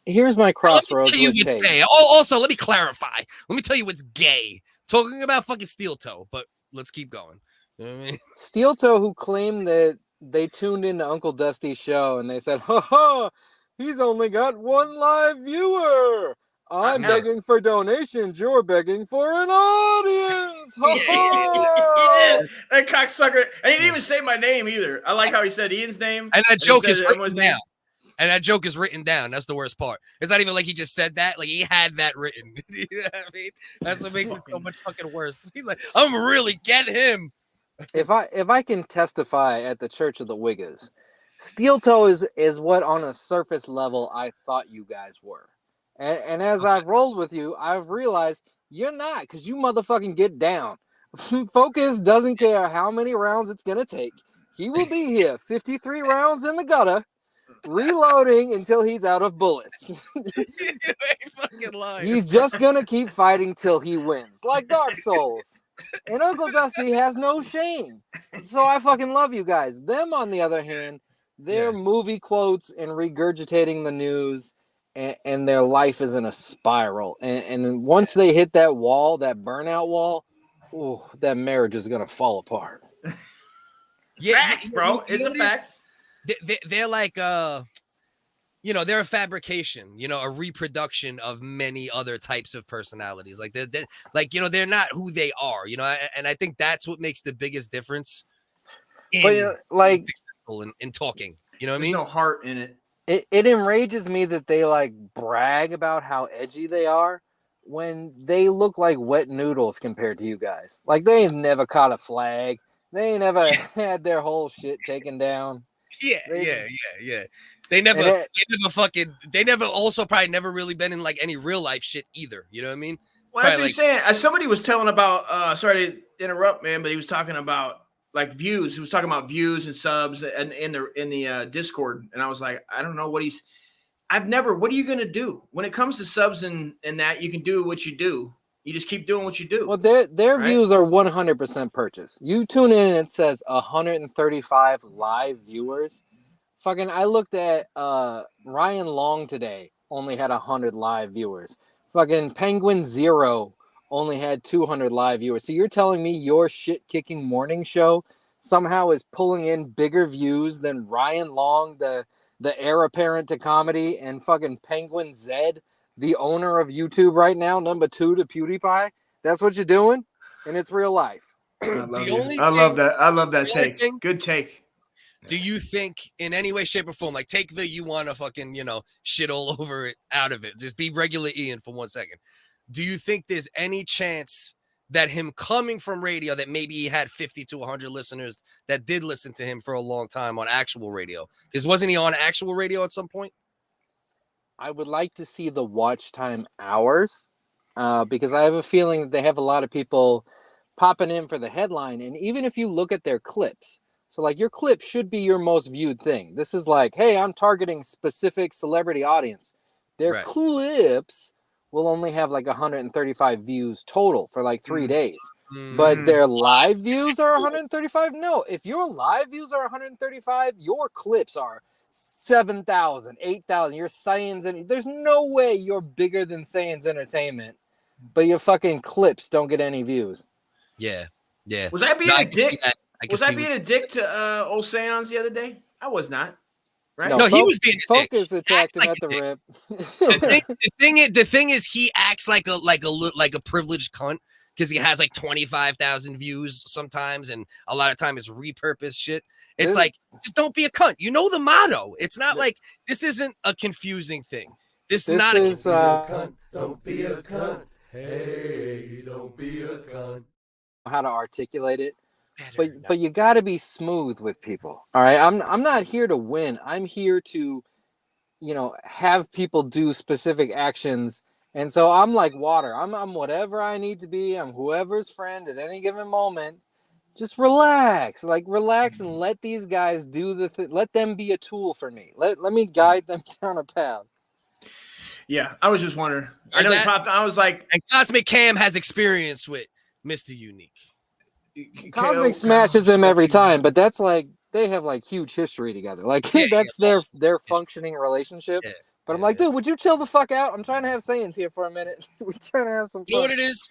here's my Let me crossroads tell you with what's Tate. gay. Also, let me clarify. Let me tell you what's gay. Talking about fucking steel toe, but let's keep going. You know what I mean? Steel Toe, who claimed that they tuned into Uncle Dusty's show and they said, "Ha ha, he's only got one live viewer. I'm Yeah. begging for donations. You're begging for an audience." Ha He ha. did. That cocksucker. And he didn't even say my name either. I like how he said Ian's name. And that he joke said is everyone's written down. And that joke is written down. That's the worst part. It's not even like he just said that. Like he had that written. You know what I mean? That's what makes it so much fucking worse. He's like, I'm really get him. If I can testify at the Church of the WHiggaz, Steel Toe is what on a surface level I thought you guys were. And as I've rolled with you, I've realized you're not, because you motherfucking get down. Focus doesn't care how many rounds it's going to take. He will be here 53 rounds in the gutter, reloading until he's out of bullets. He's just going to keep fighting till he wins, like Dark Souls. And Uncle Dusty has no shame. So I fucking love you guys. Them, on the other hand, they're movie quotes and regurgitating the news, and their life is in a spiral. And once they hit that wall, that burnout wall, ooh, that marriage is going to fall apart. Fact, bro. It's a fact. They're like, you know, they're a fabrication, you know, a reproduction of many other types of personalities. Like they're like, you know, they're not who they are, you know, and I think that's what makes the biggest difference in like successful in talking. You know what I There's mean? no heart in it. It enrages me that they like brag about how edgy they are when they look like wet noodles compared to you guys. Like they ain't never caught a flag. They ain't never had their whole shit taken down. Yeah. They never also probably never really been in like any real life shit either. You know what I mean? Well, that's what he's saying. Somebody was telling about, sorry to interrupt, man, but he was talking about like views. He was talking about views and subs and in the Discord. And I was like, I don't know what what are you going to do when it comes to subs and that? You can do what you do. You just keep doing what you do. Well, their views are 100% purchase. You tune in and it says 135 live viewers. Fucking, I looked at Ryan Long today, only had 100 live viewers. Fucking Penguin Zero only had 200 live viewers. So you're telling me your shit-kicking morning show somehow is pulling in bigger views than Ryan Long, the heir apparent to comedy, and fucking Penguin Zed, the owner of YouTube right now, number 2 to PewDiePie? That's what you're doing? And it's real life. I love that take. Good take. Do you think in any way, shape, or form, like take the you want to fucking, you know, shit all over it out of it. Just be regular Ian for 1 second. Do you think there's any chance that him coming from radio, that maybe he had 50 to 100 listeners that did listen to him for a long time on actual radio? Because wasn't he on actual radio at some point? I would like to see the watch time hours because I have a feeling that they have a lot of people popping in for the headline. And even if you look at their clips, so like your clip should be your most viewed thing. This is like, hey, I'm targeting specific celebrity audience. Their clips will only have like 135 views total for like 3 days. But their live views are 135. No, if your live views are 135, your clips are 7,000, 8,000. You're Science, and there's no way you're bigger than Science Entertainment, but your fucking clips don't get any views. Yeah. Was I being a dick? Was I being a dick to old Seance the other day? I was not. Right? No, he was being a dick. Focus attacked him at the rip. The thing is, he acts like a privileged cunt because he has like 25,000 views sometimes, and a lot of time it's repurposed shit. It's like, just don't be a cunt. You know the motto. It's not like this isn't a confusing thing. This is not a cunt. Don't be a cunt. Hey, don't be a cunt. How to articulate it. But you got to be smooth with people. All right, I'm not here to win. I'm here to, you know, have people do specific actions. And so I'm like water. I'm whatever I need to be. I'm whoever's friend at any given moment. Just relax, and let these guys do let them be a tool for me. Let me guide them down a path. Yeah, I was just wondering. I know he popped. I was like, and Cosmic Cam has experience with Mr. Unique. Cosmic smashes him every time, but that's like they have like huge history together. Like that's their functioning relationship. Yeah. But I'm like, dude, would you chill the fuck out? I'm trying to have sayings here for a minute. We're trying to have some fun. You know what it is?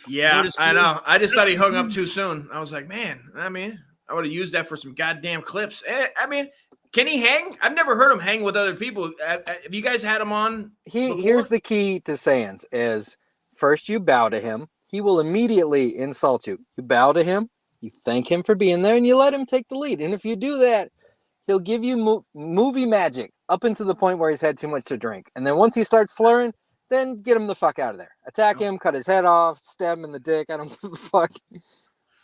Yeah, I know. I just thought he hung up too soon. I was like, man, I mean, I would have used that for some goddamn clips. I mean, can he hang? I've never heard him hang with other people. Have you guys had him on? Here's the key to sayings is first you bow to him. He will immediately insult you. You bow to him, you thank him for being there, and you let him take the lead. And if you do that, he'll give you movie magic up until the point where he's had too much to drink. And then once he starts slurring, then get him the fuck out of there. Attack him, cut his head off, stab him in the dick. I don't give a fuck.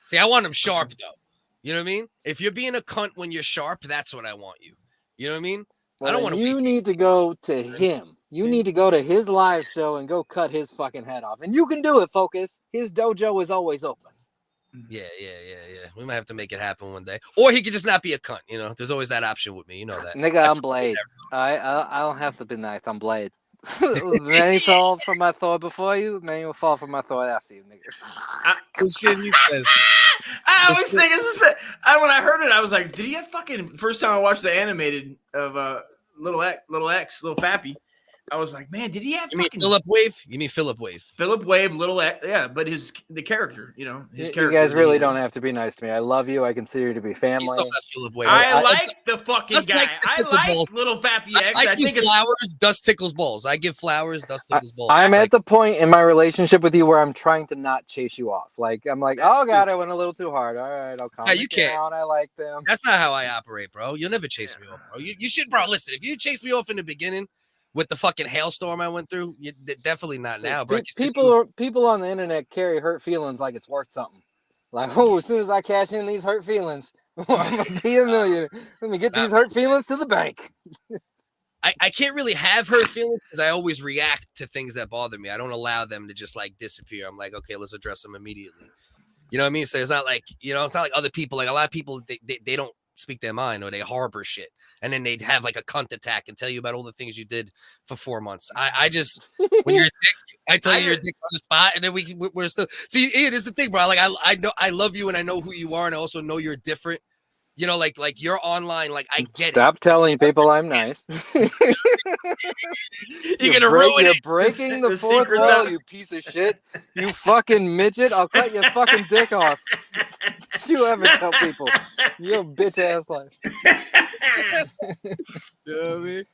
See, I want him sharp, though. You know what I mean? If you're being a cunt when you're sharp, that's what I want you. You know what I mean? Well, I don't want to. You need to go to him. You need to go to his live show and go cut his fucking head off. And you can do it, Focus. His dojo is always open. Yeah. We might have to make it happen one day. Or he could just not be a cunt, you know? There's always that option with me. You know that. Nigga, I'm Blade. I don't have to be nice. I'm Blade. Many fall from my Thor before you, many will fall from my Thor after you, nigga. I was thinking, when I heard it, I was like, did he have fucking, first time I watched the animated of Little Fappy, I was like, man, did he have? You mean Philip Wave? You mean Philip Wave? Philip Wave, Little X, yeah, but the character, you know, his character. You guys really don't have to be nice to me. I love you. I consider you to be family. He's still not Philip Wave. I like the fucking guy. Like I like Little Fappy X. I give flowers, dust tickles balls. I give flowers, dust tickles balls. I'm at the point in my relationship with you where I'm trying to not chase you off. Like I'm like, oh god, I went a little too hard. All right, I'll calm you can't. down. I like them. That's not how I operate, bro. You'll never chase me off, bro. You should, bro. Listen, if you chase me off in the beginning with the fucking hailstorm I went through, definitely not now, bro. People on the internet carry hurt feelings like it's worth something. Like, oh, as soon as I cash in these hurt feelings, I'm gonna be a millionaire. Let me get these hurt feelings to the bank. I can't really have hurt feelings because I always react to things that bother me. I don't allow them to just like disappear. I'm like, okay, let's address them immediately. You know what I mean? So it's not like, you know, it's not like other people. Like a lot of people, they don't speak their mind or they harbor shit. And then they'd have like a cunt attack and tell you about all the things you did for 4 months. I just, when you're a dick, I tell you you're a dick on the spot, and then we're still. See, Ian, this is the thing, bro. Like I know I love you, and I know who you are, and I also know you're different. You know, like you're online. Like I get Stop telling people I'm nice. You're gonna ruin You're it. breaking the fourth wall, you piece of shit. You fucking midget. I'll cut your fucking dick off. Don't you ever tell people you're a bitch ass life. You know what I mean?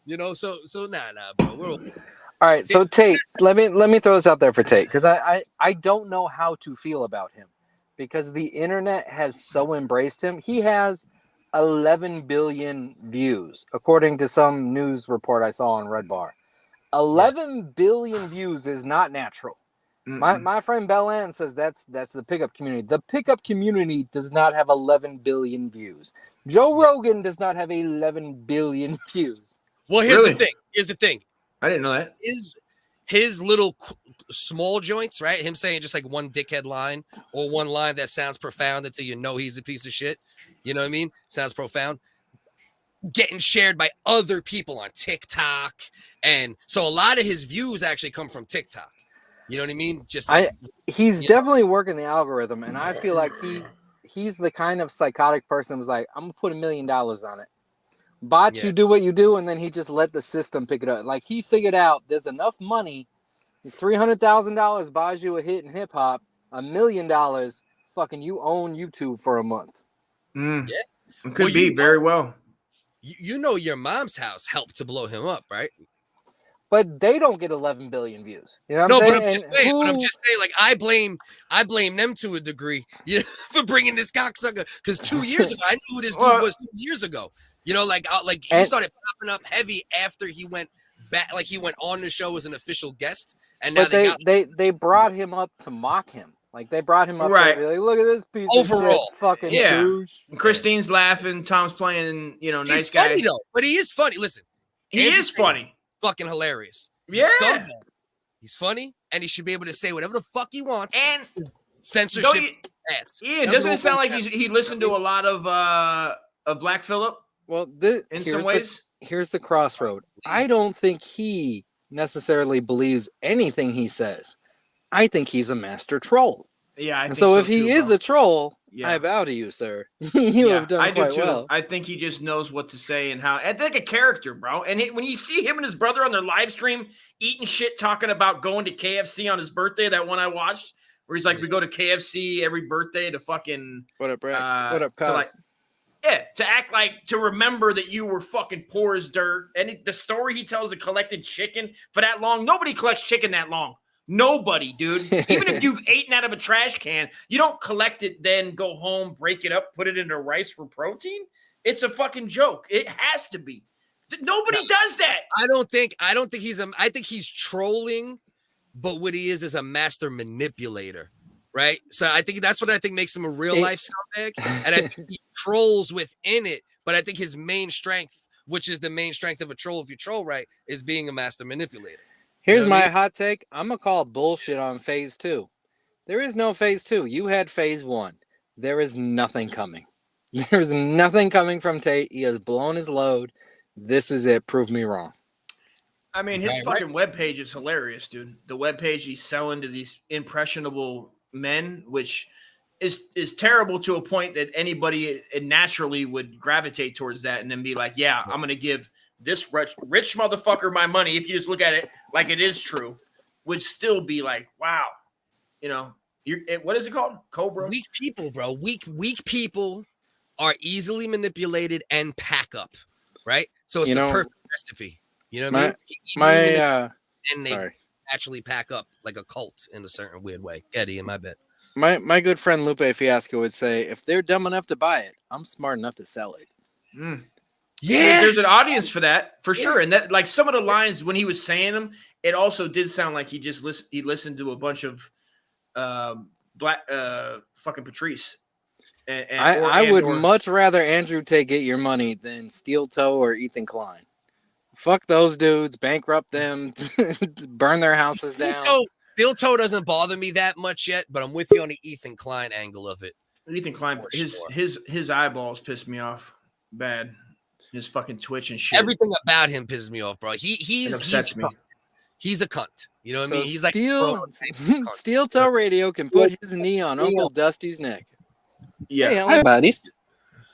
You know, so nah, bro. We're okay. All right, so Tate, let me throw this out there for Tate because I don't know how to feel about him because the internet has so embraced him. He has 11 billion views, according to some news report I saw on Red Bar. 11 billion views is not natural. My friend Bellan says that's the pickup community. The pickup community does not have 11 billion views. Joe Rogan does not have 11 billion views. Well, here's the thing. I didn't know that. His little small joints, right? Him saying just like one dickhead line or one line that sounds profound until you know he's a piece of shit. You know what I mean? Sounds profound. Getting shared by other people on TikTok. And so a lot of his views actually come from TikTok. You know what I mean? Just he's definitely working the algorithm, and I feel like he's the kind of psychotic person who's like, I'm gonna put $1 million on it. You do what you do, and then he just let the system pick it up. Like he figured out there's enough money. $300,000 buys you a hit in hip hop. $1 million, fucking you own YouTube for a month. Yeah, it could be very well. You know, your mom's house helped to blow him up, right? But they don't get 11 billion views. You know what I'm saying? But I'm just saying, like I blame them to a degree, you know, for bringing this cocksucker. Because 2 years ago, I knew who this dude was 2 years ago. You know, like he started popping up heavy after he went back, like he went on the show as an official guest, and now they brought him up to mock him. Like they brought him up, right? To be like, look at this piece of shit, fucking douche. Christine's laughing, Tom's playing, you know, nice guy. He's funny though, but he is funny. Listen, he is funny, fucking hilarious. He's funny, and he should be able to say whatever the fuck he wants. And censorship ass. Yeah, doesn't it sound like he listened to a lot of Black Phillip? Well, in some ways, here's the crossroad. I don't think he necessarily believes anything he says. I think he's a master troll. Yeah, and so if he is a troll, Yeah. I bow to you, sir. You have done I quite do too. well. I think he just knows what to say and how. I think a character, bro. And when you see him and his brother on their live stream eating shit, talking about going to KFC on his birthday, that one I watched, where he's like, we go to KFC every birthday to fucking What up, Rex? What up, to Cos? like, yeah, to act like to remember that you were fucking poor as dirt. And the story he tells of collected chicken for that long, nobody collects chicken that long. Nobody, dude. Even if you've eaten out of a trash can, you don't collect it, then go home, break it up, put it into rice for protein. It's a fucking joke. It has to be. Nobody does that. I don't think he's I think he's trolling, but what he is a master manipulator, right? So I think that's what I think makes him a real life scumbag. And I think he trolls within it, but I think his main strength, which is the main strength of a troll if you troll right, is being a master manipulator. Here's You know what I my mean? hot take. I'm gonna call bullshit on phase 2. There is no phase 2. You had phase 1. There is nothing coming. There's nothing coming from Tate. He has blown his load. This is it. Prove me wrong. I mean, his Right, fucking webpage is hilarious, dude. The webpage he's selling to these impressionable men, which is terrible to a point that anybody naturally would gravitate towards that and then be like, yeah, I'm going to give this rich motherfucker my money. If you just look at it like it is true, would still be like, wow, you know, what is it called? Cobra? Weak people, bro. Weak people are easily manipulated and pack up, right? So it's the perfect recipe. You know what I mean? And they actually pack up like a cult in a certain weird way. Eddie, in my bed. My good friend Lupe Fiasco would say, if they're dumb enough to buy it, I'm smart enough to sell it. Mm. Yeah, there's an audience for that for sure. And that, like, some of the lines when he was saying them, it also did sound like he listened to a bunch of fucking Patrice. I would much rather Andrew Tate get your money than Steel Toe or Ethan Klein. Fuck those dudes, bankrupt them, burn their houses down. Steel Toe doesn't bother me that much yet, but I'm with you on the Ethan Klein angle of it. Ethan Klein, his eyeballs pissed me off bad. His fucking Twitch and shit. Everything about him pisses me off, bro. He's a cunt. You know what I mean? He's like Steel Toe Radio can put his knee on Uncle Dusty's neck. Yeah, hey, hi, buddies.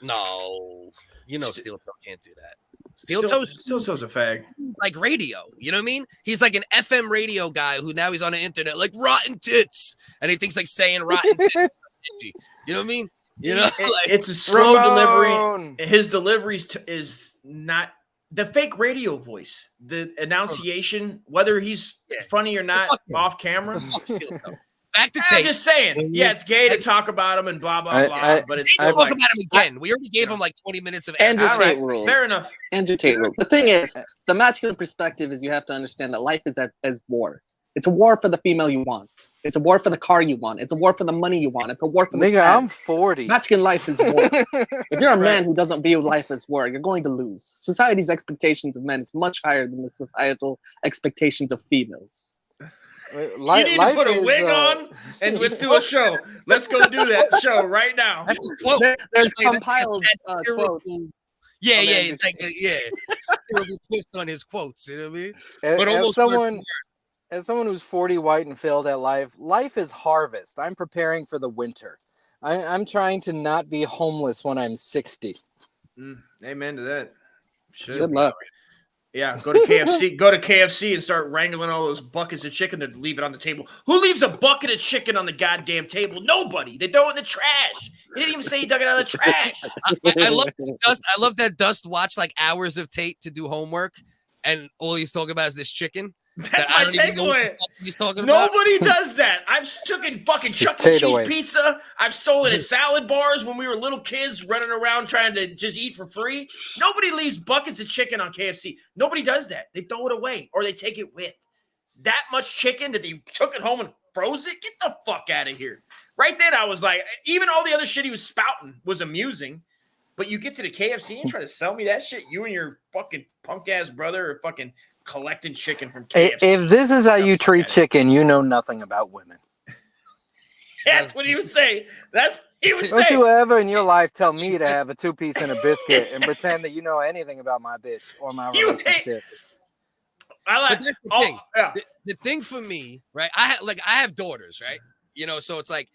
No, you know Steel Toe can't do that. Steel Toe's a fag. Like radio, you know what I mean? He's like an FM radio guy who now he's on the internet like rotten tits, and he thinks like saying rotten tits. You know what I mean? You know, like, it's a slow delivery. His deliveries is not the fake radio voice. The enunciation, whether he's funny or not off camera. Back to I'm Tate. just saying, yeah, it's gay to talk about him and blah blah blah. But it's talk about him again. We already gave him like 20 minutes of Andrew Tate rules. Fair enough. Andrew Tate rules. The thing is, the masculine perspective is you have to understand that life is as war. It's a war for the female you want. It's a war for the car you want. It's a war for the money you want. It's a war for the nigga, I'm 40. Masculine life is war. If you're a man who doesn't view life as war, you're going to lose. Society's expectations of men is much higher than the societal expectations of females. You need to put a wig on and let's do a show. Let's go do that show right now. There's compiled quotes. Yeah, it's like it's a terrible twist on his quotes. You know what I mean? As someone who's 40, white, and filled at life is harvest. I'm preparing for the winter. I'm trying to not be homeless when I'm 60. Amen to that. Good luck. Yeah, go to KFC. Go to KFC and start wrangling all those buckets of chicken to leave it on the table. Who leaves a bucket of chicken on the goddamn table? Nobody. They throw it in the trash. He didn't even say he dug it out of the trash. I love Dust. I love that Dust watched like hours of Tate to do homework, and all he's talking about is this chicken. That's my takeaway. He's talking about. Nobody does that. I've taken fucking Chuck E. Cheese pizza. I've stolen at salad bars when we were little kids running around trying to just eat for free. Nobody leaves buckets of chicken on KFC. Nobody does that. They throw it away or they take it with. That much chicken that they took it home and froze it? Get the fuck out of here. Right then I was like, even all the other shit he was spouting was amusing. But you get to the KFC and try to sell me that shit, you and your fucking punk ass brother are fucking collecting chicken from KFC. If this is how you treat chicken, you know nothing about women. That's what he was saying. That's what he was saying. Don't you ever in your life tell me to have a 2-piece and a biscuit and pretend that you know anything about my bitch or my relationship. But that's the thing. The thing for me, right? I have daughters, right? You know, so it's like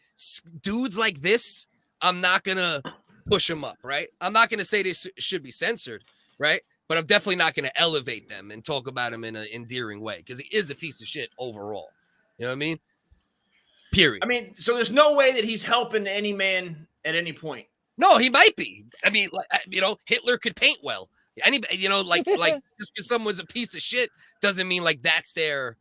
dudes like this I'm not gonna push them up, right? I'm not gonna say they should be censored, right? But I'm definitely not gonna elevate them and talk about him in an endearing way because he is a piece of shit overall. You know what I mean? Period. I mean, so there's no way that he's helping any man at any point. No, he might be. I mean, Hitler could paint well. Anybody, like just because someone's a piece of shit doesn't mean like that's their,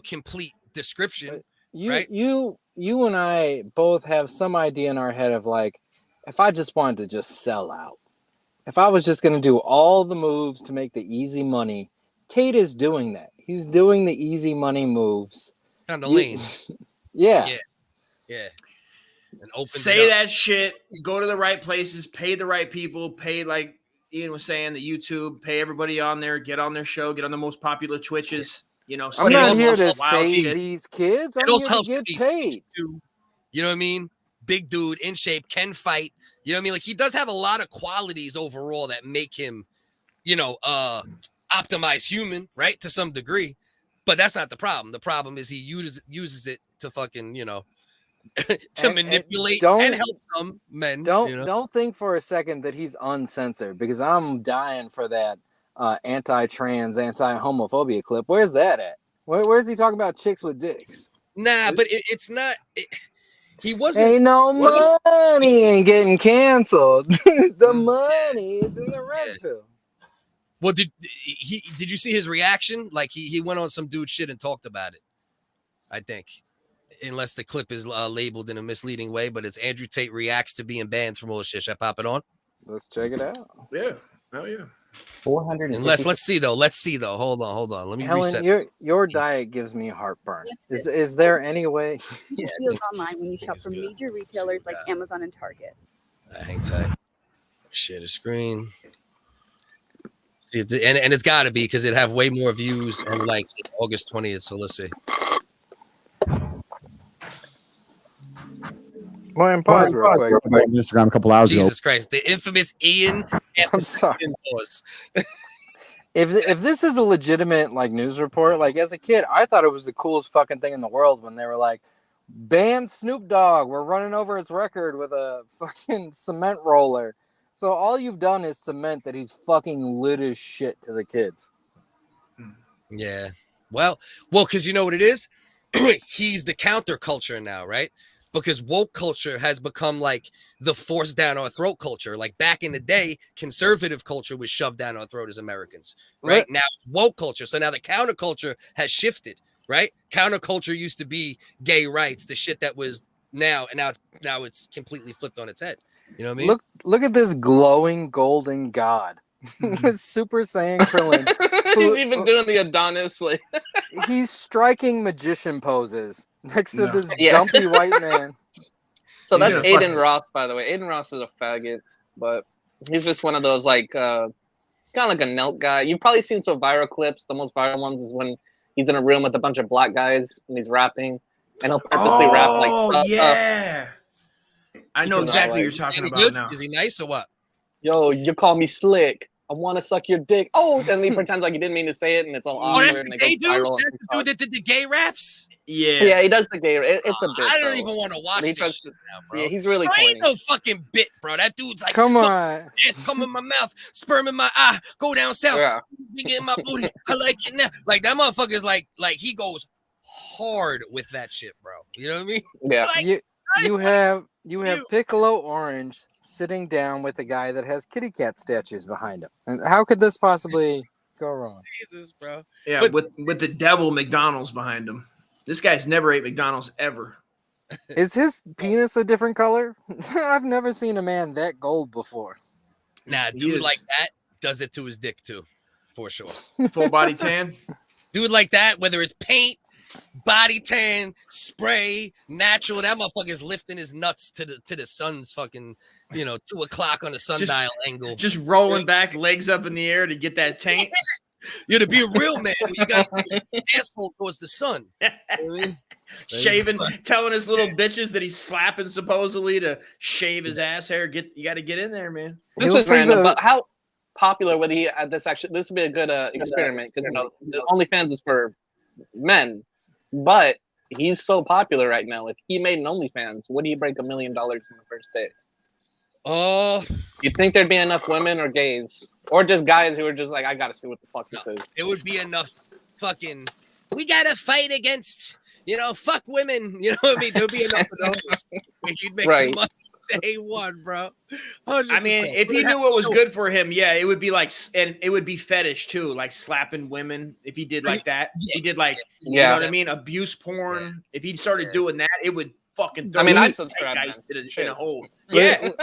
complete description. Right? You and I both have some idea in our head of like, if I just wanted to just sell out, if I was just going to do all the moves to make the easy money, Tate is doing that. He's doing the easy money moves. On the lane. Yeah. And open Say that shit, go to the right places, pay the right people, pay like Ian was saying, the YouTube, pay everybody on there, get on their show, get on the most popular Twitches. I'm not here to save these kids. I'm here to get paid. You know what I mean? Big dude, in shape, can fight. You know what I mean? Like he does have a lot of qualities overall that make him, optimized human, right? To some degree. But that's not the problem. The problem is he uses it to fucking, to manipulate and help some men. Don't think for a second that he's uncensored because I'm dying for that anti-trans, anti-homophobia clip. Where's that at? Where's he talking about chicks with dicks? Nah, but it's not. He wasn't. Ain't no money in getting canceled. The money is in the red pill. Well, did you see his reaction? Like he went on some dude shit and talked about it. I think, unless the clip is labeled in a misleading way, but it's Andrew Tate reacts to being banned from all this shit. Should I pop it on? Let's check it out. Yeah. Oh yeah. 400. Let's see though. Hold on. Let me Helen, reset. your diet gives me heartburn. Is there any way? Deals online when you shop from major retailers like Amazon and Target. Hang tight. Share the screen. See, and it's got to be because it have way more views and likes August 20th. So let's see. Pause real quick. Instagram a couple hours ago. Jesus Christ, the infamous Ian. I'm sorry. If this is a legitimate like news report, like as a kid, I thought it was the coolest fucking thing in the world when they were like, ban Snoop Dogg. We're running over his record with a fucking cement roller. So all you've done is cement that he's fucking lit as shit to the kids. Yeah. Well, because you know what it is? He's the counterculture now, right? Because woke culture has become like the force down our throat culture. Like back in the day, conservative culture was shoved down our throat as Americans, right? Now it's woke culture. So now the counterculture has shifted, right? Counterculture used to be gay rights, the shit that was now it's completely flipped on its head. You know what I mean? Look at this glowing golden god. Super Saiyan Krillin. He's even doing the Adonis. Like he's striking magician poses next to this dumpy white man. So that's Aiden Ross, by the way. Aiden Ross is a faggot, but he's just one of those like he's kind of like a Nelt guy. You've probably seen some viral clips. The most viral ones is when he's in a room with a bunch of black guys and he's rapping, and he'll purposely rap like. Oh yeah. I know exactly what you're talking about now. Is he nice or what? Yo, you call me slick. I want to suck your dick. Oh, and he pretends like he didn't mean to say it, and it's all awkward. That's the gay dude? That's the dude that did the gay raps? Yeah, he does the gay. It's a bit. I don't even want to watch this shit now, bro. Yeah, he's really. Bro, ain't no fucking bit, bro. That dude's like, come on, come in my mouth, sperm in my eye, go down south, me in my booty. I like it now. Like that motherfucker's like he goes hard with that shit, bro. You know what I mean? Yeah. Like, you have Piccolo Orange sitting down with a guy that has kitty cat statues behind him. And how could this possibly go wrong? Jesus, bro. Yeah, but with the devil McDonald's behind him. This guy's never ate McDonald's ever. Is his penis a different color? I've never seen a man that gold before. Nah, dude like that does it to his dick too, for sure. Full body tan? Dude like that, whether it's paint, body tan, spray, natural, that motherfucker's lifting his nuts to the sun's fucking, 2:00 on the sundial angle. Just rolling back, legs up in the air to get that taint. To be a real man, you got asshole towards the sun. You know what I mean? Shaving, telling his little bitches that he's slapping supposedly to shave his ass hair. You got to get in there, man. This is random, but how popular would he? This would be a good experiment because OnlyFans is for men, but he's so popular right now. If he made an OnlyFans, would he break $1 million in the first day? Oh, You think there'd be enough women or gays? Or just guys who are just like, I gotta see what the fuck this is. it would be enough fucking, we gotta fight against, fuck women. You know what I mean? There'd be enough of those. He'd make the money day one, bro. 100%. I mean, if he knew what was good for him, yeah, it would be like, and it would be fetish too, like slapping women. If he did like that, he did like, you know what I mean, abuse porn. If he started doing that, it would fucking. I mean, I'd subscribe guys in a hole. Yeah, it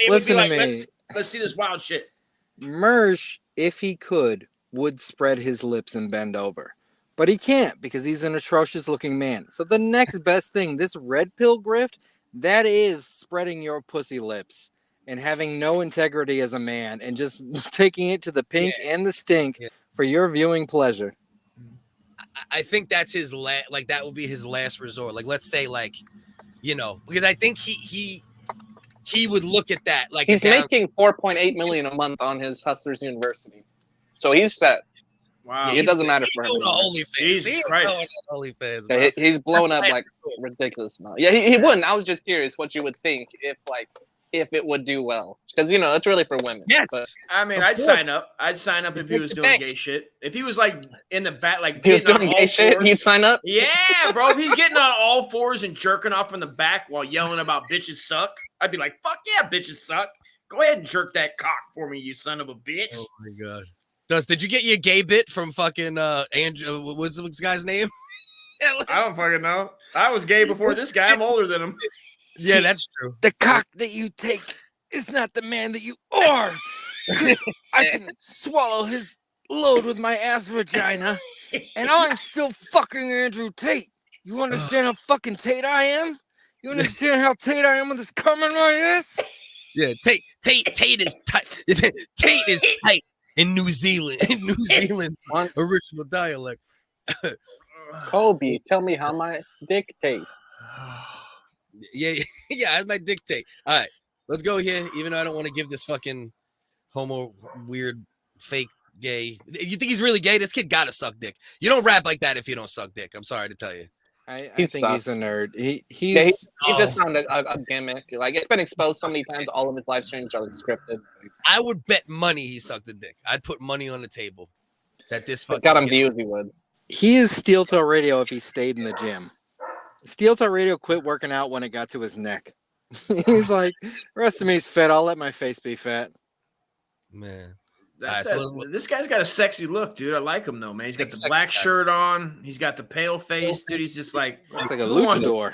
listen would be to like, me. Let's see this wild shit. Mersh, if he could, would spread his lips and bend over. But he can't because he's an atrocious looking man. So the next best thing, this red pill grift, that is spreading your pussy lips and having no integrity as a man and just taking it to the pink and the stink for your viewing pleasure. I think that's his that would be his last resort. Like, let's say, because I think he would look at that like he's making $4.8 million a month on his Hustlers University, so he's set. Wow, it doesn't matter for him. Jesus Christ, OnlyFans, he's blown up like ridiculous amount. Yeah, he wouldn't. I was just curious what you would think if it would do well, because it's really for women. Yes, but, I mean, I'd sign up. I'd sign up if he was doing gay shit. If he was like in the back, like if he was doing gay shit, he'd sign up. Yeah, bro. If he's getting on all fours and jerking off in the back while yelling about bitches suck, I'd be like, fuck yeah, bitches suck. Go ahead and jerk that cock for me, you son of a bitch. Oh my god. Did you get your gay bit from fucking Andrew? What's this guy's name? I don't fucking know. I was gay before this guy. I'm older than him. Yeah, that's true. The cock that you take is not the man that you are. I can swallow his load with my ass vagina, and I'm still fucking Andrew Tate. You understand how fucking Tate I am? You understand how Tate I am with this cum in my ass? Yeah, Tate is tight. Tate is tight in New Zealand. In New Zealand's original dialect. Kobe, tell me how my dick tastes. Yeah, I might dictate. All right, let's go here. Even though I don't want to give this fucking homo weird fake gay. You think he's really gay? This kid gotta suck dick. You don't rap like that if you don't suck dick. I'm sorry to tell you. I think he's a nerd. He just found a gimmick. Like, it's been exposed so many times. All of his live streams are scripted. I would bet money he sucked a dick. I'd put money on the table that this fucking got him views. He would. He is Steel Toe Radio if he stayed in the gym. Steel Toe Radio quit working out when it got to his neck. He's like, the rest of me's fat. I'll let my face be fat. Man. This guy's got a sexy look, dude. I like him though, man. He's got the black shirt on. He's got the pale face, dude. He's just like, it's like a luchador.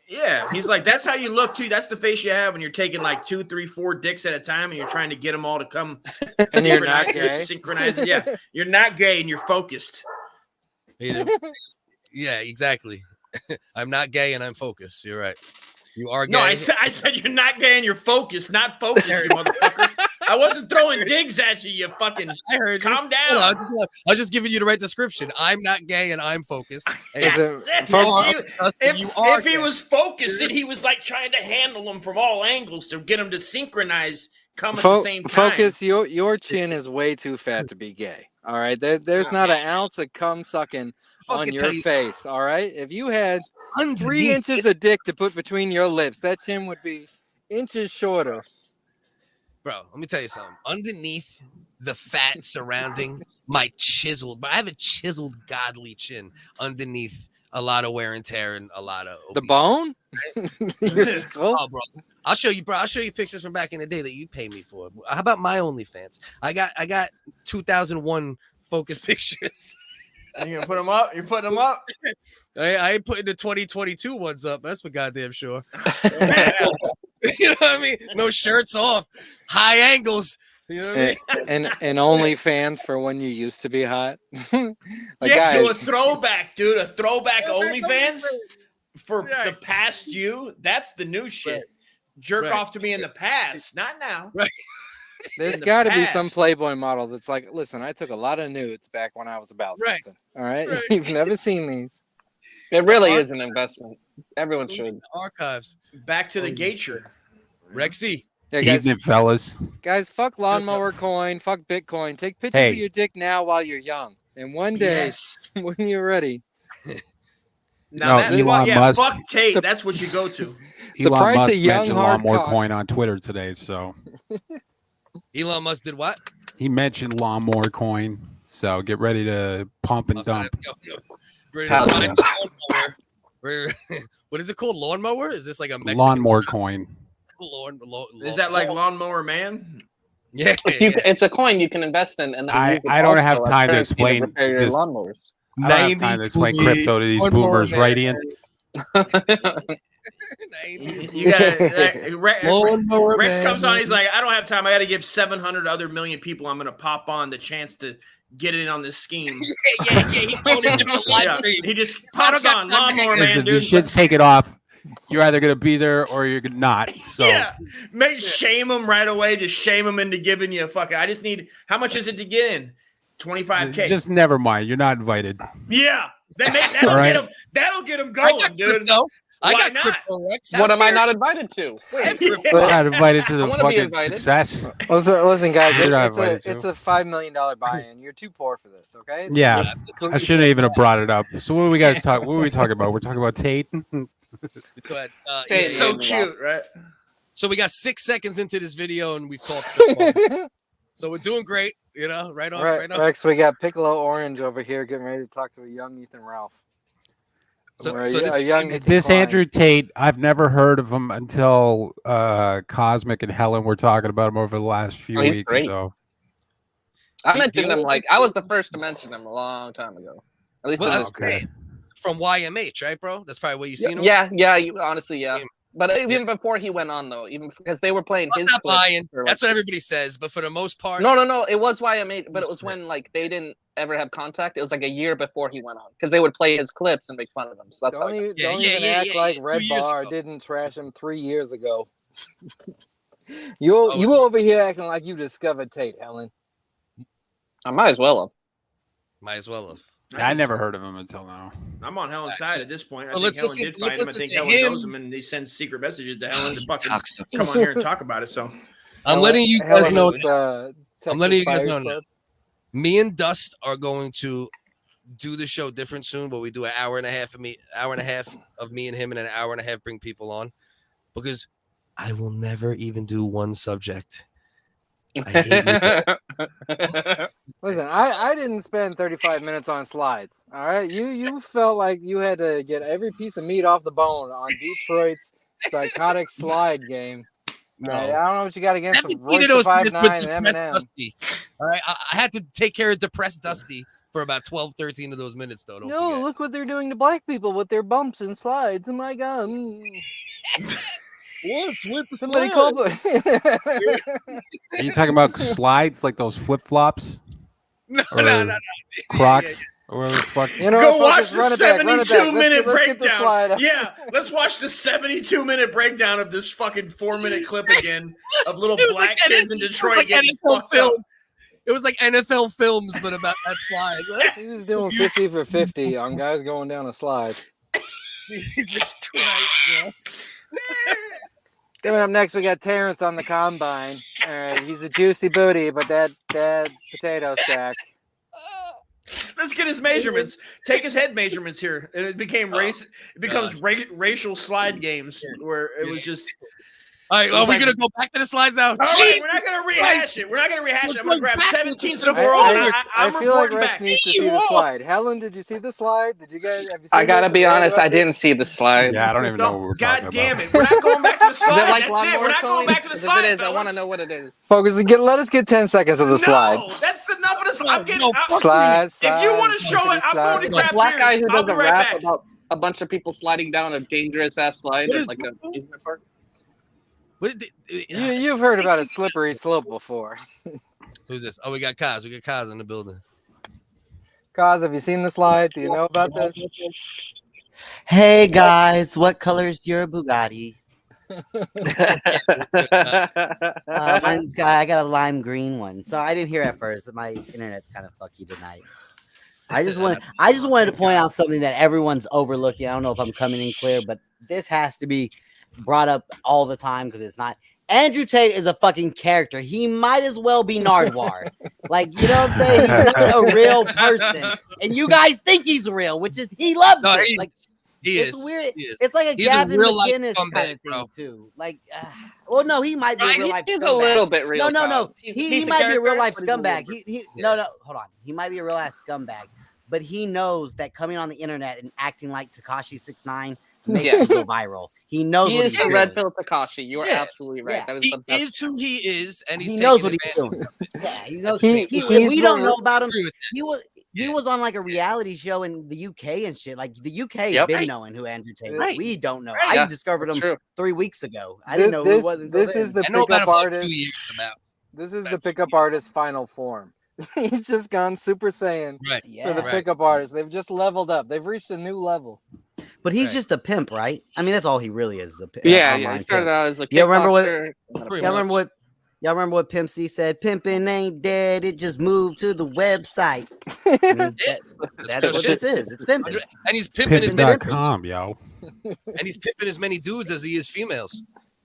Yeah, he's like, that's how you look too. That's the face you have when you're taking like 2, 3, 4 dicks at a time, and you're trying to get them all to come. And you're not gay. Synchronized. Yeah, you're not gay, and you're focused. Yeah, exactly. I'm not gay, and I'm focused. You're right. You are gay. No, I said you're not gay, and you're focused, not focused, you motherfucker. I wasn't throwing digs at you, you fucking. I heard you. Calm down. I was just giving you the right description. I'm not gay and I'm focused. If he was focused, then he was like trying to handle him from all angles to get him to synchronize, come at the same time. Focus. Your chin is way too fat to be gay. All right, there's not an ounce of cum sucking on your face. All right, if you had 3 inches of dick to put between your lips, that chin would be inches shorter. Bro, let me tell you something. Underneath the fat surrounding my chiseled, but I have a chiseled godly chin underneath a lot of wear and tear and a lot of the bone. Your skull, oh, bro. I'll show you, bro. I'll show you pictures from back in the day that you pay me for. How about my OnlyFans? I got 2001 focus pictures. You gonna put them up? You're putting them up? I ain't putting the 2022 ones up. That's for goddamn sure. You know what I mean? No shirts off, high angles. You know what I mean? And OnlyFans for when you used to be hot. Guys, do a throwback, dude. A throwback OnlyFans for the past you. That's the new shit. Right. Jerk off to me in the past, not now. Right. There's got to be some Playboy model that's like, listen, I took a lot of nudes back when I was about something. All right, you've never seen these. It really is an investment. Everyone should. Archives. Back to the Gator. Rexy. Yeah, guys, evening, fellas. Guys, fuck lawnmower coin, fuck Bitcoin. Take pictures of your dick now while you're young. And one day, when you're ready. Now, Elon Musk. Fuck Tate. That's what you go to. Elon price Musk of young mentioned hard Lawnmower cock. Coin on Twitter today, so Elon Musk did what? he mentioned Lawnmower Coin. So get ready to pump and dump. Ready to buy a lawnmower. What is it called? Lawnmower? Is this like a Mexican Lawnmower style? Coin. Is that like Lawnmower Man? Yeah, it's a coin you can invest in. And I don't have time to explain this. Lawnmowers. I don't have time to explain crypto to these boomers, right, Ian? You got Lawnmower Rex Man. comes on. He's like, I don't have time. I got to give 700 other million people. I'm going to pop on the chance to get in on this scheme. yeah. He's going to different live streams. He just pops on Lawnmower Man, Listen, dude. these shit's take it off. You're either gonna be there or you're not. So Yeah, shame him right away. Just shame him into giving you a fucking. I just need. How much is it to get in? 25K. just never mind. You're not invited. Yeah, that'll All right. get him. That'll get him going, dude. I Why got not? crypto, Rex. What am I there. not invited to? Wait, You're not invited to I the wanna be fucking invited. success. Listen, guys, You're not it's invited a $5 million buy-in. You're too poor for this, okay? Yeah, I shouldn't even have brought it up. So what are we guys talk? What were we talking about? We're talking about Tate. It's so cute, right? So we got 6 seconds into this video and we've talked. football. So we're doing great, you know, right on. Rex, we got Piccolo Orange over here getting ready to talk to a young Ethan Ralph. So this Andrew Tate, I've never heard of him until Cosmic and Helen were talking about him over the last few he's weeks. great. So I mentioned him I was the first to mention him a long time ago. At least Well, in that's this great. From YMH, right, bro? That's probably where you seen him. Yeah. Honestly, yeah. But even before he went on, though, even because they were playing his Stop clips lying. for, That's what everybody says. But for the most part, No. It was YMH, but it was when like they didn't ever have contact. It was like a year before he went on because they would play his clips and make fun of him. So that's Don't even act like Red 2 years Bar ago. didn't trash him 3 years ago. You over here acting like you discovered Tate, Helen. I might as well have. Might as well have. I never heard of him until now. I'm on Helen's side at this point. I Well, think let's Helen listen- did find him. I let's think listen Helen to knows him. him, and he sends secret messages to Helen to fucking cocksuckers. come on here and talk about it. So I'm letting you guys know. Texas I'm letting you guys Fire know. Squad. Me and Dust are going to do the show different soon, but we do an hour and a half of me and him, and an hour and a half bring people on, because I will never even do one subject. I hate you. Listen, I didn't spend 35 minutes on slides. All right, you felt like you had to get every piece of meat off the bone on Detroit's psychotic slide game. No. All right, I don't know what you got against 17 of Royce those the minutes 5'9" with and depressed Eminem. Dusty. All right, I had to take care of depressed Dusty for about 12, 13 of those minutes, though. Don't No, forget. look what they're doing to black people with their bumps and slides. Oh my god! What's with the Somebody slide? call. Are you talking about slides like those flip flops? No. Crocs? Or whatever the fuck? You know, go what, watch focus, the run it back, run it back. 72-minute Let's get the slide breakdown. up. Yeah, let's watch the 72-minute breakdown of this fucking 4-minute clip again of little It was black like kids in it was Detroit like getting NFL fucked up. films. It was like NFL films, but about that slide. He was doing 50 for 50 on guys going down a slide. Jesus Christ, bro. Coming up next, we got Terrence on the combine. All right, he's a juicy booty, but that potato sack. Let's get his measurements. Take his head measurements here, and it became race. It becomes racial slide games where it was just. All right, are we gonna go back to the slides now? All right, we're not gonna rehash it. We're not gonna rehash it. I'm gonna grab 17 to the world. I feel like reporting Rex back. needs to see the slide. Helen, did you see the slide? Did you guys? Have you seen I gotta this? be Have you heard honest, about I didn't this? see the slide. Yeah, I don't even know what we're God talking damn about. it! We're not going back to the Is slide. it like That's it. lawnmower We're not going coin? back to the 'Cause slide. If it is, I fellas. want to know what it is. Focus. Let us get 10 seconds of the slide. No, that's enough of the slide. I'm getting Slide. If you want to show it, I'm going to The grab black guy beers. who I'll does be a right rap back. about a bunch of people sliding down a dangerous ass slide What at is like this an amusement park. You've heard about a slippery slope before. Who's this? Oh, we got Kaz. We got Kaz in the building. Kaz, have you seen the slide? Do you know about this? Hey guys, what color is your Bugatti? I got a lime green one, so I didn't hear at first. My internet's kind of fucky tonight. I just wanted to point out something that everyone's overlooking. I don't know if I'm coming in clear, but this has to be brought up all the time because it's not. Andrew Tate is a fucking character. He might as well be Nardwar. Like, you know what I'm saying? He's not a real person. And you guys think he's real, which is he loves it. Like, He it's is. weird. He is. It's like a He's a Gavin real-life McInnes scumbag, kind of thing bro. too. Like, well, no, he might be a real life He's scumbag. a little bit real. No. He's He a might be a real character, life but he's a little scumbag. bit- No, hold on. He might be a real ass scumbag, but he knows that coming on the internet and acting like Tekashi 6ix9ine makes you go viral. He knows He what is he's the doing. red pill Tekashi. You are Yeah. absolutely right. Yeah. That was He the best. is who he is, and he's He knows what taking he's doing. advantage of it. Yeah, he knows. He's We don't the- know about him. Agree with that. He was on like a reality show in the UK and shit. Like the UK Yep. been Right. knowing who Andrew Tate was. Right. We don't know. Right. I Yeah, discovered that's him true. 3 weeks ago. I didn't know who he was until This then. is the I know about pickup him for like artist. 2 years about. This is the That's- pickup artist final form. He's just gone Super Saiyan Right. for the Right. pickup artist. They've just leveled up. They've reached a new level. But he's Right. just a pimp, right? I mean, that's all he really is. A Yeah, online He started pimp. out as a Yeah, remember what- kickboxer, and then a Pretty Y'all much. remember what Pimp C said? Pimping ain't dead. It just moved to the website. I mean, that's real what shit. this is. It's pimping. And he's pimping as many Pimpin.com, yo. and he's pimping as many dudes as he is females.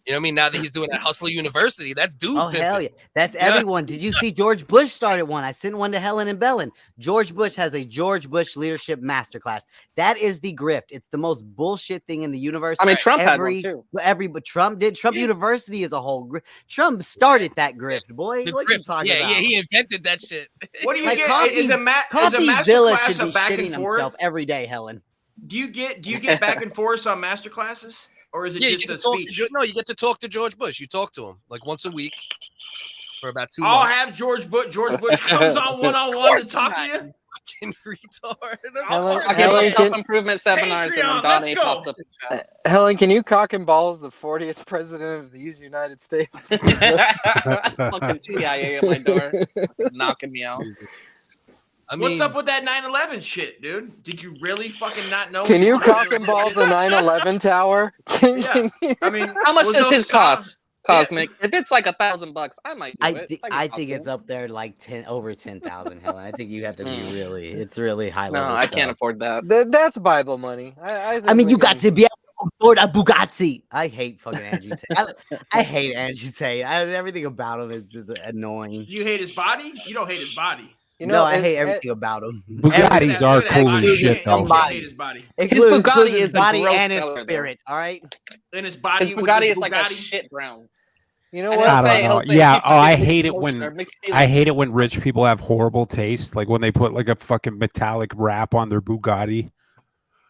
You know what I mean? Now that he's doing at Hustler University, that's dude Oh, pimping. hell yeah. That's Yeah. everyone. Did you see George Bush started one? I sent one to Helen and Bellin. George Bush has a George Bush leadership masterclass. That is the grift. It's the most bullshit thing in the universe. I mean, Trump had one too. But Trump did. Trump University is a whole grift. Trump started that grift, boy. The What you grip. talking about? Yeah, he invented that shit. What do you Like get? Coffee's- Is a Coffeezilla masterclass should be a back shitting and forth? himself every day, Helen. Do you get back and forth on masterclasses, or is it Yeah, you just get a to talk speech? no, you get to talk to George Bush. You talk to him like once a week for about 2 I'll months. have George Bush. George Bush comes on one-on-one course to talk to not. you. Fucking retard. Helen, I Helen, give can, self-improvement seminars, and Patreon, then Donnie let's go. pops up. in chat. Helen, can you cock and balls the 40th president of these United States? Fucking CIA at my door, knocking me out. I mean, What's up with that 9/11 shit, dude? Did you really fucking not know? Can you cock and balls a 9/11 tower? Yeah. I mean, How much was does those his cost? Cosmic. If it's like $1,000, I might do it. I think it's up there like over 10,000, Helen. I think you have to be it's really high No, level. I stuff. can't afford that. That's Bible money. I I mean, think you we got can- to be able to afford a Bugatti. I hate fucking Andrew Tate. I hate Andrew Tate. Everything about him is just annoying. You hate his body? You don't hate his body. You No, know, I as- hate as- everything about him. Bugattis are cool as You shit, can't though. hate his body. Includes Bugatti his is a body gross and his color, though. spirit. All right. And his body. His with Bugatti his is like a Bugatti. shit brown. You know And what? he'll I say- don't know. he'll say Yeah. mixed Oh, I feelings, hate it emotion, when or mixed I feelings. hate it when rich people have horrible taste. Like when they put like a fucking metallic wrap on their Bugatti. You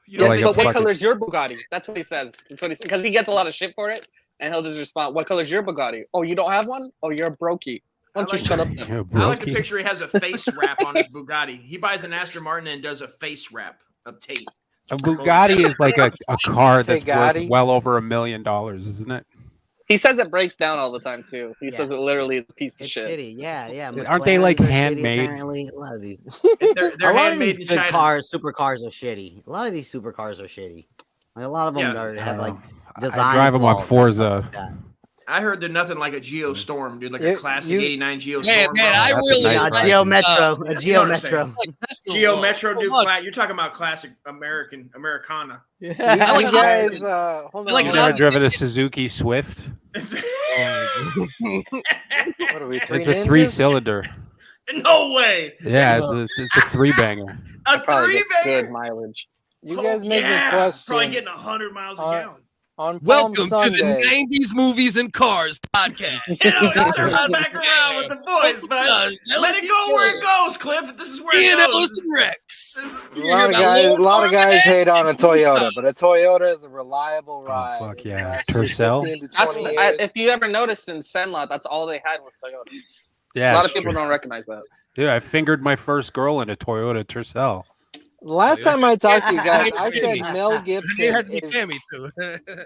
Yeah, don't like think a but what fucking- color's your Bugatti? That's what he says. That's what he because he gets a lot of shit for it, and he'll just respond, "What color's your Bugatti? Oh, you don't have one? Oh, you're a brokey. Why don't I you like shut up?" You Then? know, I like the brokey. picture. He has a face wrap on his Bugatti. He buys an Aston Martin and does a face wrap of Tate. A Bugatti is like a car that's worth Bugatti. well over $1 million, isn't it? He says it breaks down all the time too. He Yeah. says it literally is a piece of It's shit. shitty. Yeah. Aren't they, like, McLarens are shitty, handmade? Apparently, a lot of these. They're a lot of handmade these in good China. cars, supercars are shitty. A lot of these supercars are shitty. Like, a lot of them Yeah. have like I design. drive them on flaws and Forza. stuff like that. I heard they're nothing like a Geo Storm, dude. Like You- a classic you- '89 Geo Man, Storm. man, bro. I That's a really nice like ride. Geo Metro, a you know Geo what I'm saying. Metro. like Tesla Geo law Metro, so dude. much. Flat. You're talking about classic Americana. You like guys, hold I like on. You've how- never driven a Suzuki Swift? What are we? It's a 3-cylinder. No way. Yeah, it's a 3-banger. A Probably three gets banger. good mileage. You guys make me Probably question getting 100 miles a Uh, gallon. on Palm Welcome to Sunday. the 90s movies and cars podcast. You know, it's back around with the boys, but let it go where it goes, Cliff. This is where it Ian goes. Ellis and Rex. A lot of guys hate on a Toyota, but a Toyota is a reliable ride. fuck It yeah. lasts you Tercel? 15 to That's 20 I, years. if you ever noticed in Sandlot, that's all they had was Toyotas. Yeah, a lot it's of people true. don't recognize that. Dude, I fingered my first girl in a Toyota Tercel. Last time I talked to you guys, I Tammy. said Mel It Gibson. had to be is- Tammy too.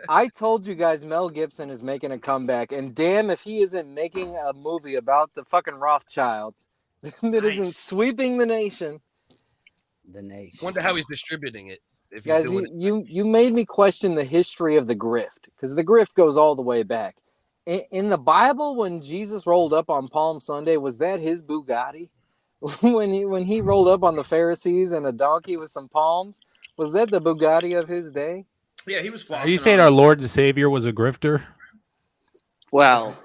I told you guys Mel Gibson is making a comeback, and damn if he isn't making a movie about the fucking Rothschilds that isn't Nice. sweeping the nation. The nation. Wonder how he's distributing it. If he's Guys, doing you made me question the history of the grift, because the grift goes all the way back. In the Bible, when Jesus rolled up on Palm Sunday, was that his Bugatti? when he rolled up on the Pharisees and a donkey with some palms, was that the Bugatti of his day? Yeah, he was flossing. Are you saying on our Lord and Savior was a grifter? Well,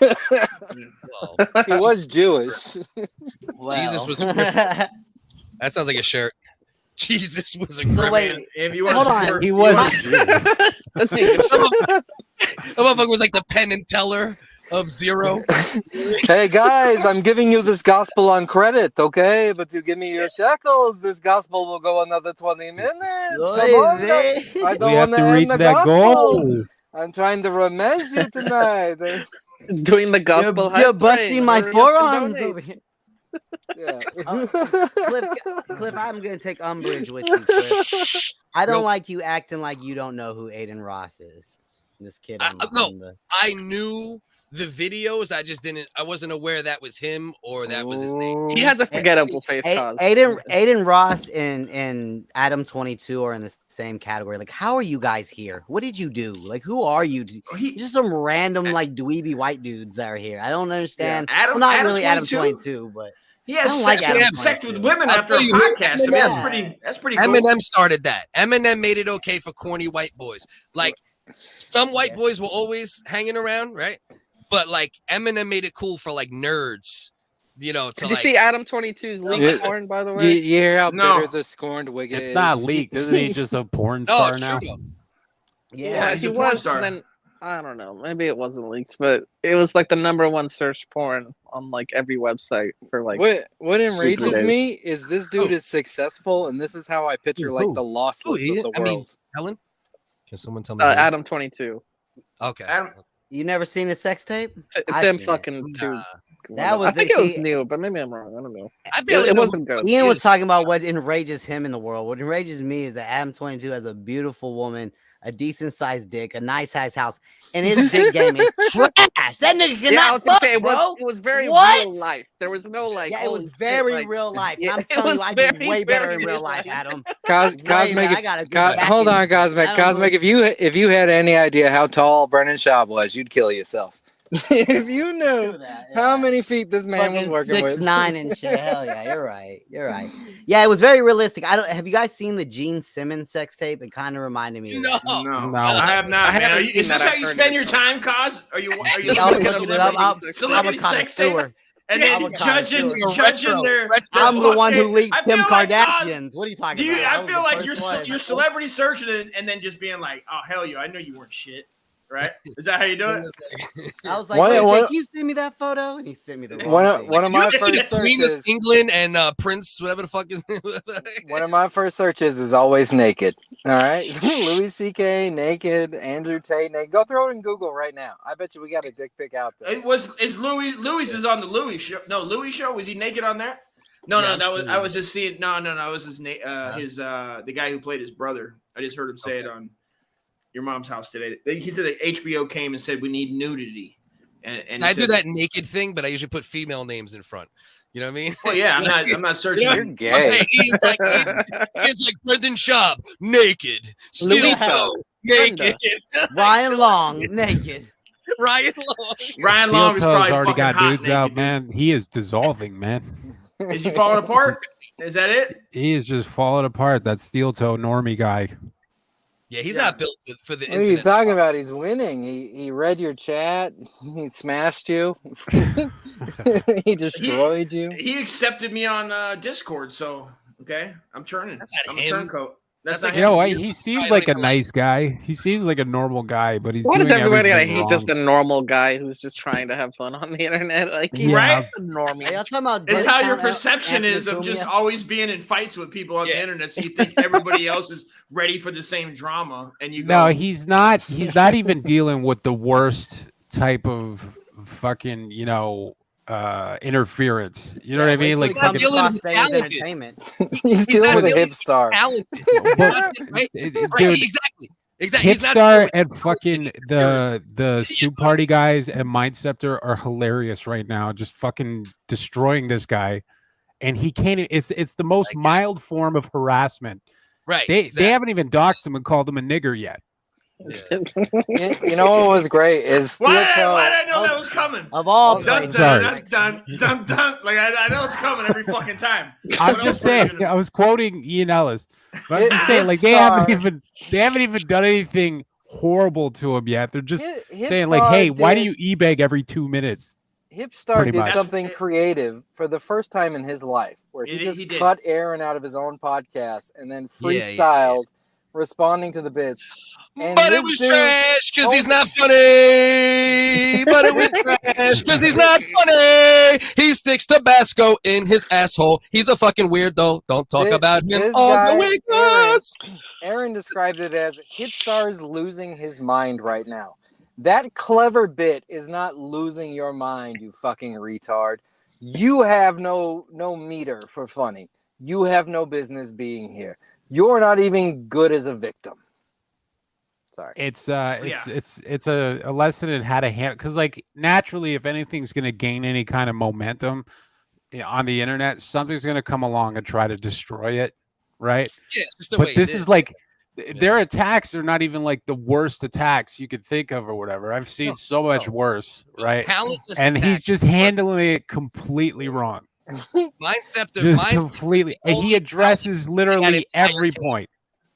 Whoa. He was Jewish. Jesus was a That sounds like a shirt. Jesus was a So crip. wait, If you want hold to on. support, He was. That motherfucker was like the Penn and Teller of Zero. Hey guys, I'm giving you this gospel on credit, okay? But you give me your shekels, this gospel will go another 20 minutes. Come on, guys. I We don't have want to to end reach the that gospel. goal. I'm trying to revenge you tonight. Doing the gospel. You're hype busting train. my Hurry up and forearms donate. over here. Yeah. Cliff, I'm gonna take umbrage with you, Cliff. I don't like you acting like you don't know who Aiden Ross is. This kid. I knew the videos. I wasn't aware that was him or that was his name. He has a forgettable face. Cause. Aiden Ross and Adam 22 are in the same category. Like, how are you guys here? What did you do? Like, who are you? Just some random like dweeby white dudes that are here. I don't understand. Yeah. Well, not Adam really 22? Adam 22, but He has I don't like Adam sex 22. with women I'll after a tell you, podcast. I mean, Eminem- that's pretty cool. Eminem started that. Eminem made it okay for corny white boys. Like some white boys were always hanging around, right? But like Eminem made it cool for like nerds, you know. To Did you like, see Adam 22's leaked porn, by the way? You hear how No. bitter the scorned wig is? It's not leaked. Isn't he just a porn No, star it's now? true. Yeah, he's he a porn was. star. And then I don't know. Maybe it wasn't leaked, but it was like the #1 search porn on like every website for like. What enrages days. me is this dude is successful, and this is how I picture like the lossless of the world. Helen, can someone tell me? Adam 22. Okay. You never seen the sex tape? It's I've them seen it. fucking two. That was I think the- it was see- new, but maybe I'm wrong. I don't know. I barely It know wasn't who good. Ian was is. talking about what enrages him in the world. What enrages me is that Adam 22 has a beautiful woman, a decent sized dick, a nice sized house, and his dick game is trash. That nigga Yeah, I cannot was gonna fuck, say, bro. it was very What? real life. There was no like. Yeah, it was holy shit, very like- real life. Yeah, I'm it telling you, was I do very, way better in very real life, life. Adam. Cosmic, I got a good back hold on, end. Cosmic. I don't know. Cosmic, if you had any idea how tall Brennan Schaub was, you'd kill yourself. If you knew how many feet this man was Fucking working with. 6'9" and shit. Hell yeah, you're right. You're right. Yeah, it was very realistic. Have you guys seen the Gene Simmons sex tape? It kind of reminded me of that. No, No. I have not. I Man. haven't Is seen this that. how I've you heard spend it, your though. time, Cos? Are you I was looking looking at it up. I'm a celebrity sex tape? connoisseur. And I'm then a judging connoisseur. their. I'm the one who Okay, leaked I Kim feel like, Cos, Kardashians. What are you talking about? I was feel the like first one. you're celebrity searching it and then just being like, oh hell yeah, I know you weren't shit, right? Is that how you do it? I was like, One- wait, one- Jake, you sent me that photo? And he sent me the wrong One thing. of You my ever see the first Queen of searches. England and Prince, whatever the fuck his name was? One of my first searches is always naked. All right, Louis C.K. naked, Andrew Tate naked. Go throw it in Google right now. I bet you we got a dick pic out there. Is Louis is on the Louis show? No, Louis show. Was he naked on that? No, Yeah, no, I'm that was sure. I was just seeing. No, it was his the guy who played his brother. I just heard him say it on Your Mom's House today. He said that HBO came and said we need nudity, and I he do said- that naked thing, but I usually put female names in front. You know what I mean? Well, yeah, I'm not searching. You know, You're I'm gay. saying Ian's like Brendan Schaub, naked. Steel-toe, naked. Ryan Long, naked. Ryan Long. Ryan Long is Steel-toe's probably already fucking got hot dudes naked, out, dude. man. He is dissolving, man. Is he falling apart? Is that it? He is just falling apart. That steel toe normie guy. Yeah, he's Yeah. not built for the What are you infinite talking spot. about? He's winning. He read your chat. He smashed you. He destroyed you. He accepted me on Discord, so okay, I'm turning. That's not I'm a him. turncoat. That's That's not You know him. what? He seems Probably like a like nice guy. He seems like a normal guy, but he's Why does doing everybody like everything hate just a wrong. normal guy who's just trying to have fun on the internet? Like, he's Yeah. just a normie. Are y'all talking about It's how your discount perception Anthony is of just Cumia? always being in fights with people on the Yeah. internet, so you think everybody else is ready for the same drama, and you No, go, he's not. He's not even dealing with the worst type of fucking, interference. You know what I mean? Wait Like, till he comes dealing across with Sayers talented. Entertainment. He's dealing not with a really hip star. Talented. Right? dude, Right, exactly. He's not Hipstar and fucking the Soup Party guys and Mindceptor are hilarious right now. Just fucking destroying this guy, and he can't. It's the most mild form of harassment. right. They haven't even doxed him and called him a nigger yet. You know what was great is why did Steel-toe- I know that was coming? Of all Dun, places. Sorry. dun, dun, dun, dun. Like I know it's coming every fucking time. I'm What just else were you saying. gonna- I was quoting Ian Ellis. But I'm Hip- just saying, like they Hipstar- haven't even done anything horrible to him yet. They're just Hip saying, like, Star hey, why do did- you e-beg every 2 minutes? Hipstar Pretty did much. something creative for the first time in his life, where he just He did. cut Aaron out of his own podcast and then Yeah, freestyled responding to the bitch. And But it this was dude- trash because he's not funny. But it was trash because he's not funny. He sticks Tabasco in his asshole. He's a fucking weirdo. Don't talk about him this on guy, the WHiggaz. Aaron described it as Hipstar is losing his mind right now. That clever bit is not losing your mind, you fucking retard. You have no meter for funny. You have no business being here. You're not even good as a victim. Sorry. It's a lesson in how to handle, because like naturally, if anything's going to gain any kind of momentum on the internet, something's going to come along and try to destroy it, right? Yeah, it's just the But way this it is like their attacks are not even like the worst attacks you could think of or whatever. I've seen so much worse, right? Talentless And he's attacks. just handling it completely wrong. Mindceptor, Just completely, and he addresses literally every point.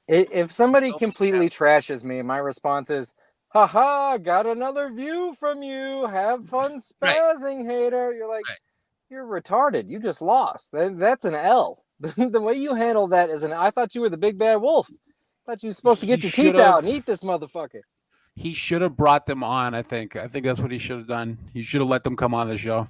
If somebody completely trashes me, my response is, haha, got another view from you. Have fun spazzing, hater. You're like, you're retarded. You just lost. That's an L. The way you handle that is I thought you were the big bad wolf. I thought you were supposed to get your teeth out and eat this motherfucker. He should have brought them on, I think. I think that's what he should have done. He should have let them come on the show.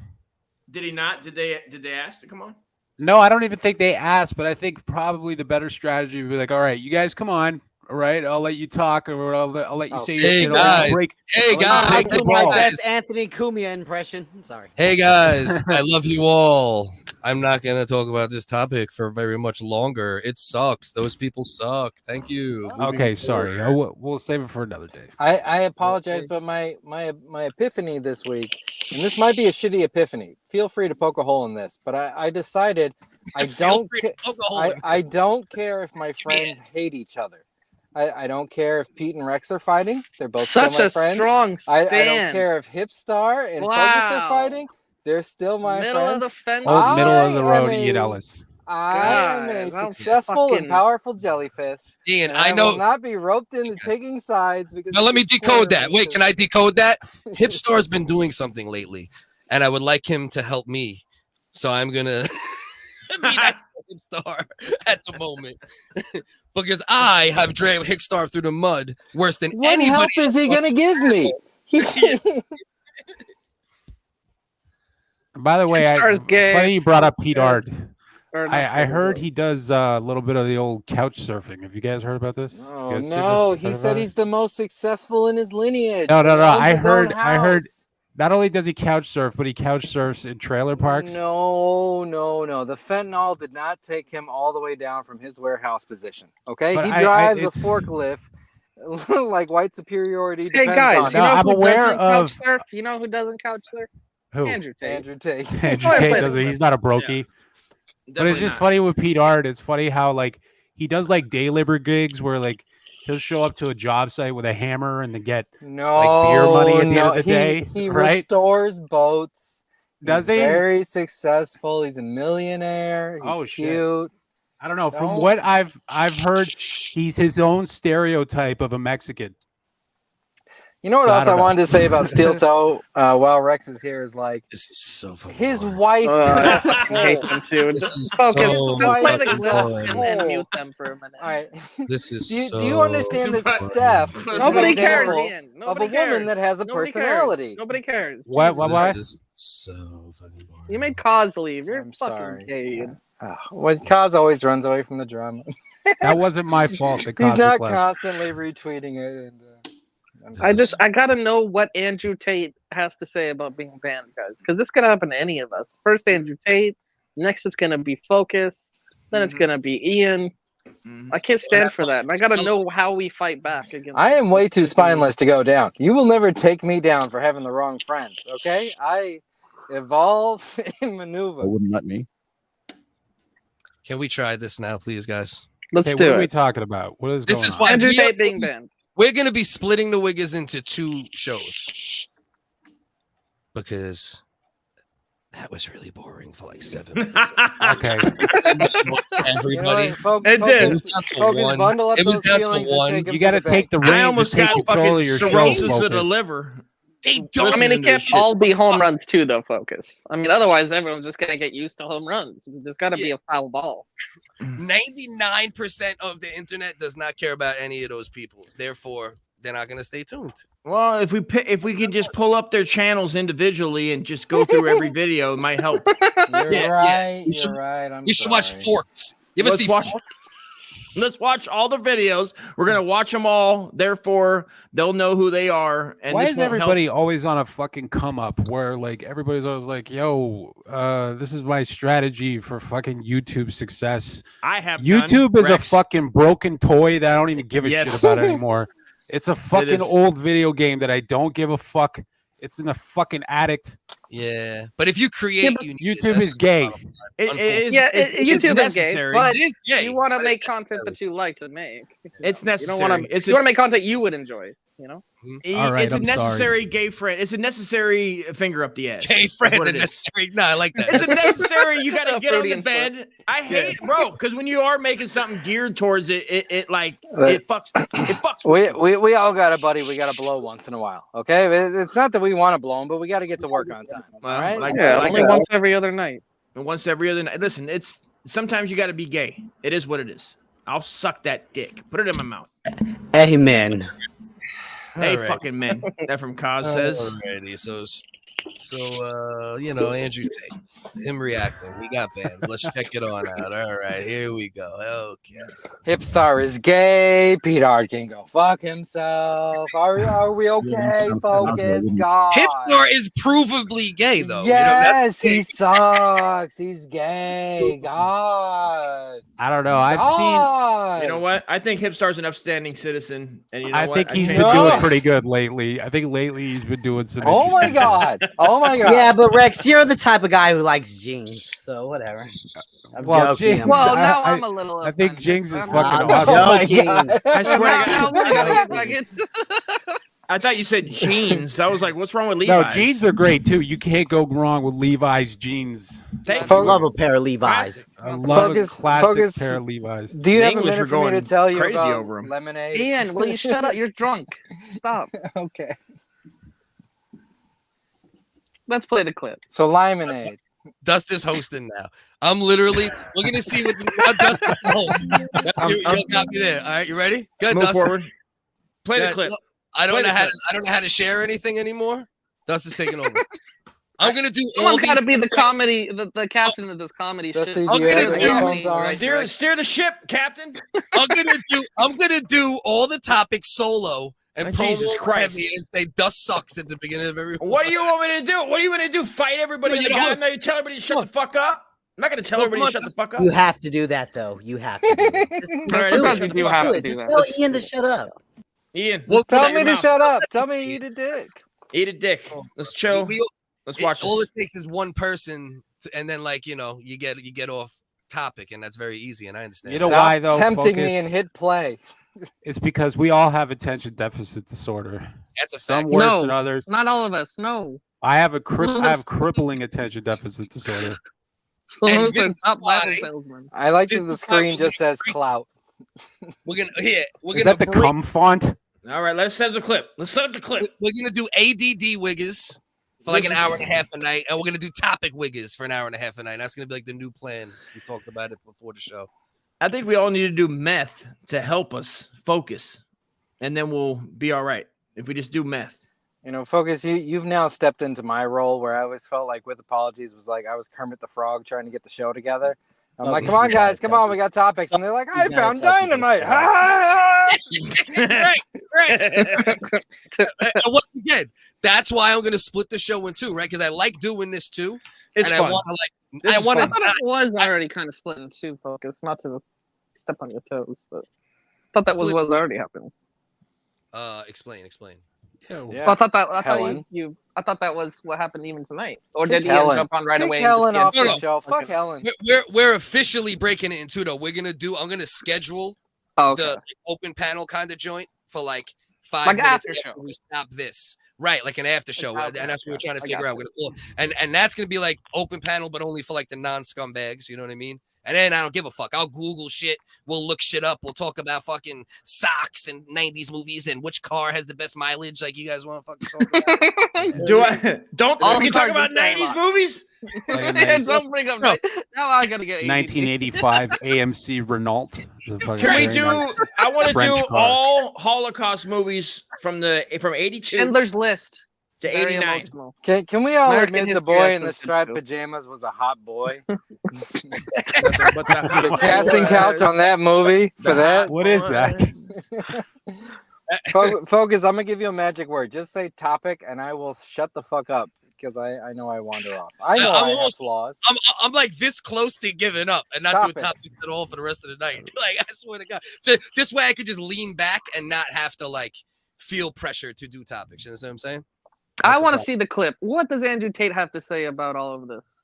Did he not? Did they ask to come on? No, I don't even think they asked, but I think probably the better strategy would be like, all right, you guys come on. All right, I'll let you talk, or I'll let you say your shit. Guys. I'll guys. do my best Anthony Cumia impression. Sorry. Hey guys, I love you all. I'm not gonna talk about this topic for very much longer. It sucks. Those people suck. Thank you. Okay, sorry. We'll save it for another day. I apologize, but my epiphany this week, and this might be a shitty epiphany. Feel free to poke a hole in this, but I decided I don't care if my friends hate each other. I don't care if Pete and Rex are fighting. They're both Such still my a friends. strong I don't stand. care if Hipstar and Focus are fighting. They're still my Middle friends. of the fence. Oh, middle of the road, Ian Ellis. I am a God, successful and powerful jellyfish. Ian, and I I know. will not be roped into taking sides because. Now let me it's decode that. squirming. Wait, can I decode that? Hipstar's been doing something lately, and I would like him to help me. So I'm gonna be next to Hipstar at the moment. Because I have dragged Hipstar through the mud worse than What anybody. help is he gonna give me? By the way, Hipstar's gay. funny you brought up Pete Art. Or not I heard he does a little bit of the old couch surfing. Have you guys heard about this? Oh You guys see no, this? he Heard said about it? he's the most successful in his lineage. No. He owns I his own heard. house. Not only does he couch surf, but he couch surfs in trailer parks. No. The fentanyl did not take him all the way down from his warehouse position. Okay, But he I- drives a it's- forklift like white superiority. Hey depends guys, on you know I'm who aware doesn't of- couch surf? You know who doesn't couch surf? Who? Andrew Tate. Andrew Tate. Andrew Tate doesn't. He's not a brokey. But it's just funny with Pete Art. It's funny how like he does like day labor gigs where like he'll show up to a job site with a hammer and then get like beer money at the end of the day. He right? restores boats. Does He's he? Very successful. He's a millionaire. He's Oh, shit. cute. I don't know. From No. what I've heard, he's his own stereotype of a Mexican. You know what So I else I don't know. wanted to say about Steel Toe while Rex is here is like This is so fucking his hard. wife. I hate them too. This is Focus. so Just play the fucking clip hard. and mute them for a minute. All right. This is Do you understand that Steph is an Nobody cares, example Ian. of Nobody a cares. woman that has a Nobody personality? Cares. Nobody cares. What? This is so fucking boring. You made Cause leave. You're I'm fucking sorry. gay, Ian. Well, Kaz always runs away from the drama. That wasn't my fault. The He's not Cosmic Left. constantly retweeting it. And, I gotta know what Andrew Tate has to say about being banned, guys, because this could happen to any of us. First Andrew Tate, next it's gonna be Focus, then it's gonna be Ian. I can't stand for that, and I gotta know how we fight back against. I am way too spineless to go down. You will never take me down for having the wrong friends. Okay, I evolve and maneuver. Wouldn't let me. Can we try this now, please, guys? Let's Hey, do what are we it. talking about? What is This going is on? why Andrew we Tate are- being banned. We're gonna be splitting the WHiggaz into 2 shows because that was really boring for like 7 minutes. Okay. Everybody, It did. It was down to one. Bundle up It was those down to feelings and one. take 'em You to got to the take bank. the I reins almost and take got control of fucking your show. cirrhosis of the Focus. liver. They don't. I mean, it into this can't shit. all be home runs too, though. Focus. I mean, otherwise everyone's just gonna get used to home runs. There's got to be a foul ball. 99% of the internet does not care about any of those people. Therefore, they're not going to stay tuned. Well, if we could just pull up their channels individually and just go through every video, it might help. You're right. You're right. You should watch Forks. You ever see Forks? Let's watch all the videos. We're gonna watch them all. Therefore, they'll know who they are. And why this is won't everybody help. always on a fucking come up where like everybody's always like, yo, this is my strategy for fucking YouTube success. I have YouTube none, is a Rex. fucking broken toy that I don't even give a shit about anymore. It's a fucking is. old video game that I don't give a fuck. It's in a fucking addict. Yeah, but if you create, YouTube is gay. It is. Yeah, it's YouTube is gay, necessary. but It is gay, you want to but make it's content that you like to make. It's You necessary. don't want to. You want to make content you would enjoy. You know. All right, It's a I'm necessary gay friend. It's a necessary finger up the ass. Gay is friend, what it and is. necessary. No, I like that. It's a necessary. You got to A get on the Freudian slip. bed. I hate, bro, because when you are making something geared towards it, it fucks. It fucks. We all got a buddy we got to blow once in a while. Okay, it's not that we want to blow him, but we got to get to work on time. All right. Only once every other night. And once every other night. Listen, it's sometimes you got to be gay. It is what it is. I'll suck that dick. Put it in my mouth. Amen. Hey, All right. fucking men. That from Kaz says. Alrighty, so you know, Andrew Tate, him reacting. He got banned. Let's check it on out. All right, here we go. Okay. Hipstar is gay. Pete Hart can go fuck himself. Are we okay? Focus, God. Hipstar is provably gay, though. Yes, he sucks. He's gay. God. I don't know. I've seen. You know what? I think Hipstar's an upstanding citizen, and you know I what? think he's changed been my doing mind. pretty good lately. I think lately he's been doing some. Oh my interesting God. Oh my God. Yeah, but Rex, you're the type of guy who likes jeans, so whatever. I'm Well, joking. Jing- Well, I- now I- I'm a little. I think offended. Jings is I'm fucking not- awesome. joking. I swear Now to I'm God. gonna fuck it. I thought you said jeans. I was like, what's wrong with No, Levi's? jeans are great too. You can't go wrong with Levi's jeans. Thank I you. love a pair of Levi's. I love Focus- a classic focus. pair of Levi's. Do you The have English a are minute for me to going tell you crazy about over 'em. lemonade? Ian, will you shut up? You're drunk. Stop. Okay. Let's play the clip. So lemonade. Dust is hosting now. I'm literally. We're gonna see what now Dust is the host. You got me there. All right, you ready? Good, Move Dust. forward. Play the Yeah, clip. I don't Play know the how clip. to. I don't know how to share anything anymore. Dust is taking over. I'm gonna do all Someone's these. got to be the comedy, the captain of this comedy Dusty, shit. do you I'm have gonna your do- headphones on? Steer the ship, Captain. I'm gonna do all the topics solo and Oh, promo Jesus Christ. heavy and say Dust sucks at the beginning of every. What do you want me to do? What are you going to do? Fight everybody No, in the you're the game? host. Now you tell everybody to shut the fuck up? I'm not going to tell No, everybody to come shut the fuck up. You have to do that, though. You have to do it. Just All right, do sometimes it. you do Just have do to it. do Just that. tell Ian to shut up. Ian, Well, Tell put me your to mouth. shut up. Tell me to eat a dick. Eat a dick. Let's chill. Let's watch All this. it takes is one person, and then you get off topic, and that's very easy. And I understand. You know Stop why though? tempting Focus? me and hit play. It's because we all have attention deficit disorder. That's a Some fact. worse No. than others. Not all of us. No. I have crippling attention deficit disorder. Some And of us this are is top why- level salesman. I like that This the is why screen we're just says clout. We're Is gonna that the break- cum font? All right, let's set the clip. Let's set the clip. We're gonna do ADD WHiggaz for like This an is- hour and a half a night, and we're gonna do topic WHiggaz for an hour and a half a night. That's gonna be like the new plan. We talked about it before the show. I think we all need to do meth to help us focus, and then we'll be all right if we just do meth. You know, Focus, you've now stepped into my role where I always felt like with apologies was like I was Kermit the Frog trying to get the show together. I'm Oh, like, come on, he's not guys, come on, we got topics. And they're like, I He's not found accepting dynamite. it. Right. And once again, that's why I'm gonna split the show in two, right? Because I like doing this too, It's and fun. I want to This I is want I fun. thought it was already kind of split in two. Focus, not to step on your toes, but I thought that was what was already happening. Explain. Yeah. Well, I thought Helen. I thought that was what happened even tonight. Or Kick did Ian Helen. jump on right Kick away? Helen off No, the no. show. Fuck Helen. We're officially breaking it in two though. I'm gonna schedule Oh, okay. the open panel kind of joint for like 5 Like minutes after show. we stop this. Right, like an after show. Okay, And that's what we're trying to I figure got out. We're gonna pull, and that's gonna be like open panel, but only for like the non-scumbags, you know what I mean? And then I don't give a fuck. I'll Google shit. We'll look shit up. We'll talk about fucking socks and 90s movies and which car has the best mileage. Like you guys want to fucking talk about. Don't we talk about 90s movies? Don't bring up. Now I gotta get 1985 AMC Renault. Can we do? I want to do all Holocaust movies from 82. Schindler's List to Very 89. emotional. Can we all American admit the history boy has in the some striped too. pajamas was a hot boy? But The casting couch on that movie for that. What is that? Focus. I'm gonna give you a magic word. Just say topic, and I will shut the fuck up because I know I wander off. I know I have flaws. I'm like this close to giving up and not doing topics at all for the rest of the night. Like I swear to God. So this way I could just lean back and not have to like feel pressure to do topics. You know what I'm saying? I want to see the clip. What does Andrew Tate have to say about all of this?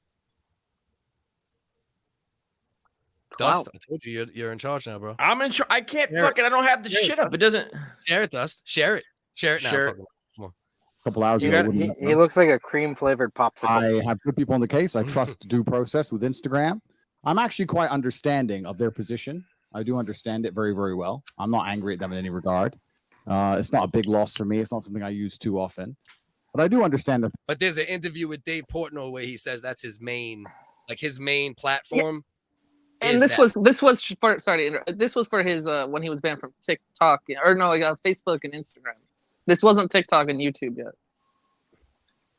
Dust, I told you you're in charge now, bro. I'm in charge. I can't Share fucking. it. I don't have the Share it, shit up. It doesn't. Share it, Dust. Share it. Share it now. Share Fuck it. it. Come on. A couple hours He, ago. got, wouldn't he looks like a cream flavored popsicle. I have good people on the case. I trust due process with Instagram. I'm actually quite understanding of their position. I do understand it very, very well. I'm not angry at them in any regard. It's not a big loss for me. It's not something I use too often. But I do understand that. But there's an interview with Dave Portnoy where he says that's his main platform. And this was for this was for his when he was banned from TikTok Facebook and Instagram. This wasn't TikTok and YouTube yet.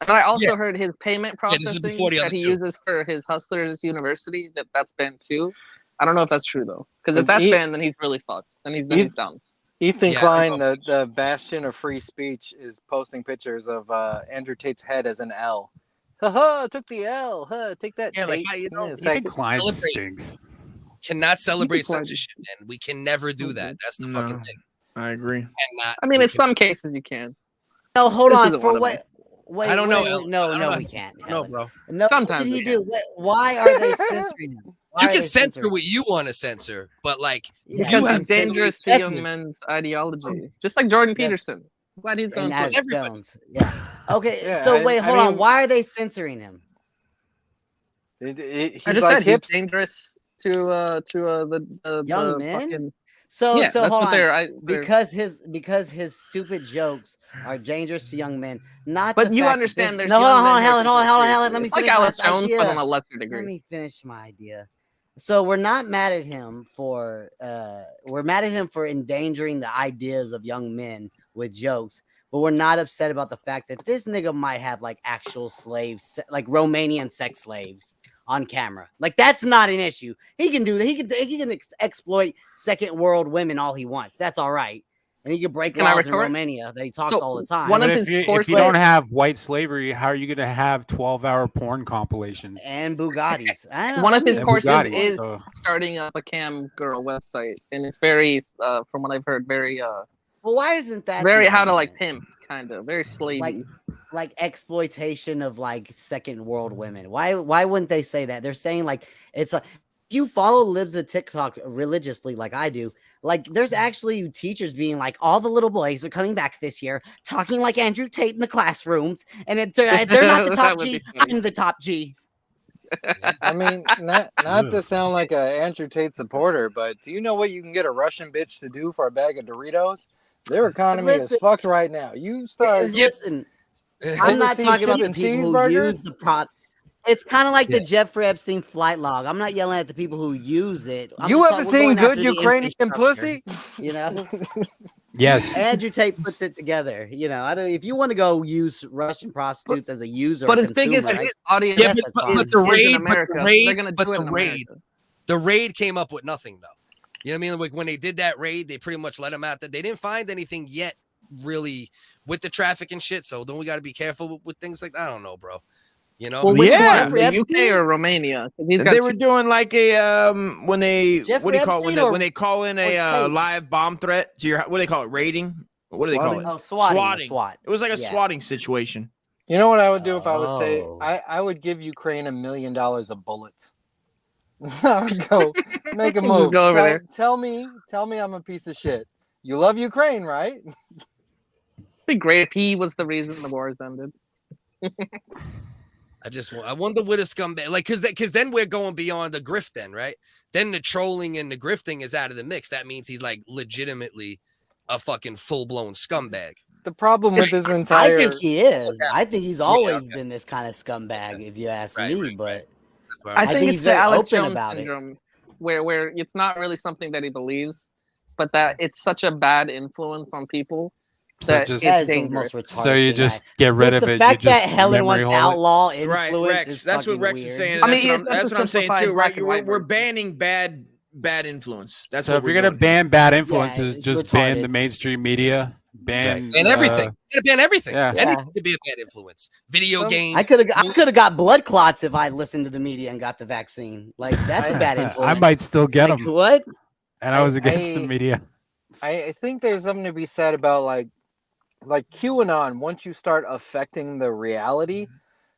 And I also heard his payment processing that he uses for his Hustlers University that's banned too. I don't know if that's true though, because if that's banned, then he's really fucked. Then he's done. Ethan Klein, the bastion of free speech, is posting pictures of Andrew Tate's head as an L. Haha, took the L. Huh, take that. Yeah, like Tate. how you know, Ethan Klein stinks. Cannot celebrate censorship, man. We can never do that. That's the fucking thing. I agree. Cannot. I mean, in some cases you can. No, hold This on. isn't For one of what? them. Wait, I don't know. No, we can't. No, bro. No, Sometimes what did we he can. do? Why are they censoring him? Why You are can they censor censoring what you want to censor, but like Yeah, Because you he's have dangerous to young men's ideology, just like Jordan Peterson. Glad he's going and to Alex Jones. Yeah. Okay. Yeah, So I wait, hold on. mean- Why are they censoring him? I He's just like said he's hips. dangerous to the Young the men? fucking- So Yeah, so that's hold what on. they're- because his stupid jokes are dangerous to young men. Not But the you fact that understand this- there's No, hold young on, men Helen. who are Hold on. conspiracy Let me It's like finish Alice my Jones, idea. but on a lesser Let degree. me finish my idea. So we're not mad at him for endangering the ideas of young men with jokes, but we're not upset about the fact that this nigga might have like actual slaves, like Romanian sex slaves on camera. Like that's not an issue. He can do that. He can exploit second world women all he wants. That's all right. And he can break Can I laws in retort? Romania that he talks So, all the time. one of But his if courses- you don't have white slavery, how are you going to have 12-hour porn compilations? And Bugattis. I don't One of know. his And courses Bugattis, is so- starting up a cam girl website, and it's very, from what I've heard, very, Well, why isn't that very the how to like argument? pimp, kind of very slavey. like exploitation of like second world women. Why wouldn't they say that? They're saying like it's like if you follow libs of TikTok religiously like I do, like there's actually teachers being like all the little boys are coming back this year talking like Andrew Tate in the classrooms, and they're not the That top would G. be funny. I'm the top G. I mean, not to sound like a Andrew Tate supporter, but do you know what you can get a Russian bitch to do for a bag of Doritos? Their economy is Listen- fucked right now. You start Listen, I'm not overseas talking about the shipping people who cheeseburgers? use the product. It's kind of like the Jeffrey Epstein flight log. I'm not yelling at the people who use it. I'm You just ever we're seen going after good the Ukrainian infrastructure, pussy? You know, Yes. Andrew Tate puts it together. You know, I don't. If you want to go use Russian prostitutes as a user, But or his biggest consumer, audience Yeah, Yes, but, that's but fine. the is raid, in America. but so the raid, they're gonna but do it the in raid, America. the raid came up with nothing though. You know what I mean? Like when they did that raid, they pretty much let them out. That they didn't find anything yet, really, with the traffic and shit. So don't we got to be careful with things like that? I don't know, bro. You know? Well, which Yeah. one? The UK or Romania? 'Cause he's got They two- were doing like a when they Jeffrey what do you call it Epstein or- when they call in or a Tate? live bomb threat to your what do they call it raiding? What do they call it? Oh, swatting. SWAT. It was like a Yeah. swatting situation. You know what I would do if I was Tate? Oh. I would give Ukraine $1 million of bullets. I would go make a Just move. go over there. Tell me I'm a piece of shit. You love Ukraine, right? It'd be great if he was the reason the wars ended. I wonder what a scumbag like because then we're going beyond the grift then, right? Then the trolling and the grifting is out of the mix. That means he's like legitimately a fucking full-blown scumbag. The problem with his I entire think he is. I think he's always been this kind of scumbag, if you ask me. But I think he's it's the very Alex open Jones about it. syndrome, where it's not really something that he believes, but that it's such a bad influence on people So that just- it's That is the dangerous. most So you retarded just thing. get rid Just of the it. fact you that just Helen memory wants to hole it. outlaw Right, influence Rex. is That's what fucking Rex weird. is saying. I mean, That's that's what a I'm saying too, simplified right? black and white We're version. banning bad influence. That's So what if we're you're gonna doing. ban bad influences, it's just ban the retarded. mainstream media. Ban And everything. You gotta ban everything. yeah. Anything could be a bad influence. Video games. I could have got blood clots if I listened to the media and got the vaccine. Like that's a bad influence. I might still get Like, them. what? And I was against the media. I think there's something to be said about like QAnon. Once you start affecting the reality,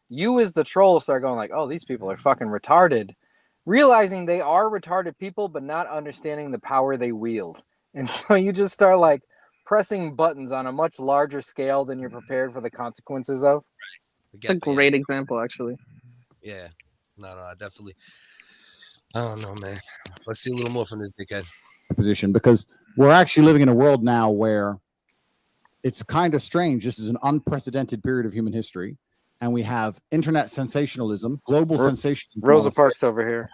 you as the troll start going like, oh, these people are fucking retarded, realizing they are retarded people, but not understanding the power they wield. And so you just start like pressing buttons on a much larger scale than you're prepared for the consequences of. It's a great example, actually. Yeah. No, I definitely. I don't know, man. Let's see a little more from this dickhead. Position, because we're actually living in a world now where it's kind of strange. This is an unprecedented period of human history, and we have internet sensationalism, global sensation. Rosa Parks over here.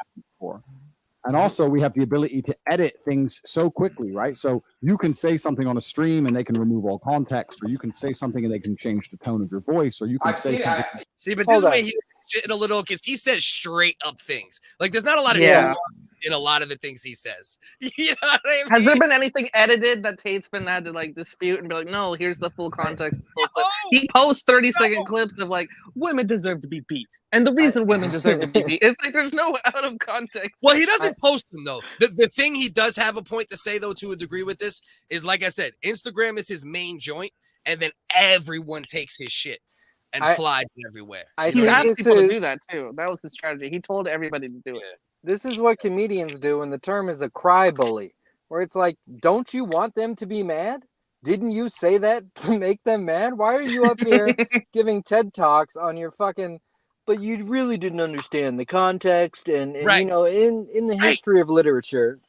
And also we have the ability to edit things so quickly, right? So you can say something on a stream and they can remove all context, or you can say something and they can change the tone of your voice, or you can say something. But this is where he's shitting a little because he says straight up things. Like there's not a lot of nuance in a lot of the things he says. You know what I mean? Has there been anything edited that Tate's been had to like dispute and be like, no, here's the full context? He posts 30-second clips of like women deserve to be beat, and the reason women deserve to be beat is like there's no out of context. Well, he doesn't post them though. The thing he does have a point to say though, to a degree with this, is like I said, Instagram is his main joint, and then everyone takes his shit and flies it everywhere. He asked people to do that too. That was his strategy. He told everybody to do it. This is what comedians do, and the term is a cry bully, where it's like, don't you want them to be mad? Didn't you say that to make them mad? Why are you up here giving TED Talks on your fucking, but you really didn't understand the context and you know, in the history of literature.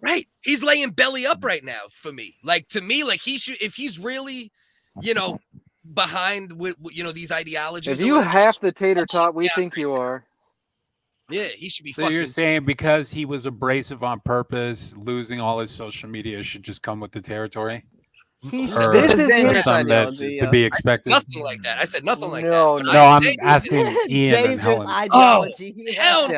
Right. He's laying belly up right now for me. Like, to me, like he should, if he's really, you know, behind with, you know, these ideologies. If you half the tater tot we think you are. Yeah, he should be So fucking. you're saying because he was abrasive on purpose, losing all his social media should just come with the territory? Or This is or something that to be expected? Nothing like that. I said nothing like No, that. no, I'm asking Ian and Helen. ideology. Hell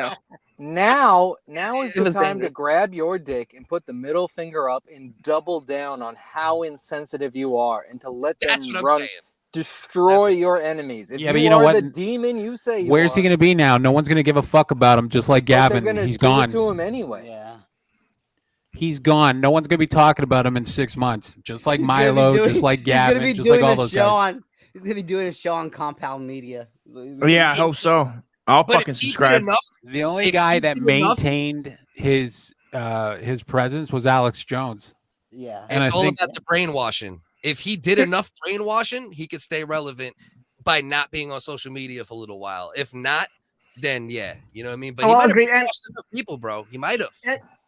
no. Now is It the was time dangerous. to grab your dick and put the middle finger up and double down on how insensitive you are, and to let them That's what I'm run, saying. destroy your enemies. If Yeah, but you know are what? the demon you say you Where's are, he going to be now? No one's going to give a fuck about him, just like but they're Gavin. gonna He's give gone. it to him anyway. Yeah. He's gone. No one's going to be talking about him in 6 months, just like He's gonna be Milo, doing- just like he's gonna Gavin, be just like doing all a those show guys. He's gonna be doing a show on Compound Media. Yeah, I hope so. I'll But fucking if he did subscribe. enough, The only if guy he that did enough- maintained his presence was Alex Jones. Yeah. And it's I all think- about the brainwashing. If he did enough brainwashing, he could stay relevant by not being on social media for a little while. If not, then yeah, you know what I mean. But So he I'll might have agree, and- brainwashed enough people, bro. He might have.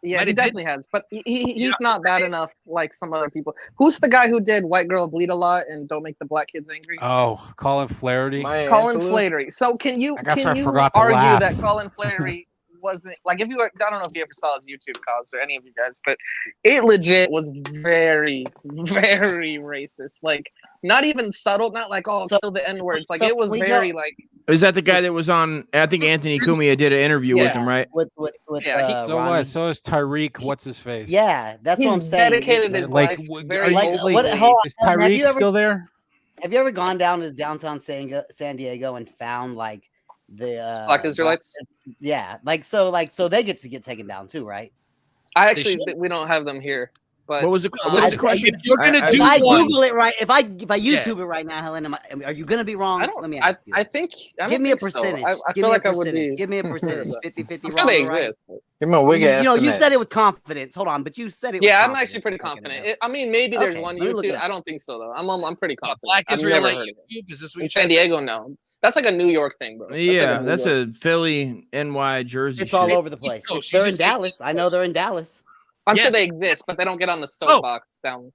Yeah, Might he have definitely has, but he's know not bad enough like some other people. Who's the guy who did White Girl Bleed a Lot and Don't Make the Black Kids Angry? Oh, Colin Flaherty. Colin Flaherty. So can you I forgot to argue laugh. that Colin Flaherty wasn't like, if you were, I don't know if you ever saw his YouTube comments or any of you guys, but it legit was very, very racist. Like not even subtle, not like kill the N words. Like it was very like. Is that the guy that was on? I think Anthony Cumia did an interview with him, right? With So Ronnie. what? So is Tyreek. What's his face? Yeah, that's what I'm He's saying. dedicated It's, his Like, life w- very are you- boldly. what- hold on, is have you Tyreek ever- still there? Have you ever gone down to downtown San Diego and found like the Black Israelites? Yeah, like so they get to get taken down too, right? I actually we don't have them here. But What was the question? If you're gonna If do I one, Google it right, if I YouTube it right now, Helen, are you gonna be wrong? Let me ask you. I think. I don't Give me a think so. percentage. I Give feel me like a I would percentage. be. Give me a percentage. 50-50 I'm wrong. sure they or right? exist. Give him a wig ass. You said it with confidence. Hold on, but you said it. Yeah, with I'm actually pretty confidence. confident. I mean, maybe there's Okay, one let me look it YouTube. up. I don't think so though. I'm pretty confident. Black I've never Israelite heard of it. YouTube, is this what In you're San trying to say? Diego, no. That's like a New York thing, bro. Yeah, that's a Philly, NY, Jersey. It's all shit. over the place. They're in Dallas. I know they're in Dallas. I'm sure they exist, but they don't get on the soapbox down.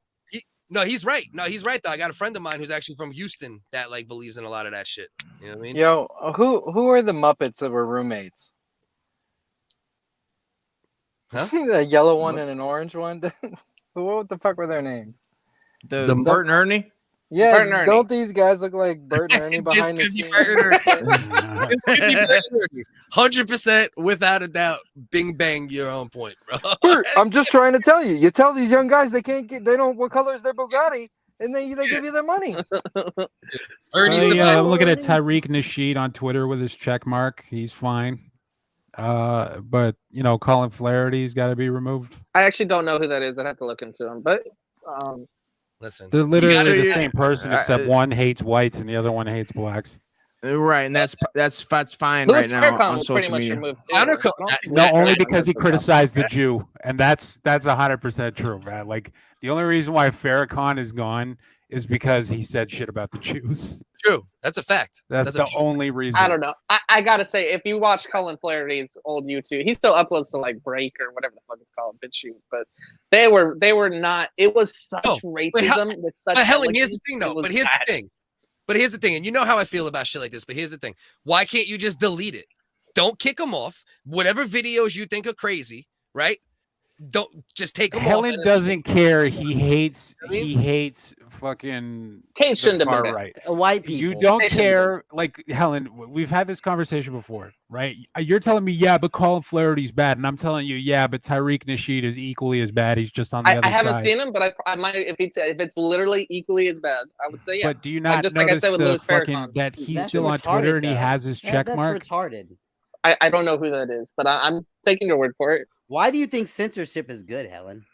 No, he's right. No, he's right though. I got a friend of mine who's actually from Houston that like believes in a lot of that shit. You know what I mean? Yo, who are the Muppets that were roommates? Huh? The yellow one and an orange one. What the fuck were their names? The Bert and Ernie. Yeah, Bert and Ernie. don't these guys look like Bert and Ernie behind the This scenes? could be Bert and Ernie. This could be Bert and Ernie. 100% without a doubt. Bing bang, you're on point, bro. Bert, I'm just trying to tell you. You tell these young guys they don't. What color is their Bugatti? And they give you their money. I'm looking at Tariq Nasheed on Twitter with his check mark. He's fine. But Colin Flaherty's got to be removed. I actually don't know who that is. I'd have to look into him. But listen, they're literally the same person, except one hates whites and the other one hates blacks. Right, and that's fine Louis right now Farrakhan on was pretty social much media. removed. No, only because he criticized the Jew, and that's 100% true, man. Like the only reason why Farrakhan is gone is because he said shit about the Jews. True, that's a fact. That's the only reason. I don't know. I gotta say, if you watch Colin Flaherty's old YouTube, he still uploads to like Break or whatever the fuck it's called, BitChute. But they were not. It was such racism with such. But Helen, here's the thing, though. But here's the thing, and you know how I feel about shit like this. But here's the thing: why can't you just delete it? Don't kick them off. Whatever videos you think are crazy, right? Don't just take them off. Helen doesn't care. He hates fucking Tate shouldn't have far been right. White people. You don't care. Like Helen, we've had this conversation before, right? You're telling me, yeah, but Colin Flaherty's bad, and I'm telling you, yeah, but Tariq Nasheed is equally as bad. He's just on the other side. I haven't seen him, but I might if it's literally equally as bad, I would say yeah. But do you not just notice like I said with the Louis fucking Farrakhan. that he's That's still on retarded, Twitter and he though. has his check mark? That's retarded. I don't know who that is, but I'm taking your word for it. Why do you think censorship is good, Helen?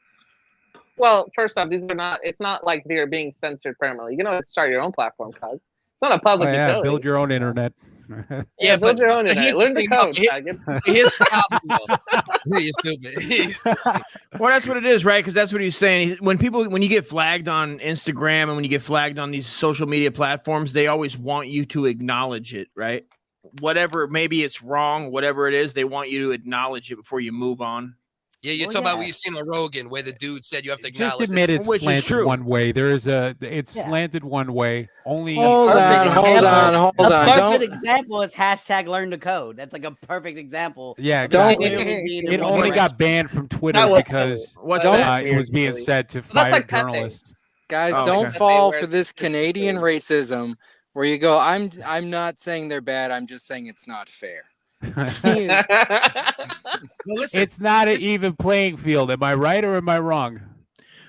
Well, first off, it's not like they're being censored permanently. You can start your own platform, cuz. It's not a public utility. Build your own internet. Yeah, build your own internet. Learn the code, Here's the problem, though. You're stupid. Well, that's what it is, right? Because that's what he's saying. When you get flagged on Instagram and when you get flagged on these social media platforms, they always want you to acknowledge it, right? Whatever, maybe it's wrong, whatever it is, they want you to acknowledge it before you move on. Yeah, you're talking about what you seen on Rogan, where the dude said you have to acknowledge. Just admit it. it's slanted one way. It's slanted one way. Only Hold on. Don't- Perfect example is hashtag learn the code. That's like a perfect example. Yeah, Don't. it only got banned from Twitter because it was being said to fire journalists. Guys, don't fall for this Canadian racism where you go, I'm not saying they're bad, I'm just saying it's not fair. It's not an even playing field. Am I right or am I wrong?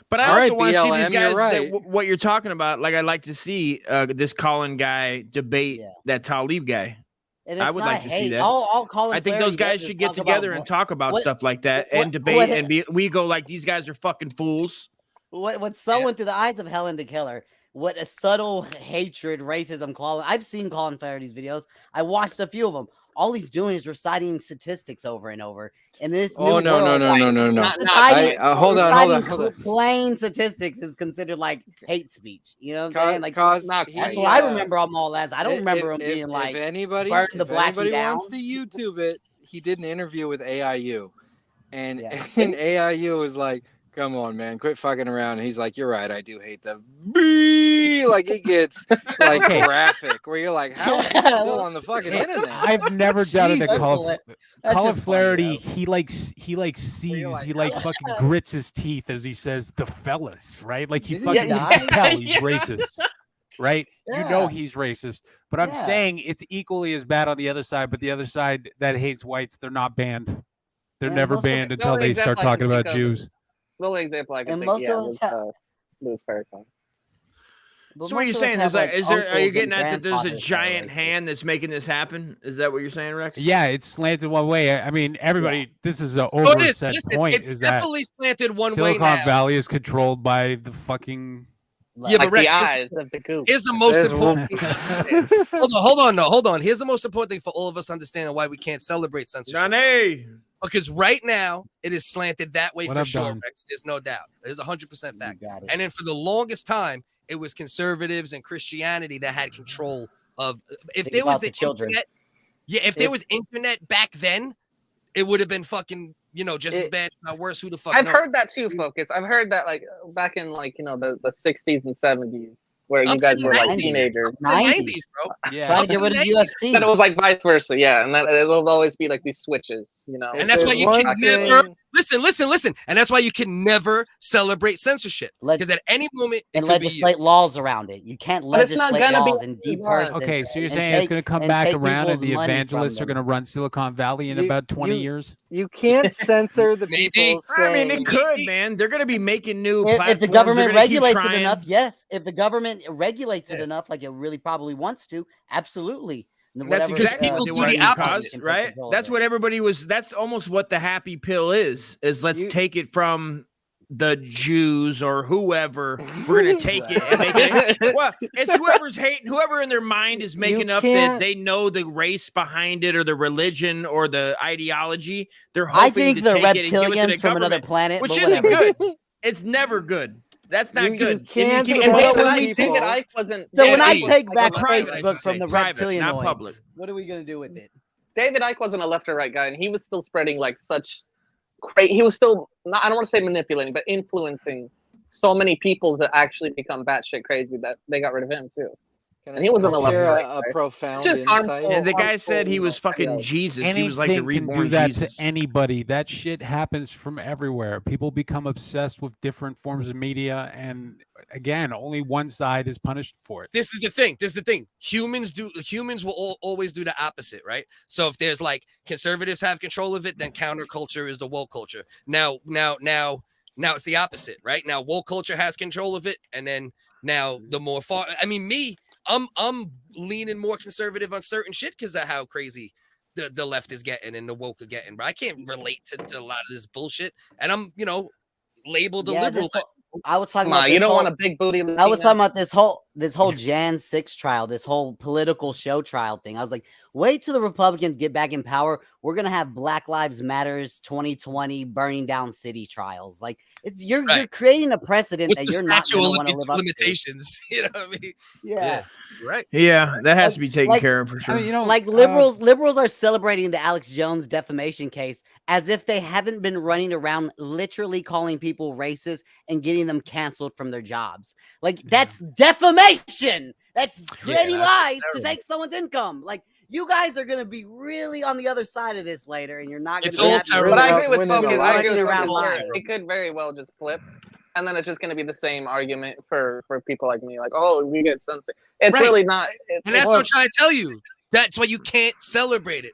But I also want to see these guys. right. What you're talking about, like I'd like to see this Colin guy debate that Talib guy. And I would like to see that. All Colin I think Flaherty those guys does should is get talk together about and talk about what- stuff like that what- and debate what- and we go like these guys are fucking fools. What's someone through the eyes of Helen the Killer? What a subtle hatred, racism, Colin. I've seen Colin Flaherty's videos. I watched a few of them. All he's doing is reciting statistics over and over. And this no. Hold on. Plain statistics is considered like hate speech. You know what I'm saying? Like Cause that's what I remember them all as. I don't remember him being like if anybody burn the blackie down. wants to YouTube it, he did an interview with AIU, and AIU was like, "Come on, man, quit fucking around." And he's like, "You're right, I do hate them." Like it gets like graphic, where you're like, "How is this still on the fucking internet?" I've never doubted that Colin just Flaherty. He fucking grits his teeth as he says the fellas, right? Like he fucking you can tell he's racist, right? You know he's racist. But I'm saying it's equally as bad on the other side. But the other side that hates whites, they're not banned. They're never banned until they start talking about Jews. The only example I can And think, most of us Louis Farrakhan. So what are you saying? Are you getting at that there's a giant hand that's making this happen? Is that what you're saying, Rex? Yeah, it's slanted one way. I mean, everybody, this is an No, it is. overset Listen, point. it's Is that definitely slanted one way Silicon now. Valley is controlled by the fucking... Yeah, but Like Rex, the eyes of the goop. here's the most important thing to understand. Hold on. Here's the most important thing for all of us understanding why we can't celebrate censorship. Johnny! Because right now it is slanted that way What for up, sure, Don? Rex. There's no doubt. There's 100% fact. got it. And then for the longest time, it was conservatives and Christianity that had control if Think there was about the the children. internet. Yeah, if there was internet back then, it would have been fucking, just as bad, not worse. Who the fuck I've knows? heard that too, Focus. I've heard that like back in like the 60s and 70s, where you guys were like 90s. teenagers. The 90s, bro. Yeah. Trying to get rid of UFC. That it was like vice versa, yeah, and that it'll always be like these switches, And that's why you can never listen. And that's why you can never celebrate censorship, because at any moment it and could be you. legislate laws around it. You can't But it's not legislate gonna be laws and deperson. Okay, so you're and saying it's take- going to come and back take around and people's the money from evangelists are them. going to run Silicon Valley in about 20 years? You can't censor the people I mean, saying. it could, man. They're going to be making new If platforms. the They're government gonna keep regulates it trying. enough, yes. If the government regulates it enough, like it really probably wants to, absolutely. That's Whatever, exactly what they want to do, government cause, can take right? control of That's it. what everybody was. That's almost what the happy pill is let's take it from the Jews or whoever. We're gonna take it and make it. Well, it's whoever's hating, whoever in their mind is making up that can't- they know the race behind it or the religion or the ideology. They're I hoping think to the take it and give it to the reptilians from another government, planet, which but isn't whatever. good. It's never good. That's not You good. can't You censor can't- people. David Icke wasn't. So David when I Icke was take like back a left or right, I Facebook should from say. the Private, not public. reptilianoids, what are we gonna do with it? David Icke wasn't a left or right guy, and he was still spreading like such crazy. He was still not. I don't want to say manipulating, but influencing so many people to actually become batshit crazy that they got rid of him too. And he wasn't a left or share right a guy. profound It's just insight? harmful- And the guy harmful, said he was fucking yeah. Jesus. He was like the Anything can reborn do that Jesus. to anybody. That shit happens from everywhere. People become obsessed with different forms of media, and again, only one side is punished for it. This is the thing. Humans will always do the opposite, right? So if there's like conservatives have control of it, then counterculture is the woke culture. Now it's the opposite, right? Now woke culture has control of it, and then now the more far. I mean, I'm leaning more conservative on certain shit because of how crazy the left is getting and the woke are getting. But I can't relate to a lot of this bullshit, and I'm labeled a Yeah, liberal. this I was talking Come about. on, you this don't whole- want a big booty. I was Latina? talking about this whole Jan 6 trial, this whole political show trial thing. I was like, wait till the Republicans get back in power. We're gonna have Black Lives Matters 2020 burning down city trials. Like you're creating a precedent What's that the you're not statute gonna of want to live up to. limitations? You know what I mean? Yeah. Right. Yeah, that has to be taken Like- care of for sure. Like liberals are celebrating the Alex Jones defamation case as if they haven't been running around literally calling people racist and getting them canceled from their jobs. Like that's defamation. That's creating that's lies to terrible. take someone's income. Like you guys are gonna be really on the other side of this later, and you're not gonna It's be all happy. terrible. But I agree with Winning a Focus. I agree with around Focus. lies. It could very well just flip, and then it's just going to be the same argument for people like me. Like, oh, we get censored. It's Right. really not. And that's what I'm trying to tell you. That's why you can't celebrate it,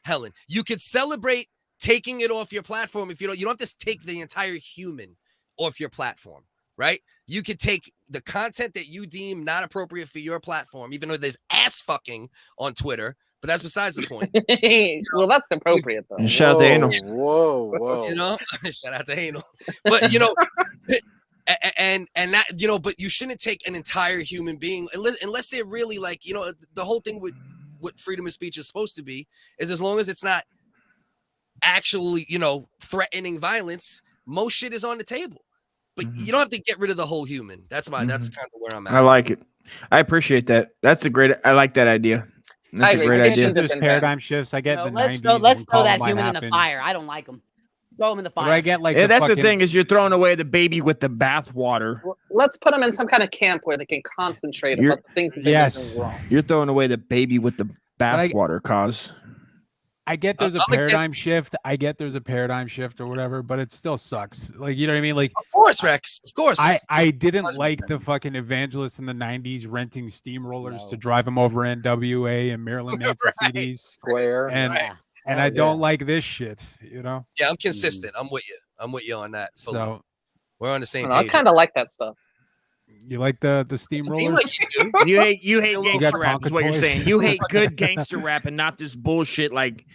Helen. You could celebrate taking it off your platform if you don't have to take the entire human off your platform, right? You could take the content that you deem not appropriate for your platform, even though there's ass fucking on Twitter, but that's besides the point. Well, that's appropriate though. Shout out to Anal. Whoa. Shout out to Anal. But and that but you shouldn't take an entire human being unless they're really like the whole thing with what freedom of speech is supposed to be is as long as it's not actually threatening violence, most shit is on the table. But you don't have to get rid of the whole human. That's kind of where I'm at. I like it. I appreciate that. I like that idea. That's a great idea. There's paradigm shifts. I get the Let's 90s. throw when that Columbine human in the happened. fire. I don't like them. Throw him in the But fire. I get like Yeah, that's fucking, the thing is you're throwing away the baby with the bathwater. Let's put them in some kind of camp where they can concentrate about the things that they're doing wrong. You're throwing away the baby with the bathwater, cause. I get there's a I'm against- paradigm shift. I get there's a paradigm shift or whatever, but it still sucks. Like, you know what I mean? Like, Of course, Rex. Of course. I didn't like the fucking evangelists in the 90s renting steamrollers to drive them over NWA and Maryland Manson CDs. Square. And Right. and I don't like this shit, you know? Yeah, I'm consistent. I'm with you on that. Fully. So We're on the same I page. kind of like that stuff. you like the Seem steamrollers? like you do. You hate You gangster got rap is Tonka what you're toys. saying. You hate good gangster rap and not this bullshit like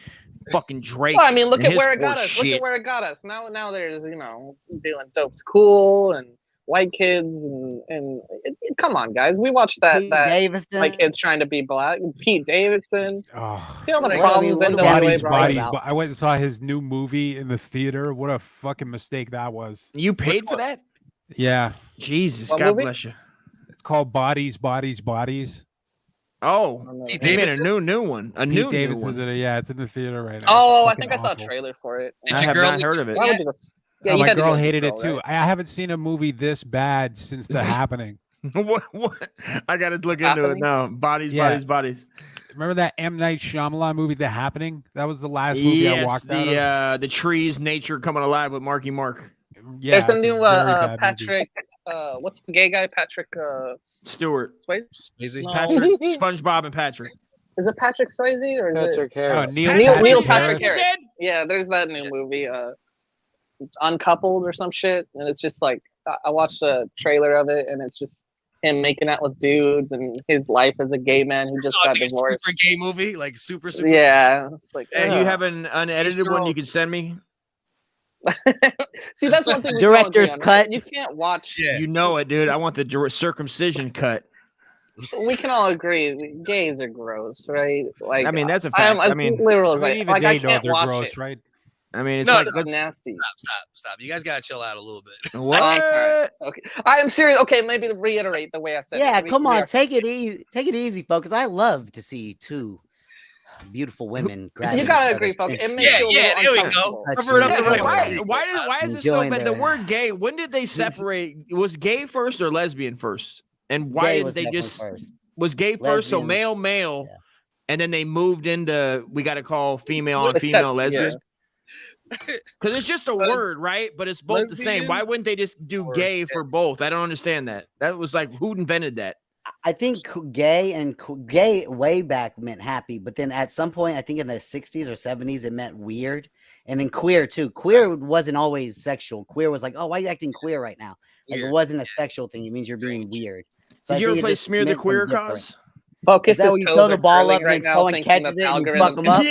fucking Drake. Well, I mean, look and at his where it got horse us. Look shit. at where it got us. Now there's doing dope's cool and white kids and come on, guys. We watched that Pete that Davidson. white kids trying to be black. Pete Davidson. Oh, See all the Like, problems what in are the we bodies, right bodies. about? But I went and saw his new movie in the theater. What a fucking mistake that was. You paid Which for one? that? Yeah. Jesus, What God movie? bless you. It's called Bodies, Bodies, Bodies. Oh, Pete he made a Davidson? new one. A Pete new Davidson's one. in it. Yeah, it's in the theater right now. Oh, I It's think I fucking saw a awful. trailer for it. Did I your have girl not make heard you of it. see Why it? would you go? Yeah, Oh, you my had to girl go see hated it Girl, too. right? I haven't seen a movie this bad since The Happening. What? I gotta look into it Happening? now. Bodies, Yeah. bodies. Remember that M. Night Shyamalan movie, The Happening? That was the last movie I Yes, walked out of. the trees, nature coming alive with Marky Mark. Yeah, There's a it's new very bad movie. Patrick. What's the gay guy? Patrick Stewart. Swayze? Swayze? No. Patrick, SpongeBob, and Patrick. Is it Patrick Swayze or is Patrick Oh, Harris. Neil Neil Patrick Patrick Harris. Harris? Yeah, there's that new movie, Uncoupled or some shit, and it's just like I watched a trailer of it, and it's just him making out with dudes and his life as a gay man who just Oh, got it's like a divorced. super gay movie, like super. Yeah, it's like Do you have an unedited one you can send me? See, that's one thing. we can all agree Director's on, right? cut. You can't watch. Yeah. You know it, dude. I want the circumcision cut. We can all agree gays are gross, right? Like, I mean, that's a I'm fact. as I mean, literal as Even like I they know can't they're watch gross, it. right? I mean, it's No, like It's let's, nasty. Stop. You guys gotta chill out a little bit. what? Okay, I am serious. Okay, maybe to reiterate the way I said. Yeah, it. come We on, are- take it easy, folks. I love to see two beautiful women. You gotta agree, folks. It makes Yeah, you a yeah, little there we go. uncomfortable. Cover it up Yeah, the but right way. why is this so Enjoying bad? The their- word gay, when did they separate? Was gay first or lesbian first? And why Gay didn't was they definitely just first. was gay first? So Lesbian was- male, yeah. and then they moved into we got to call female on It female sets- lesbian. yeah. Because it's just a word, right? But it's both the same. lesbian Why wouldn't they just do or gay gay? for both? I don't understand that. That was like who invented that? I think gay and gay way back meant happy, but then at some point, I think in the 60s or 70s, it meant weird. And then queer too. Queer wasn't always sexual. Queer was like, oh, why are you acting queer right now? Like Weird. it wasn't a sexual thing. It means you're being weird. So Did I you think ever it play just Smear the meant Queer something different. Cause? Focus Is that his where you toes throw the are ball curling up right and now, someone thinking catches the it and you algorithm fuck 'em up?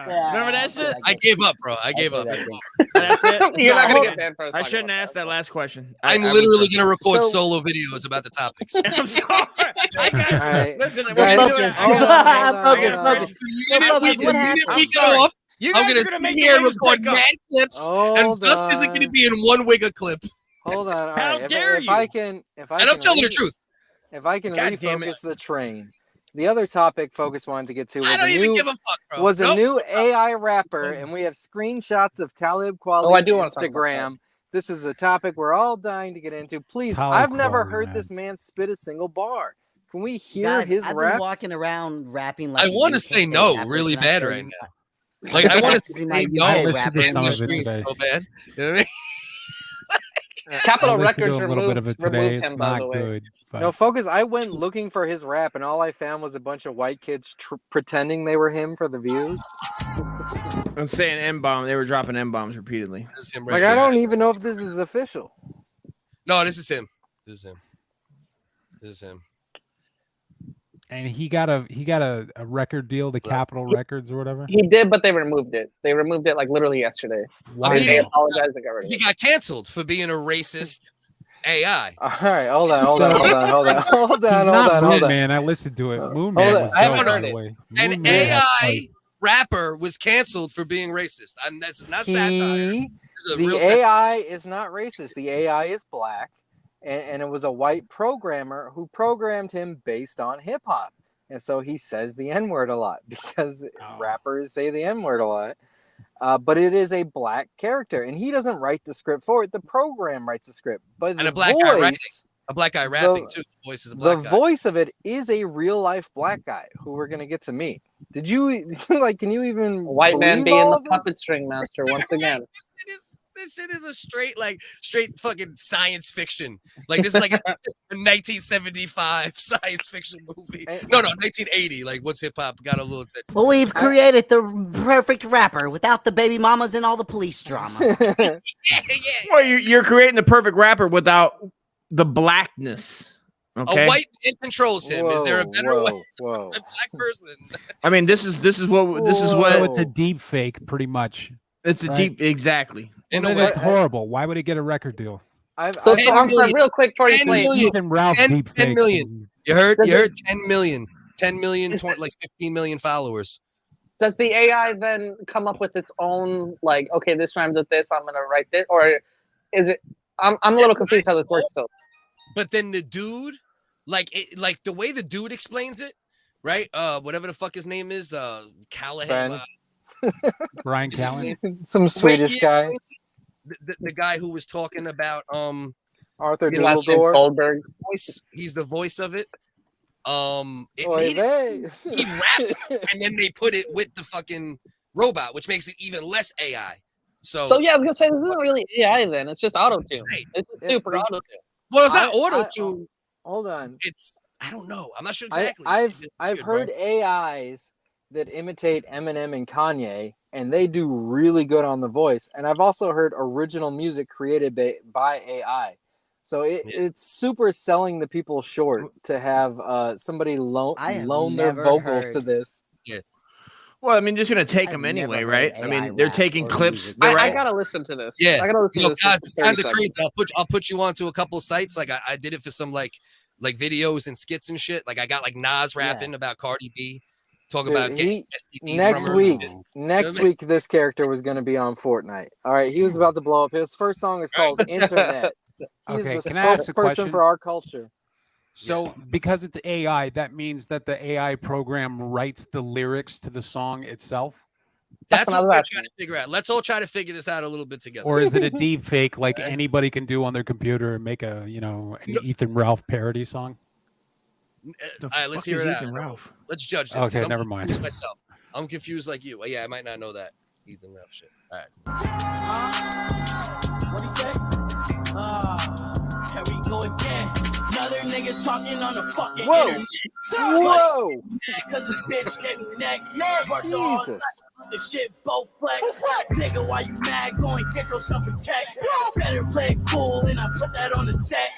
Yeah. Remember that shit? I gave up, bro. I gave up. That's it. You're not gonna So, get banned for us I talking shouldn't about ask that. that last question. I'm I literally was- gonna record So- solo videos about the topics. I'm sorry. I got you. All right. Listen, Guys, we're doing hold on, it. hold on, Focus, hold on. focus. The minute Focus, what happened? we I'm get sorry. off, You I'm guys gonna are sit make the here and wings record pick up. mad clips, and Hold Dust isn't gonna on. be in one WHiggaz clip. Hold on. All How right. dare If I you? can, And I'm telling the truth. If I can God damn it. refocus the train, the other topic Focus wanted to get to was I don't a even new give a fuck, bro. was a Nope. new AI rapper, and we have screenshots of Talib Oh, I Kweli's do want to talk about Instagram. This is a topic we're all dying to get into. Please, Talib I've never Kweli, heard man. this man spit a single bar. Can we hear Guys, his I've been raps? walking around rapping like I a want to UK say no rapper. really Can I bad show right you? now. Like I want to See my say UK no. I listened to rapper. some in of the it streets today. so bad. You know what I mean? Capitol I listened to Records a little bit of it today. removed It's him, by not the way. good. but- No, Focus. I went looking for his rap, and all I found was a bunch of white kids pretending they were him for the views. I'm saying M-bomb. They were dropping M-bombs repeatedly. This is him right Like, I here. don't even know if this is official. No, this is him. This is him. This is him. And he got a record deal, the Capitol Records or whatever. He did, but they removed it. They removed it like literally yesterday. Why? They Yeah. apologized and got rid of He it. got canceled for being a racist AI. All right, hold on. Moon Man. I listened to it. Moon Hold Man on. was I haven't dope, by heard the it. way. An Moon Man had AI fight. rapper was canceled for being racist. And that's not satire. He, This is a the real satire. AI is not racist. The AI is black, and it was a white programmer who programmed him based on hip hop. And so he says the N word a lot because rappers say the N word a lot. But it is a black character, and he doesn't write the script for it. The program writes the script, but And the a black guy writing. voice, A black guy rapping too. The voice is a the black guy. voice of it is a real life black guy who we're gonna get to meet. Did you like? Can you even White man believe being all the of this? puppet string master once again. This shit is a straight fucking science fiction. Like this is like a 1975 science fiction movie. No, 1980. Like what's hip hop got a little. Well, we've created the perfect rapper without the baby mamas and all the police drama. Well, you're creating the perfect rapper without the blackness. Okay. A white man controls him. Is there a better way? Whoa. A black person. I mean, this is what So it's a deep fake, pretty much. It's a right? deep exactly. In Well, a then way. it's horrible. Why would it get a record deal? So 10 I'm sorry, million. real quick before you 10 play. million. Ethan Ralph 10 deep fake. million. You heard 10 million. 10 million, like 15 million followers. Does the AI then come up with its own like, okay, this rhymes with this, I'm gonna write this, or is it? I'm a little confused how this works still. But then the dude, like the way the dude explains it, right? Whatever the fuck his name is, Callahan. Brian Callen, some Swedish guy, the guy who was talking about Arthur His last name's Dubledore. Goldberg. voice. He's the voice of it. It Oy made it vey. seem he rapped, and then they put it with the fucking robot, which makes it even less AI. So yeah, I was gonna say this isn't really AI then. It's just auto tune. Right. It's just super auto tune. well, it's not auto tune. Hold on. It's I don't know. I'm not sure exactly. I've It's I've weird, heard AIs that imitate Eminem and Kanye, and they do really good on the voice. And I've also heard original music created by AI. So it's super selling the people short to have somebody loan their vocals to this. Yeah. Well, I mean, just gonna take them anyway, right? I mean, they're taking clips. I gotta listen to this. Yeah, I gotta listen to this. guys, for it's 30 kind of seconds. crazy. I'll put you onto a couple sites. Like I did it for some like videos and skits and shit. Like I got like Nas rapping about Cardi B, talking Dude, about getting STDs next from her. week, You know next what I mean? week, this character was going to be on Fortnite. All right, he was about to blow up. His first song is called Internet. He's Okay, the can I ask a spokesperson question? for our culture. So because it's AI, that means that the AI program writes the lyrics to the song itself? That's what we're trying to figure out. Let's all try to figure this out a little bit together. Or is it a deep fake like anybody can do on their computer and make a, an Ethan Ralph parody song? All right, let's hear it out. Let's judge this. 'cause Okay, I'm never mind. confused myself. I'm confused like you. Yeah, I might not know that Ethan Ralph shit. All right. What he say? Here we go again. Another nigga talking on the fucking internet. Whoa! Cause this bitch gave me neck. Worked all Jesus. the shit both flex. Nigga, why you mad? Go and get yourself a check. Better play it cool and I put that on the set.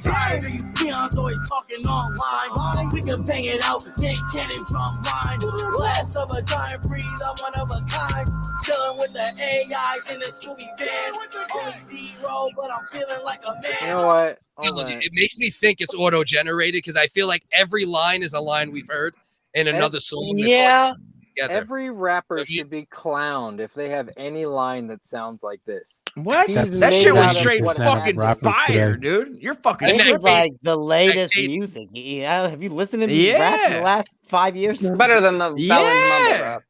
Tired of you peons always talking online. We can bang it out, get cannon drum line. Last of a dying breed, I'm one of a kind. Chilling with the AIs in the Scooby van. Only 0, but I'm feeling like a man. You know what? It makes me think it's auto generated because I feel like every line is a line we've heard in another song. It's all together. Every rapper should be clowned if they have any line that sounds like this. What? He's That made shit was out of straight what fucking happened. fire, dude. You're fucking. This is tripping. like the latest music. Yeah, have you listened to me rap in the last 5 years? Better than the mumble rap.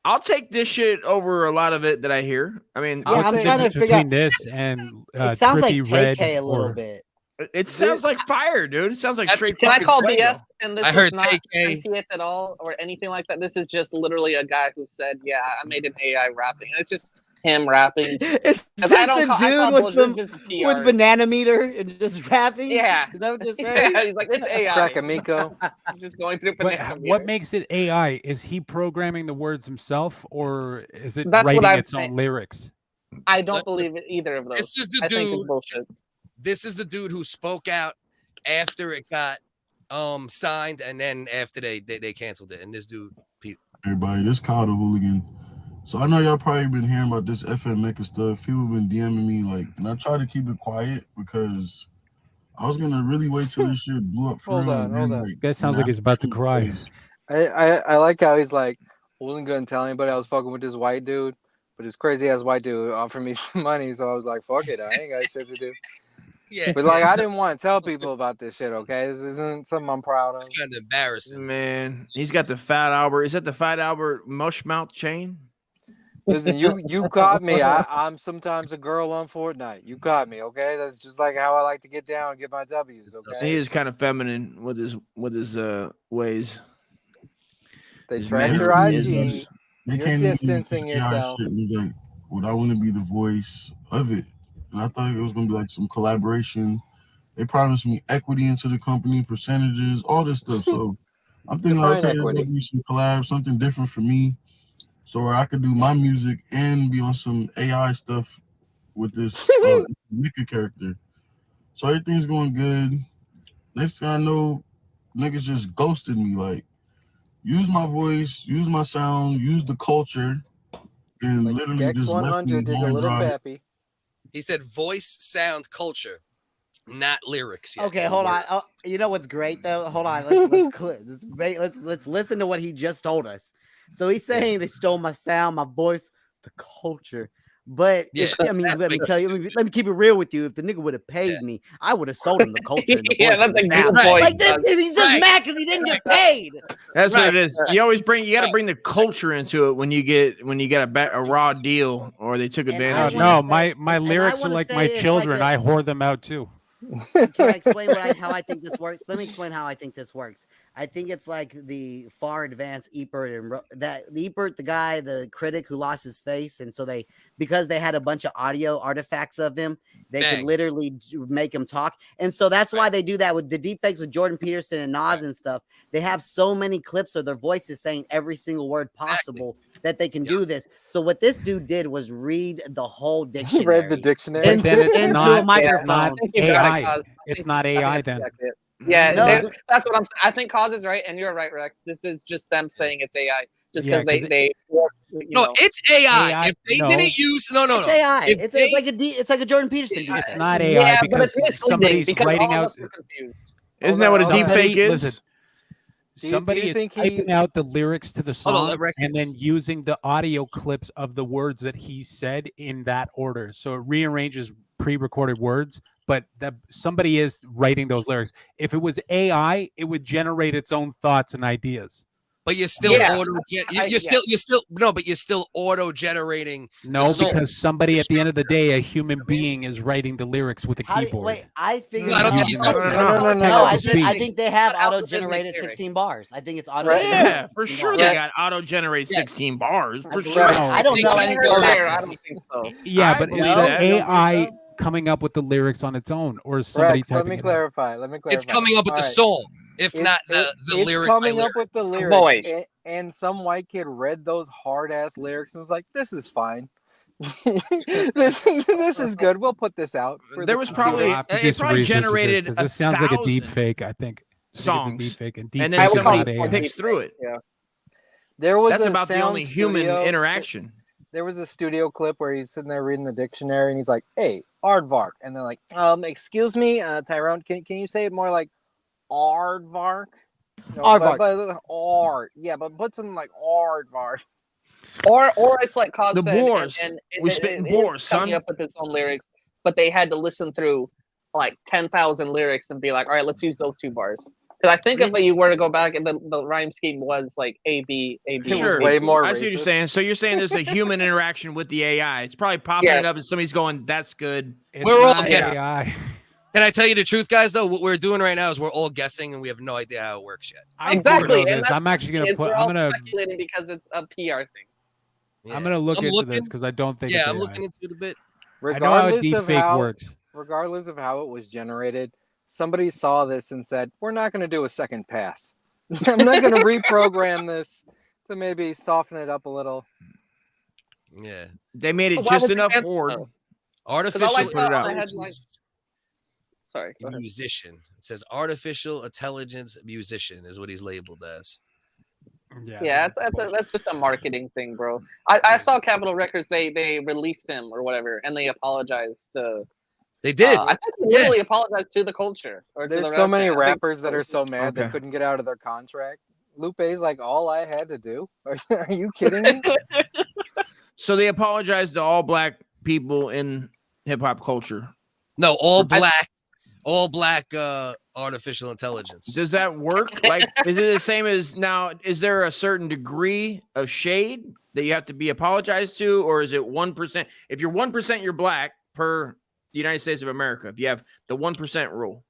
I'll take this shit over a lot of it that I hear. I mean, What's I'm the trying to difference figure between out. this and It sounds like Trippy Red Tate a little or- bit. it sounds like fire, dude. It sounds like straight. Can I fucking call Fuego. BS? And this I heard is not Tate. MTS at all or anything like that. This is just literally a guy who said, "Yeah, I made an AI rapping." And it's just him rapping. It's 'Cause just I don't a call- I call dude with bullshit some just a PR. with banana meter and just rapping. Yeah. Is that what you're saying? Yeah, he's like, it's AI. Crack amico. Just going through But banana what meter. makes it AI? Is he programming the words himself, or is it That's what writing I'm its saying. own lyrics? I don't believe it either of those. This is the I think it's dude. bullshit. This is the dude who spoke out after it got signed, and then after they canceled it. And this dude, Everybody, this Kyle the Hooligan. So I know y'all probably been hearing about this FN Meka stuff. People been DMing me and I try to keep it quiet because I was gonna really wait till this shit blew up for Hold real. on, and hold then, on. That sounds like he's about to cry. I like how he's like, I wasn't gonna tell anybody I was fucking with this white dude, but this crazy ass white dude offered me some money, so I was like, fuck it, I ain't got shit to do. Yeah. But like, I didn't want to tell people about this shit. Okay, this isn't something I'm proud of. It's kind of embarrassing. Man, he's got the Fat Albert. Is that the Fat Albert mush mouth chain? Listen, you caught me. I'm sometimes a girl on Fortnite. You caught me, okay? That's just like how I like to get down and get my W's, okay? He is kind of feminine with his ways. They His track your mannerisms. IG. They You're came in with distancing this AI yourself. shit and was like, would I want to be the voice of it? And I thought it was gonna be like some collaboration. They promised me equity into the company, percentages, all this stuff. So I'm thinking, Define like, okay, there's equity. gonna be some collab, something different for me, so where I could do my music and be on some AI stuff with this Meka character. So everything's going good. Next thing I know, niggas just ghosted me. Like, use my voice, use my sound, use the culture, and Like literally Gex just left me 100 did the high and little dry. fappy. He said voice, sound, culture, not lyrics. Yet. Okay, hold on. Oh, you know what's great though? Hold on. Let's listen to what he just told us. So he's saying they stole my sound, my voice, the culture, But Yeah, I mean, that's let me making tell you, let me keep it real with you. If the nigga would have paid me, I would have sold him the culture and the Yeah, voice. that's and a the good sound. point. Like he's just mad because he didn't get paid. That's what Right. it is. You always you got to bring the culture into it when you get a raw deal or they took And I advantage. wanna No, say- my and I lyrics are wanna like say my it's like children. a- I whore them out too. Can I explain how I think this works? Let me explain how I think this works. I think it's like the far advanced Ebert and Ebert, the guy, the critic who lost his face, and so because they had a bunch of audio artifacts of him, they could literally make him talk, and so that's why they do that with the deepfakes with Jordan Peterson and Nas and stuff. They have so many clips of their voices saying every single word possible that they can do this. So what this dude did was read the whole He dictionary. read the dictionary. But then it's into not, a microphone. it's not AI. It's not AI then. Yeah, No, that's what I'm saying. I think Cause is right, and you're right, Rex. This is just them saying it's AI, just Yeah, because 'cause they No, it's AI. AI If they no. didn't use no, it's AI. If it's like a Jordan Peterson. It's deepfake. not AI yeah, but because it's misleading somebody's because writing all of out. us were confused. Isn't that what a Hold on. deep fake is? Listen, Do you somebody is think he- typing out the lyrics to the Hold on, song let Rex and finish. then using the audio clips of the words that he said in that order. So it rearranges pre-recorded words, but somebody is writing those lyrics. If it was AI, it would generate its own thoughts and ideas. But you're still you're still auto generating. No, because somebody at the end of the day, a human being, is writing the lyrics with a keyboard. Wait, I figured. No, I don't think he's talking about No, I speech. think they have auto-generated 16 bars. I think it's auto. Yeah, for sure. They Yes. got auto-generate 16 bars. For believe sure. it. I don't know anything about I this. don't think so. Yeah, I but believe is that. the AI coming up with the lyrics on its own, or is somebody Rex, let typing me it out? clarify. Let me clarify. It's coming up with All the right. song, if It's- not the it's lyric. by coming lyric. up with the lyrics, Boy. and some white kid read those hard ass lyrics and was like, "This is fine. this is good. We'll put this out." For There the was computer." probably I'll have to it do some probably research with generated because this sounds like a deep fake. I think songs, it's a deep fake, and and deep then fake is somebody not AI. picks through it. Yeah. There was That's a about the sound only human studio- interaction. There was a studio clip where he's sitting there reading the dictionary and he's like, "Hey, aardvark," and they're like, "Excuse me, Tyrone, can you say it more like aardvark?" No, Aardvark. but art, yeah, but put some like aardvark. Or it's like Cause The said, boars. and We spitting it is boars, coming son. up with its own lyrics, but they had to listen through like 10,000 lyrics and be like, all right, let's use those 2 bars. Because I think if you were to go back and the rhyme scheme was like A B A B. Sure. way more I see what you're racist. saying. So you're saying there's a human interaction with the AI. It's probably popping Yeah. it up and somebody's going, "That's good." It's We're all not guessing. AI. Can I tell you the truth, guys? Though what we're doing right now is we're all guessing, and we have no idea how it works yet. Exactly. And I'm actually gonna put. we're I'm all gonna. speculating because it's a PR thing. I'm gonna look I'm into looking- this because I don't think. Yeah, it's I'm AI. looking into it a bit. I know how a Regardless deep of fake how works. regardless of how it was generated, somebody saw this and said, "We're not going to do a second pass. I'm not going to reprogram this to maybe soften it up a little." Yeah, They made So it why just would they enough cancel forward. it? artificial all I saw on the intelligence headline- Sorry. Go ahead. musician. It says artificial intelligence musician is what he's labeled as. Yeah, that's just a marketing thing, bro. I saw Capitol Records. They released him or whatever, and they apologized to. They did. I think they literally apologized to the culture. Or to There's the so rap many fan. I think- rappers that are so mad they Okay. couldn't get out of their contract. Lupe's like, "All I had to do." Are you kidding me? So they apologized to all black people in hip hop culture. No, all black artificial intelligence. Does that work? Like, is it the same as now? Is there a certain degree of shade that you have to be apologized to, or is it 1%? If you're 1%, you're black per the United States of America. If you have the 1% rule,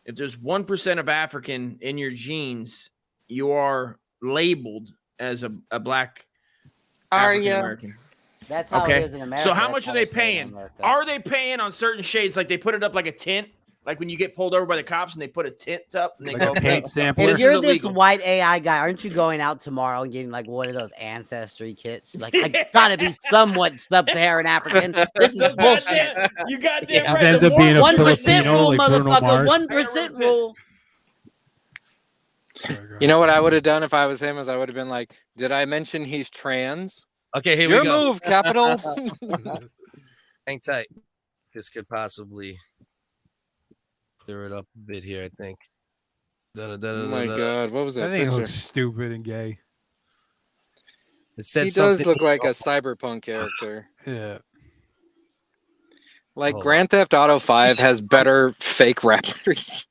if there's 1% of African in your genes, you are labeled as a black Are African ya? American. That's how Okay. it is in America. So how That's much how are they say it in paying? America. Are they paying on certain shades? Like they put it up like a tint, like when you get pulled over by the cops and they put a tint up and they Like go, a paint sampler. If this you're is this illegal. white AI guy, aren't you going out tomorrow and getting like one of those ancestry kits? Like, I gotta be somewhat sub-Saharan African. This is bullshit. You goddamn This right. ends The up being a more- 1% Filipino rule, like Bruno motherfucker. Mars. 1% rule. You know what I would have done if I was him? Is I would have been like, "Did I mention he's trans?" Okay, here Your we go. move, Capital. Hang tight. This could possibly clear it up a bit here, I think. Oh my god, what was I that think it picture? looks stupid and gay. It said He does something. look like a cyberpunk character. Yeah. Like Grand Theft Auto 5 has better fake rappers.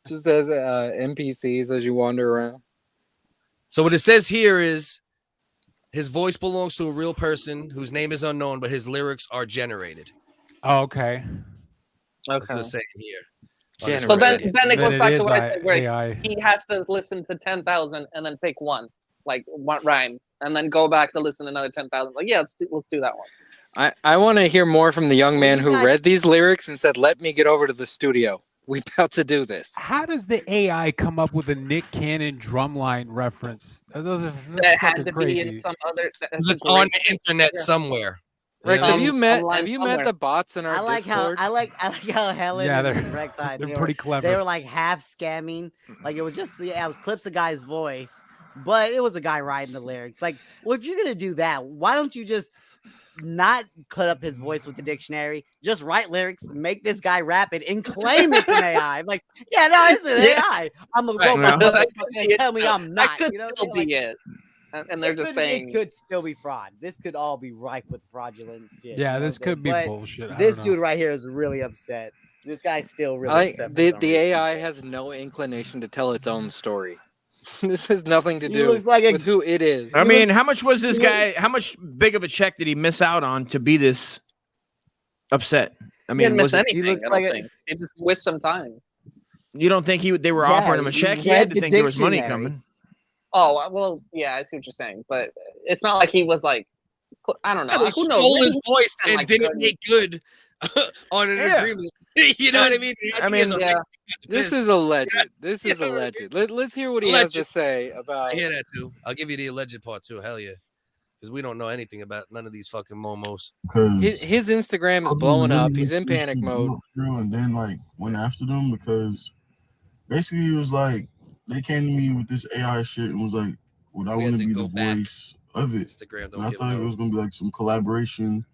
Just as NPCs as you wander around. So what it says here is his voice belongs to a real person whose name is unknown, but his lyrics are generated. Oh, okay. That's what it's saying here. So then it goes back to what I said, where AI. he has to listen to 10,000 and then pick one rhyme, and then go back to listen to another 10,000. Like, yeah, let's do that one. I want to hear more from the young man who read these lyrics and said, "Let me get over to the studio. We about to do this." How does the AI come up with a Nick Cannon drumline reference? That had to be in some other. It's on the internet somewhere. Rex, have you met the bots in our I like Discord? how Helen and Rex they're pretty clever. They were like half scamming. Like it was just it was clips of guy's voice, but it was a guy writing the lyrics. Like, well, if you're gonna do that, why don't you just not cut up his voice with the dictionary? Just write lyrics, make this guy rap it, and claim it's an AI. I'm like, yeah, no, it's an AI. I'm gonna go tell me I'm not. That could you know, still be it. And they're just saying it could still be fraud. This could all be rife with fraudulent shit. Yeah, this could be bullshit. This dude right here is really upset. This guy's still really upset. The AI has no inclination to tell its own story. This has nothing to do looks like with who it is. I mean, how much was this guy? How much big of a check did he miss out on to be this upset? I mean, he didn't miss anything. he looks I don't like think. He just missed some time. You don't think they were offering him a check? He had to think there was money coming. Oh, well, yeah, I see what you're saying, but it's not like he was like, I don't know. They Who knows? stole Maybe his voice he and like didn't make good on an agreement. You know what I mean? This is alleged. This is alleged. Let's hear what he has to say about. I hear that too. I'll give you the alleged part too. Hell yeah, because we don't know anything about none of these fucking momos. His Instagram is blowing up. He's in panic mode. And then like went after them because basically he was like, they came to me with this AI shit and was like, would I want to be the voice of it? And I thought it was going to be like some collaboration.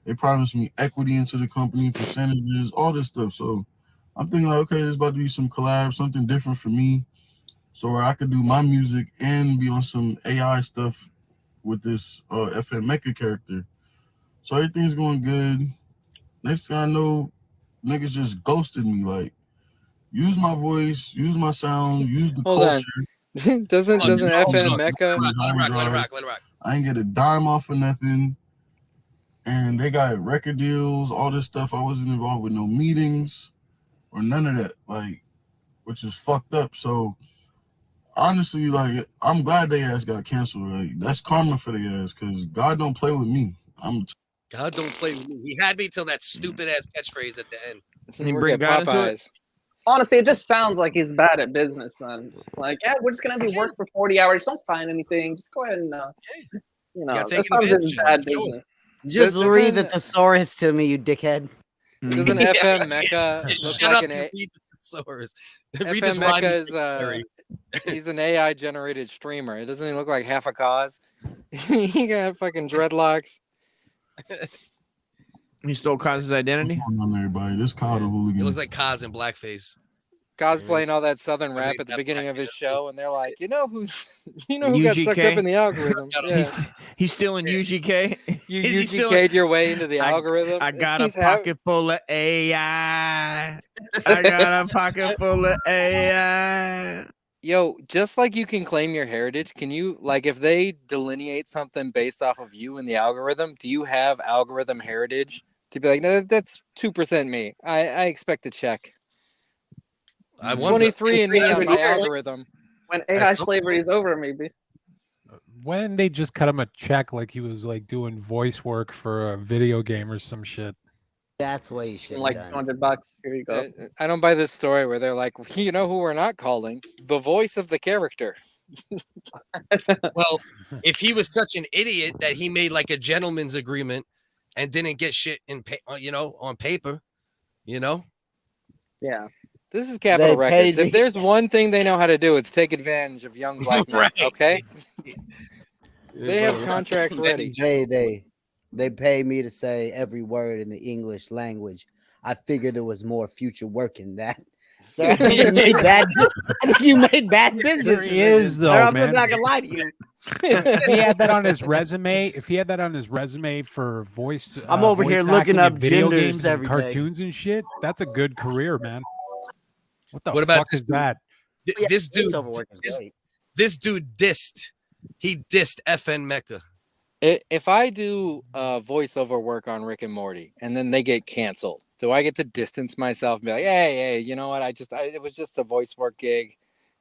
They promised me equity into the company, percentages, all this stuff. So I'm thinking, like, okay, there's about to be some collab, something different for me. So where I could do my music and be on some AI stuff with this FN Meka character. So everything's going good. Next thing I know, niggas just ghosted me. Like, use my voice, use my sound, use the culture. doesn't FN Meka Let it rock. I ain't get a dime off of nothing. And they got record deals, all this stuff. I wasn't involved with no meetings or none of that, like, which is fucked up. So honestly, like, I'm glad they ass got canceled. Right? That's karma for their ass, because God don't play with me. God don't play with me. He had me till that stupid ass catchphrase at the end. Can you bring God into it? Honestly, it just sounds like he's bad at business. Then, like, yeah, we're just gonna be work for 40 hours. Don't sign anything. Just go ahead and, that sounds like bad business. Just read the thesaurus to me, you dickhead. Doesn't FN Meka Shut up and read the thesaurus. Read this FN Meka he's an AI generated streamer. It doesn't even look like half a cause. He got fucking dreadlocks. He stole Kaz's identity. On everybody, this Kaz hooligan. It looks like Kaz in blackface. Kaz playing all that southern rap at the beginning of his show, and they're like, who got sucked up in the algorithm? Yeah. He's still in UGK. You UGK'd your way into the algorithm. I got a pocket full of AI. I got a pocket full of AI. Yo, just like you can claim your heritage, can you, like, if they delineate something based off of you in the algorithm, do you have algorithm heritage to be like, no, that's 2% me? I expect a check. I 23 and me on my algorithm. When AI slavery is over, maybe. Why didn't they just cut him a check like he was like doing voice work for a video game or some shit? That's what you should like $200. Here you go. I don't buy this story where they're like, you know who we're not calling? The voice of the character. Well, if he was such an idiot that he made like a gentleman's agreement and didn't get shit on paper, Yeah. This is Capitol Records. If there's one thing they know how to do, it's take advantage of young black men. Okay. They have contracts ready. They pay me to say every word in the English language. I figured there was more future work in that. So I think you made bad business. There is, though, I'm man. not gonna lie to you. If he had that on his resume, for voice, I'm over voice here looking acting up in video genders games and every day. cartoons and shit. That's a good career, man. What the What about fuck this is that? This dude, voiceover work is great. this dude dissed. He dissed FN Meka. If I do voiceover work on Rick and Morty and then they get canceled, do I get to distance myself and be like, hey, you know what? It was just a voice work gig.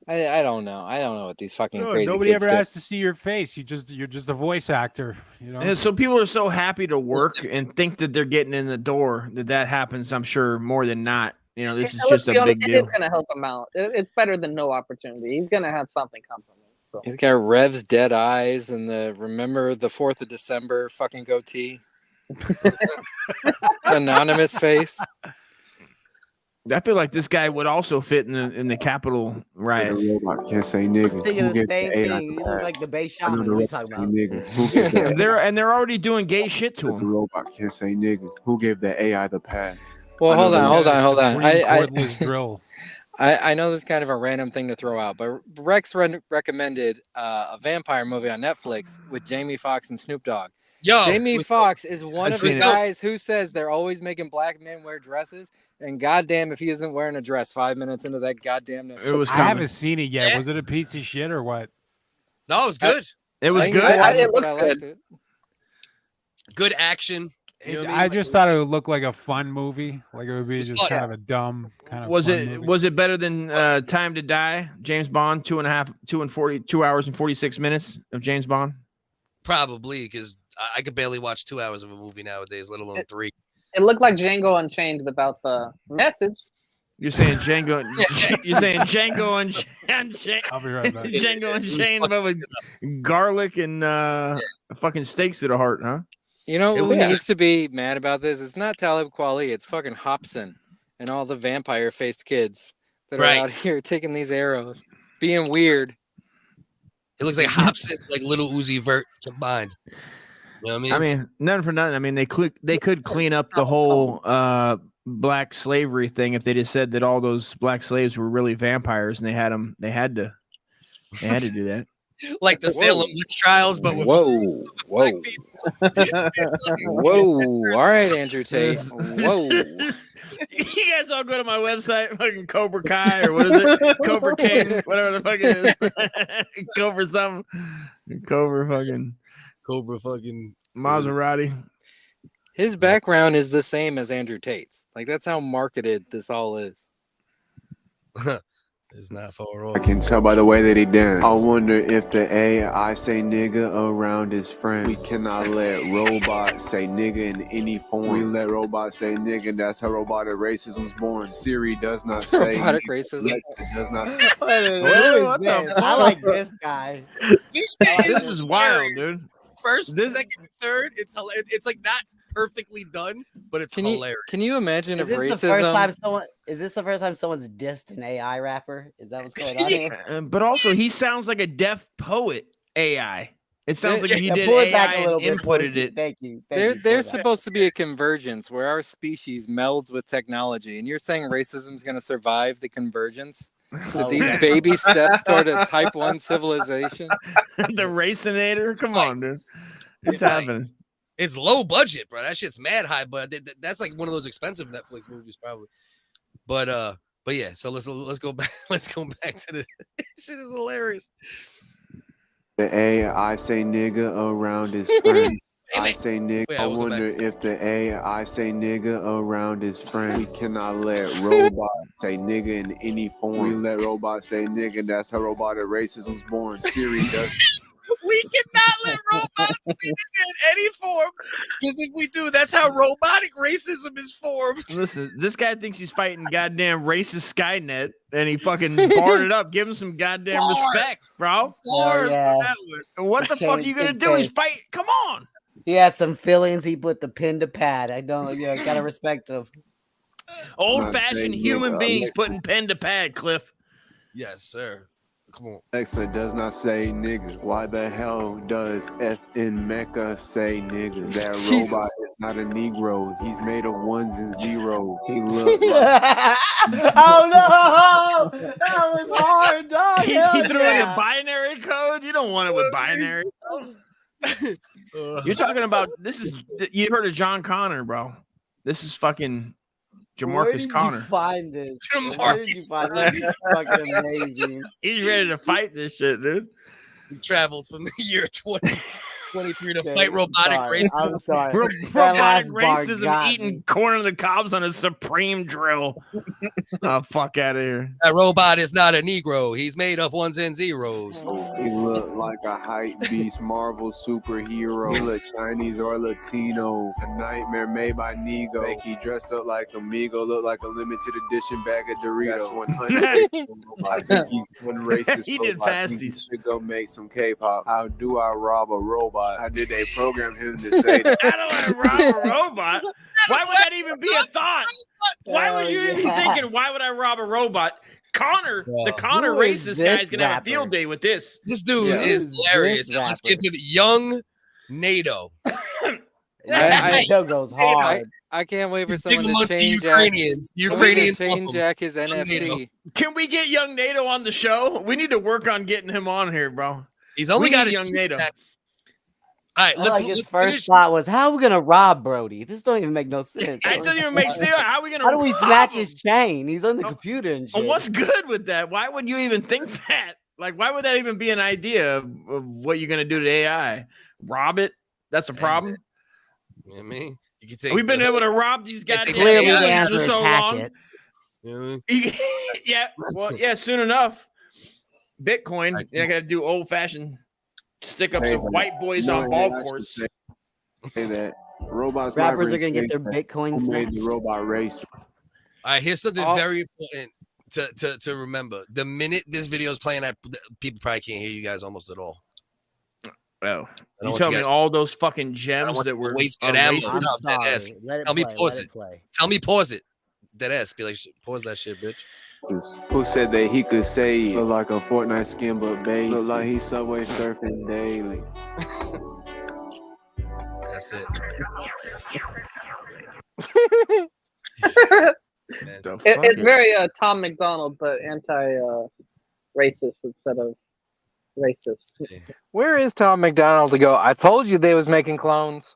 I don't know. I don't know what these fucking crazy Nobody kids ever do. has to see your face. You're just a voice actor. You know. And so people are so happy to work and think that they're getting in the door that happens. I'm sure more than not. You know, this is just a big deal. It's gonna help him out. It's better than no opportunity. He's gonna have something come from it. So. He's got Rev's dead eyes and remember the 4th of December fucking goatee. Anonymous face. I feel like this guy would also fit in the Capitol riot. Can't say nigga. Thinking the same thing. He looks like the bass shaman. What are you talking about? They're already doing gay shit to him. The robot can't say nigga. Who gave the AI the pass? Well, hold on. Drill. I know this is kind of a random thing to throw out, but Rex recommended a vampire movie on Netflix with Jamie Foxx and Snoop Dogg. Jamie Foxx is one of the guys who says they're always making black men wear dresses, and goddamn if he isn't wearing a dress 5 minutes into that goddamn Netflix. I haven't seen it yet. Was it a piece of shit or what? No, it was good. It was good. It liked it. Good action. You know what I mean? I just thought it would look like a fun movie. Like it would be just kind of a dumb kind of. Was movie. it better than Time to Die? James Bond, 2 hours and 46 minutes of James Bond. Probably because I could barely watch 2 hours of a movie nowadays, let alone 3. It looked like Django Unchained without the message. You're saying Django? You're saying Django Unchained? I'll be right back. Django Unchained, but with garlic and fucking steaks to the heart, huh? You know who needs to be mad about this? It's not Talib Kweli, it's fucking Hobson and all the vampire-faced kids that are out here taking these arrows, being weird. It looks like Hobson, like little Uzi Vert combined. You know what I mean? Nothing for nothing. I mean, they could clean up the whole black slavery thing if they just said that all those black slaves were really vampires and they had to do that. Like the Salem witch trials, but with whoa. All right, Andrew Tate. Whoa. You guys all go to my website, fucking Cobra Kai or what is it? Cobra King, whatever the fuck it is. Cobra something. Cobra fucking Maserati. His background is the same as Andrew Tate's. Like that's how marketed this all is. It's not far off. I can tell by the way that he dance. I wonder if the AI say nigga around his friend. We cannot let robots say nigga in any form. We let robots say nigga. That's how robotic racism's born. Siri does not say robotic racism. Does not. I like this guy. This is wild, dude. First, second, third. It's like not perfectly done, but it's hilarious. Can you imagine if racism? Is this the first time someone's dissed an AI rapper? Is that what's going on here? But also, he sounds like a deaf poet AI. It sounds like he did pull it AI back a little and bit, inputted it. Thank you. There's supposed to be a convergence where our species melds with technology, and you're saying racism is going to survive the convergence? With these baby steps toward a type 1 civilization? The Racinator? Come on, dude. It's happening. It's low budget, bro. That shit's mad high, but that's like one of those expensive Netflix movies, probably. But yeah. So let's go back. Let's go back to the shit is hilarious. The AI say nigga around his friend. I say nigga. I wonder if the AI say nigga around his friend. We cannot let robots say nigga in any form. We let robots say nigga. That's how robotic racism's born. Siri does. We cannot let robots say nigga in any form, because if we do, that's how robotic racism is formed. Listen, this guy thinks he's fighting goddamn racist Skynet, and he fucking barred it up. Give him some goddamn respect, bro. What the fuck are you gonna do? He's fighting. Come on. He had some feelings. He put the pen to pad. I don't. Gotta respect him. Old-fashioned human beings putting pen to pad, Cliff. Yes, sir. Come on. Alexa does not say nigga. Why the hell does FN Meka say nigga? That robot is not a Negro. He's made of ones and zeros. He looks like... Oh no! That was hard, dog. He threw in a binary code. You don't want it with binary. You're talking about this is you heard of John Connor, bro. This is fucking Where Jamarcus did Connor. you find this? Where did you find this? This is fucking amazing. He's ready to fight this shit, dude. He traveled from the year 2023 to fight robotic racism. I'm sorry. Robotic racism, eating corn on the cobs on a Supreme drill. Oh, fuck out of here. That robot is not a Negro. He's made of ones and zeros. He look like a hype beast, Marvel superhero. He look Chinese or Latino. A nightmare made by Nego. Make he dressed up like Amigo. Look like a limited edition bag of Doritos. That's 100. I think he's one racist. He did pasties. Should go make some K-pop. How do I rob a robot? How did they program him to say that? How do I rob a robot? Why would that even be a thought? Why would you even be thinking, why would I rob a robot? Connor, the Connor racist guy is going to have a field day with this. This dude is hilarious. I'm give him young NATO. NATO goes hard. I can't wait for He's someone digging to amongst the change Ukrainians. Ukrainians love him. change Jack his NFT. Can we get young NATO on the show? We need to work on getting him on here, bro. He's only We got need a young NATO. All right, let's his first thought was, how are we gonna rob Brody? This don't even make no sense. It doesn't even make sense. How are we gonna? How do we rob snatch him? his chain? He's on the computer and shit. And what's good with that? Why would you even think that? Like, why would that even be an idea of what you're gonna do to AI? Rob it? That's a problem. I mean, you can take. We've been able to rob these guys Clearly the answer is hack it. Yeah, well, yeah, soon enough. Bitcoin, you're gonna do old fashioned stick up some white boys on ball courts. Say that robots. Rappers are gonna get their Bitcoin Who made the snatched. robot race? All right, here's something very important to remember. The minute this video is playing, people probably can't hear you guys almost at all. Well, I don't you want tell you me guys- all those fucking I don't gems want that you to were waste good ammo. wasted. I'm No, sorry. deadass. Let it Tell me play. pause Let it. it play. Tell me pause it. Dead ass. Be like, pause that shit, bitch. Who said that he could say it? Look like a Fortnite skin, but base. Look like he subway surfing daily. That's it. It's very Tom McDonald, but anti-racist instead of racist. Where is Tom McDonald to go? I told you they was making clones.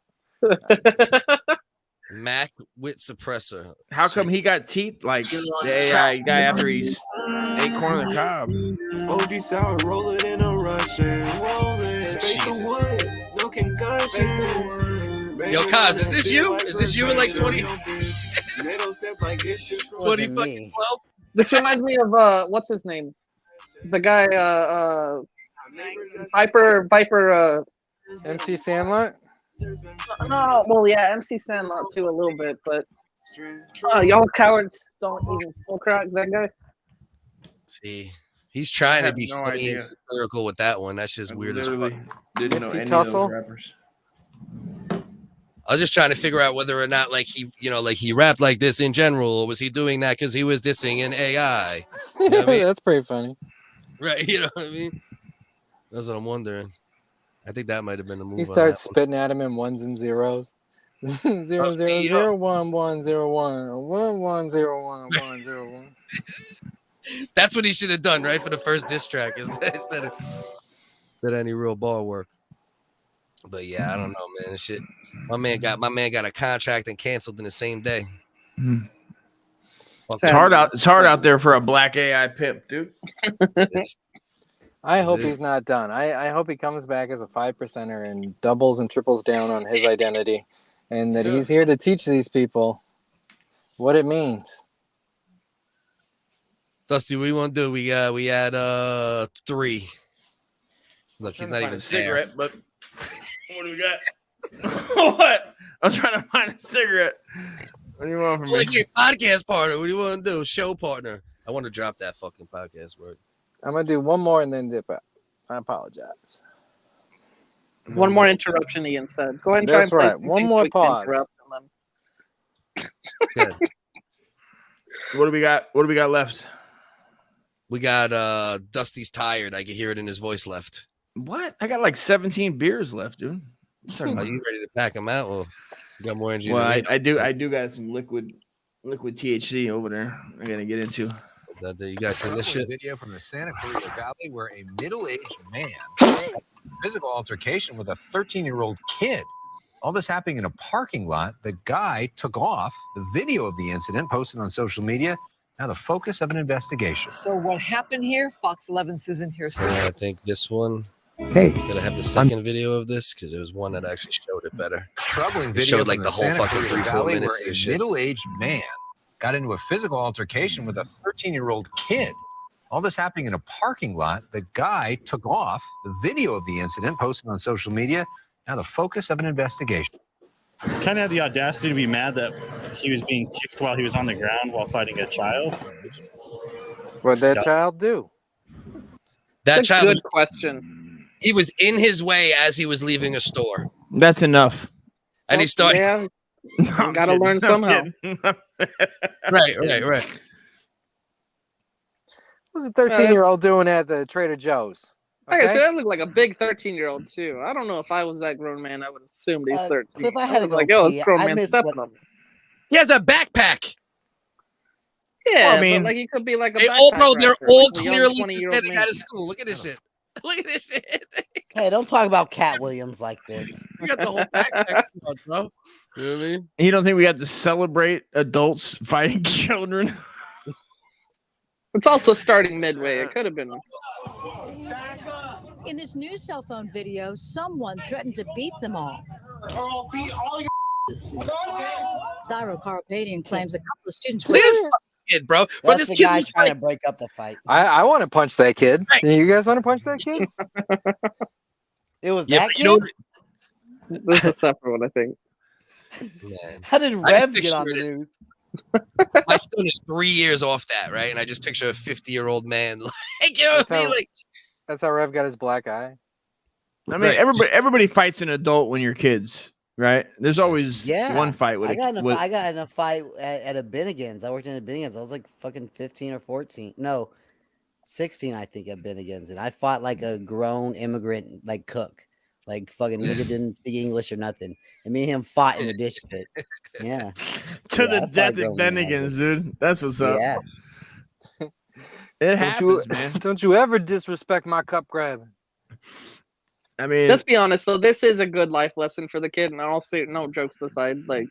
Mac with suppressor. How come he got teeth like the AI guy after he's ate corn on the cob? OD sour, roll it in a Russian. No concussion. Yo, Kaz, is this you? Is this you in like 20 fucking 12? This reminds me of what's his name? The guy Viper MC Sandlot? No, well yeah, MC Sandlot too a little bit, but y'all cowards don't even smoke crack, that guy. See, he's trying to have be no funny idea. and satirical with that one. That's just weird as fuck. Literally didn't know Nipsey any of Tussle? those rappers. I was just trying to figure out whether or not like he, like he rapped like this in general, or was he doing that because he was dissing an AI? You know what I mean? That's pretty funny. Right, you know what I mean? That's what I'm wondering. I think that might have been the move. He on starts that one. spitting at him in ones and zeros. 0-0-0-1-1-0-1-1-1-0-1-1-0-1. That's what he should have done, right, for the first diss track instead of any real bar work. But yeah, I don't know, man. This shit. My man got a contract and canceled in the same day. It's hard out there for a black AI pimp, dude. I hope It he's is. not done. I hope he comes back as a 5%er and doubles and triples down on his identity, and that he's here to teach these people what it means. Dusty, what do you want to do? We had 3. Look, he's not even a cigarette, there. but what do we got? What? I'm trying to find a cigarette. What do you want from me? Like your podcast partner. What do you want to do? Show partner. I want to drop that fucking podcast word. I'm gonna do one more and then dip out. I apologize. One more interruption, Ian said. Go ahead and That's try and right. play One something more so we can pause. interrupt and then- What do we got? What do we got left? We got Dusty's tired. I can hear it in his voice left. What? I got like 17 beers left, dude. Are you ready to pack them out? Well, you got more energy. Well, than me. I do got some liquid THC over there. I gotta get into. You guys seen this shit? Video from the Santa Clarita Valley where a middle-aged man had a physical altercation with a 13-year-old kid. All this happening in a parking lot. The guy took off. The video of the incident posted on social media. Now the focus of an investigation. So what happened here? Fox 11 Susan here. So I think this one. Hey, did I have the second video of this? Because there was one that actually showed it better. Troubling It video showed like from the whole Santa fucking Clarita 3-4 Valley minutes where of a this shit. middle-aged man got into a physical altercation with a 13-year-old kid. All this happening in a parking lot. The guy took off. The video of the incident posted on social media. Now the focus of an investigation. Kind of had the audacity to be mad that he was being kicked while he was on the ground while fighting a child. What'd that child do? That That's a child. good question. He was in his way as he was leaving a store, That's enough. and he started. Yeah, you gotta learn somehow. Right. What's a 13-year-old doing at the Trader Joe's? Like I Okay. said, I look like a big 13-year-old too. I don't know if I was that grown man, I would assume he's 13. Cliff, I had to was go like, yo, pee. this grown I man missed stepping what- on me. He has a backpack. Yeah, I mean, but like he could be like a They all, backpack bro, they're rapper, all like a young clearly just 20-year-old getting man. out of school. Look at this shit. Look at this shit. Hey, don't talk about Cat Williams like this. We got the whole backpack squad, bro. You know what I mean? You don't think we have to celebrate adults fighting children? It's also starting midway. It could have been. In this new cell phone video, someone threatened to beat them all. I'll beat all your Zyro Carpathian claims a couple of students were Look at this fucking kid, bro. Bro, That's this the kid guy looks trying like to break up the fight. I want to punch that kid. You guys want to punch that kid? It was yeah, that but kid? you know. This is a separate one, I think. Man. How did I just Rev get picture on the it as- news? My son is 3 years off that, right? And I just picture a 50-year-old man, like, you know what I mean? Like, That's how Rev got his black eye. I mean, Right. everybody fights an adult when you're kids, right? There's always Yeah. one fight with I got in with- a fight at a Bennigan's. I worked in a Bennigan's. I was like fucking 15 or 14. No, 16, I think, at Bennigan's. And I fought like a grown immigrant, like cook. Like fucking nigga didn't speak English or nothing. And me and him fought in the dish pit. Yeah. to Yeah, the I fought death at grown men, I Bennigan's, dude. That's what's up. Yeah. It happens, man. Don't you ever disrespect my cup grabbing. I mean, Let's be honest, though. This is a good life lesson for the kid, and I'll say no jokes aside. Like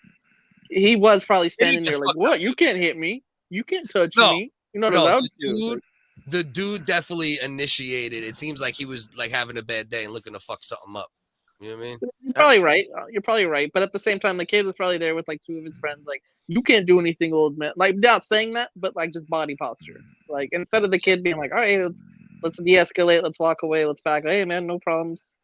he was probably standing there like, "What? You can't hit me. You can't touch me. You're not allowed to." The dude definitely initiated. It seems like he was like having a bad day and looking to fuck something up. You know what I mean? You're probably right. You're probably right. But at the same time, the kid was probably there with like two of his friends. Like, you can't do anything, old man. Like, not saying that, but like just body posture. Like, instead of the kid being like, "All right, let's de-escalate. Let's walk away. Let's back. Hey, man, no problems."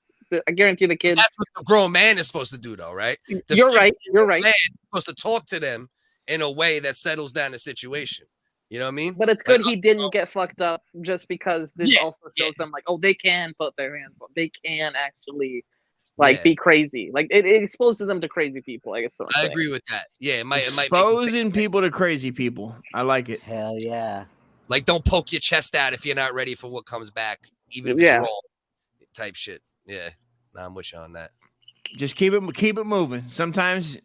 I guarantee the kid. That's what the grown man is supposed to do, though, right? The You're right. You're right. man is supposed to talk to them in a way that settles down the situation. You know what I mean? But it's good he didn't get fucked up just because this also shows them like, oh, they can put their hands on. They can actually like be crazy. Like it exposes them to crazy people. I guess. What I'm I saying. agree with that. Yeah, it might make exposing people to crazy people. I like it. Hell yeah. like don't poke your chest out if you're not ready for what comes back, even if Yeah. it's wrong. Type shit. Yeah, nah, I'm with you on that. Just keep it moving. Sometimes,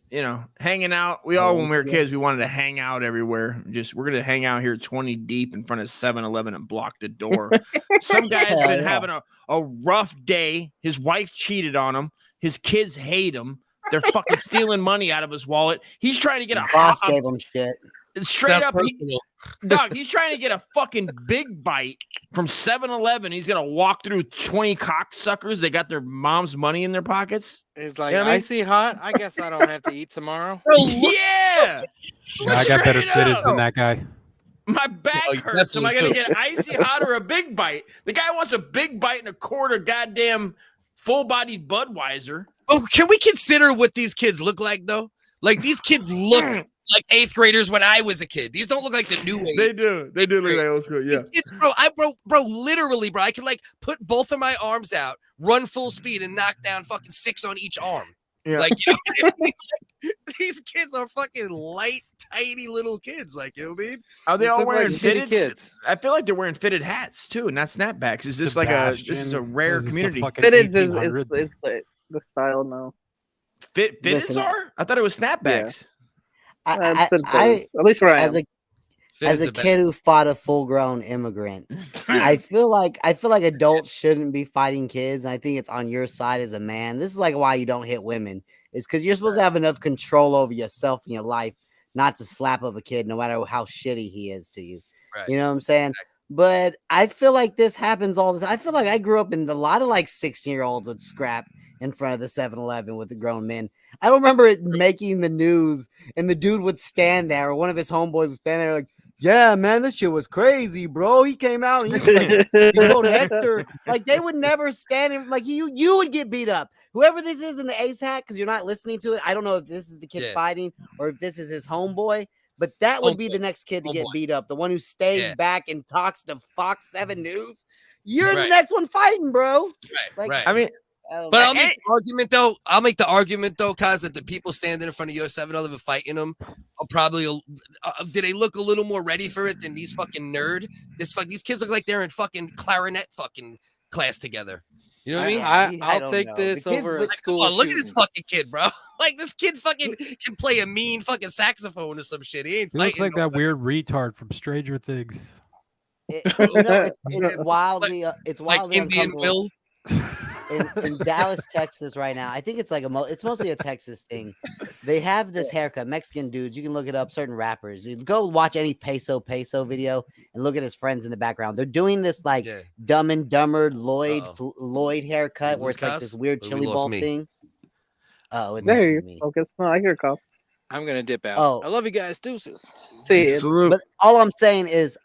hanging out. We all, when we were kids, we wanted to hang out everywhere. We're gonna hang out here 20 deep in front of 7-Eleven and block the door. Some guy's Hell been yeah. having a rough day. His wife cheated on him. His kids hate him. They're fucking stealing money out of his wallet. He's trying to get a Boss gave him shit. straight Sounds up. personal. Dog, he's trying to get a fucking big bite from 7-Eleven. He's gonna walk through 20 cocksuckers. They got their mom's money in their pockets. He's like, You know what I mean? icy hot. I guess I don't have to eat tomorrow. Yeah, I got better Straight fitteds up. than that guy. my back you hurts. Am I gonna definitely get icy hot or a big bite? The guy wants a big bite and a quart of goddamn full-bodied Budweiser. Oh, can we consider what these kids look like though? Like these kids look like 8th graders when I was a kid. These don't look like the new age. They do. They do look like old school. Yeah. These kids, bro, literally, bro. I can like put both of my arms out, run full speed, and knock down fucking 6 on each arm. Yeah. Like, you know what I mean? These kids are fucking light, tiny little kids. Like, you know what I mean? Are they These all look wearing like shitty fitted kids. I feel like they're wearing fitted hats too, not snapbacks. Is this like this is a rare This is the community? fucking Fitteds is 1800s. the style now. Fitteds Listen, are? I thought it was snapbacks. I At least where I as am. as a kid who fought a full-grown immigrant, I feel like adults shouldn't be fighting kids. And I think it's on your side as a man. This is like why you don't hit women. It's because you're supposed to have enough control over yourself and your life not to slap up a kid, no matter how shitty he is to you. Right. You know what I'm saying? But I feel like this happens all the time. I feel like I grew up in a lot of like 16-year-olds would scrap in front of the 7-Eleven with the grown men. I don't remember it making the news, and the dude would stand there, or one of his homeboys would stand there like, yeah, man, this shit was crazy, bro. He came out and he was like, he told Hector. Like, they would never stand in, like, you would get beat up. Whoever this is in the ace hat, because you're not listening to it. I don't know if this is the kid fighting or if this is his homeboy, but that would be the next kid to get beat up. The one who stayed back and talks to Fox 7 News. You're the next one fighting, bro. Like, I mean, but I'll make the argument though. Kaz, that the people standing in front of your 7-Eleven fighting them are probably. Do they look a little more ready for it than these fucking nerd? These kids look like they're in fucking clarinet fucking class together. You know what I mean? I'll take this over a school. Look at this fucking kid, bro. Like, this kid fucking can play a mean fucking saxophone or some shit. He ain't He fighting. looks like that weird retard from Stranger Things. It's wildly, it's wildly Indian Will. In Dallas, Texas, right now. I think it's like it's mostly a Texas thing. They have this haircut, Mexican dudes. You can look it up. Certain rappers. You go watch any peso video and look at his friends in the background. They're doing this like Dumb and Dumber Lloyd haircut, where it's like this weird chili ball thing. Oh, it there you me. focus. No, I hear cops. I'm gonna dip out. Oh, I love you guys. Deuces. See it. But all I'm saying is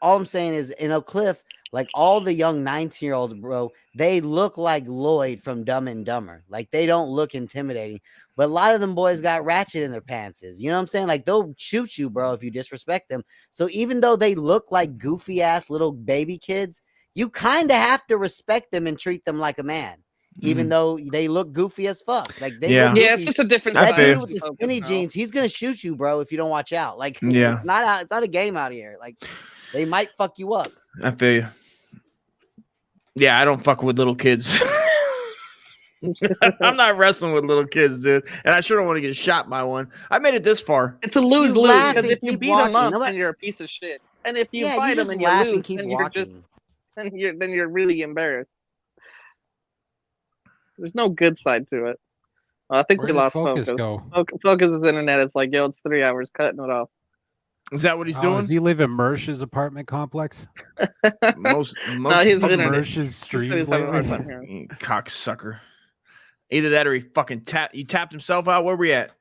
in Oak Cliff, like all the young 19-year-olds, bro, they look like Lloyd from Dumb and Dumber. Like, they don't look intimidating, but a lot of them boys got ratchet in their pantses. You know what I'm saying? Like, they'll shoot you, bro, if you disrespect them. So even though they look like goofy ass little baby kids, you kind of have to respect them and treat them like a man. Even though they look goofy as fuck. Like, they look goofy. It's just a different that vibe. dude with the skinny jeans, he's gonna shoot you, bro, if you don't watch out. Like, it's not a game out here. Like, they might fuck you up. I feel you. Yeah, I don't fuck with little kids. I'm not wrestling with little kids, dude. And I sure don't want to get shot by one. I made it this far. It's a lose-lose, because if you beat them up, then you're a piece of shit. And if you fight them and you lose, then you're really embarrassed. There's no good side to it. I think we lost focus. Focus's internet is like, yo, it's 3 hours, cutting it off. Is that what he's doing? Does he live in Mersh's apartment complex? most no, he's Mersh's streams lately. Cocksucker. Either that or he fucking tapped himself out. Where we at?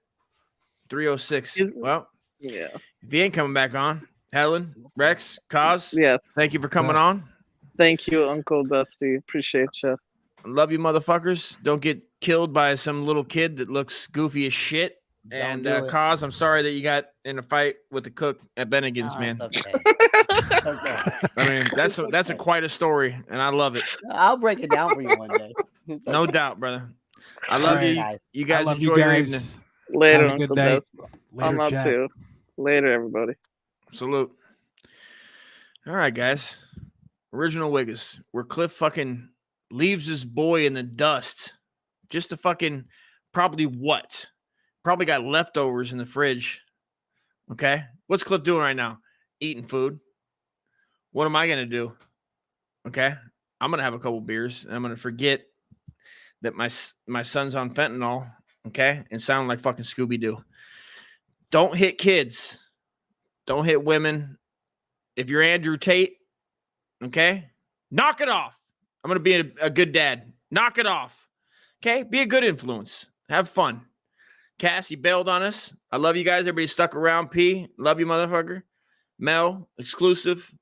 306. Well, yeah. If he ain't coming back on, Helen, Rex, Kaz, yes. Thank you for coming on. Thank you, Uncle Dusty. Appreciate you. Love you, motherfuckers. Don't get killed by some little kid that looks goofy as shit. And Kaz, I'm sorry that you got in a fight with the cook at Bennigan's, man. Okay. I mean, that's quite a story, and I love it. I'll break it down for you one day. No doubt, brother. I love you. Guys. You guys enjoy your evening. Later, Have a good Uncle day. Dusty. Later, I'm out chat. too. Later, everybody. Salute. All right, guys. Original WHiggaz, where Cliff fucking leaves his boy in the dust just to fucking probably got leftovers in the fridge. Okay. What's Cliff doing right now? Eating food. What am I going to do? Okay. I'm going to have a couple beers and I'm going to forget that my son's on fentanyl. Okay. And sound like fucking Scooby Doo. Don't hit kids. Don't hit women. If you're Andrew Tate, okay, knock it off. I'm going to be a good dad. Knock it off. Okay? Be a good influence. Have fun. Cass, you bailed on us. I love you guys. Everybody stuck around. P, love you, motherfucker. Mel, exclusive.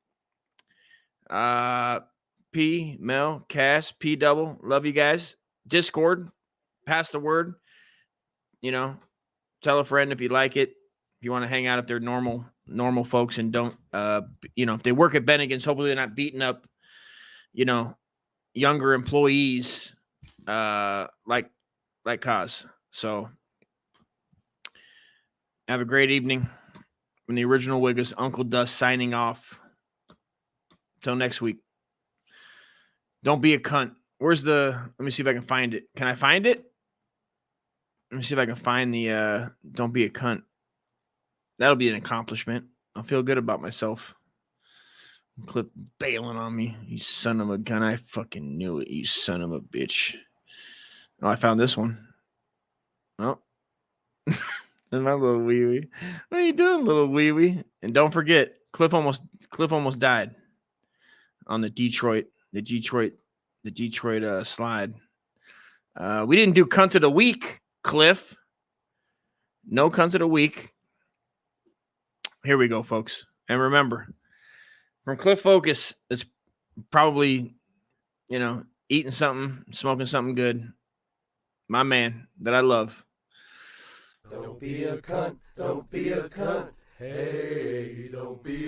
P, Mel, Cass, P double. Love you guys. Discord, pass the word. You know, tell a friend if you like it. If you want to hang out, if they're normal folks and don't, if they work at Bennigan's, hopefully they're not beating up, younger employees, like Kaz. So have a great evening. From the original WHiggaz, Uncle Dust signing off. Till next week. Don't be a cunt. Let me see if I can find it. Can I find it? Let me see if I can find the don't be a cunt. That'll be an accomplishment. I feel good about myself. Cliff bailing on me. You son of a gun. I fucking knew it. You son of a bitch. Oh, I found this one. Oh. That's my little wee wee. What are you doing, little wee wee? And don't forget, Cliff almost died on the Detroit slide. We didn't do cunt of the week, Cliff. No cunt of the week. Here we go, folks. And remember, from Cliff Focus, it's probably, eating something, smoking something good. My man that I love. Don't be a cunt. Don't be a cunt. Hey, don't be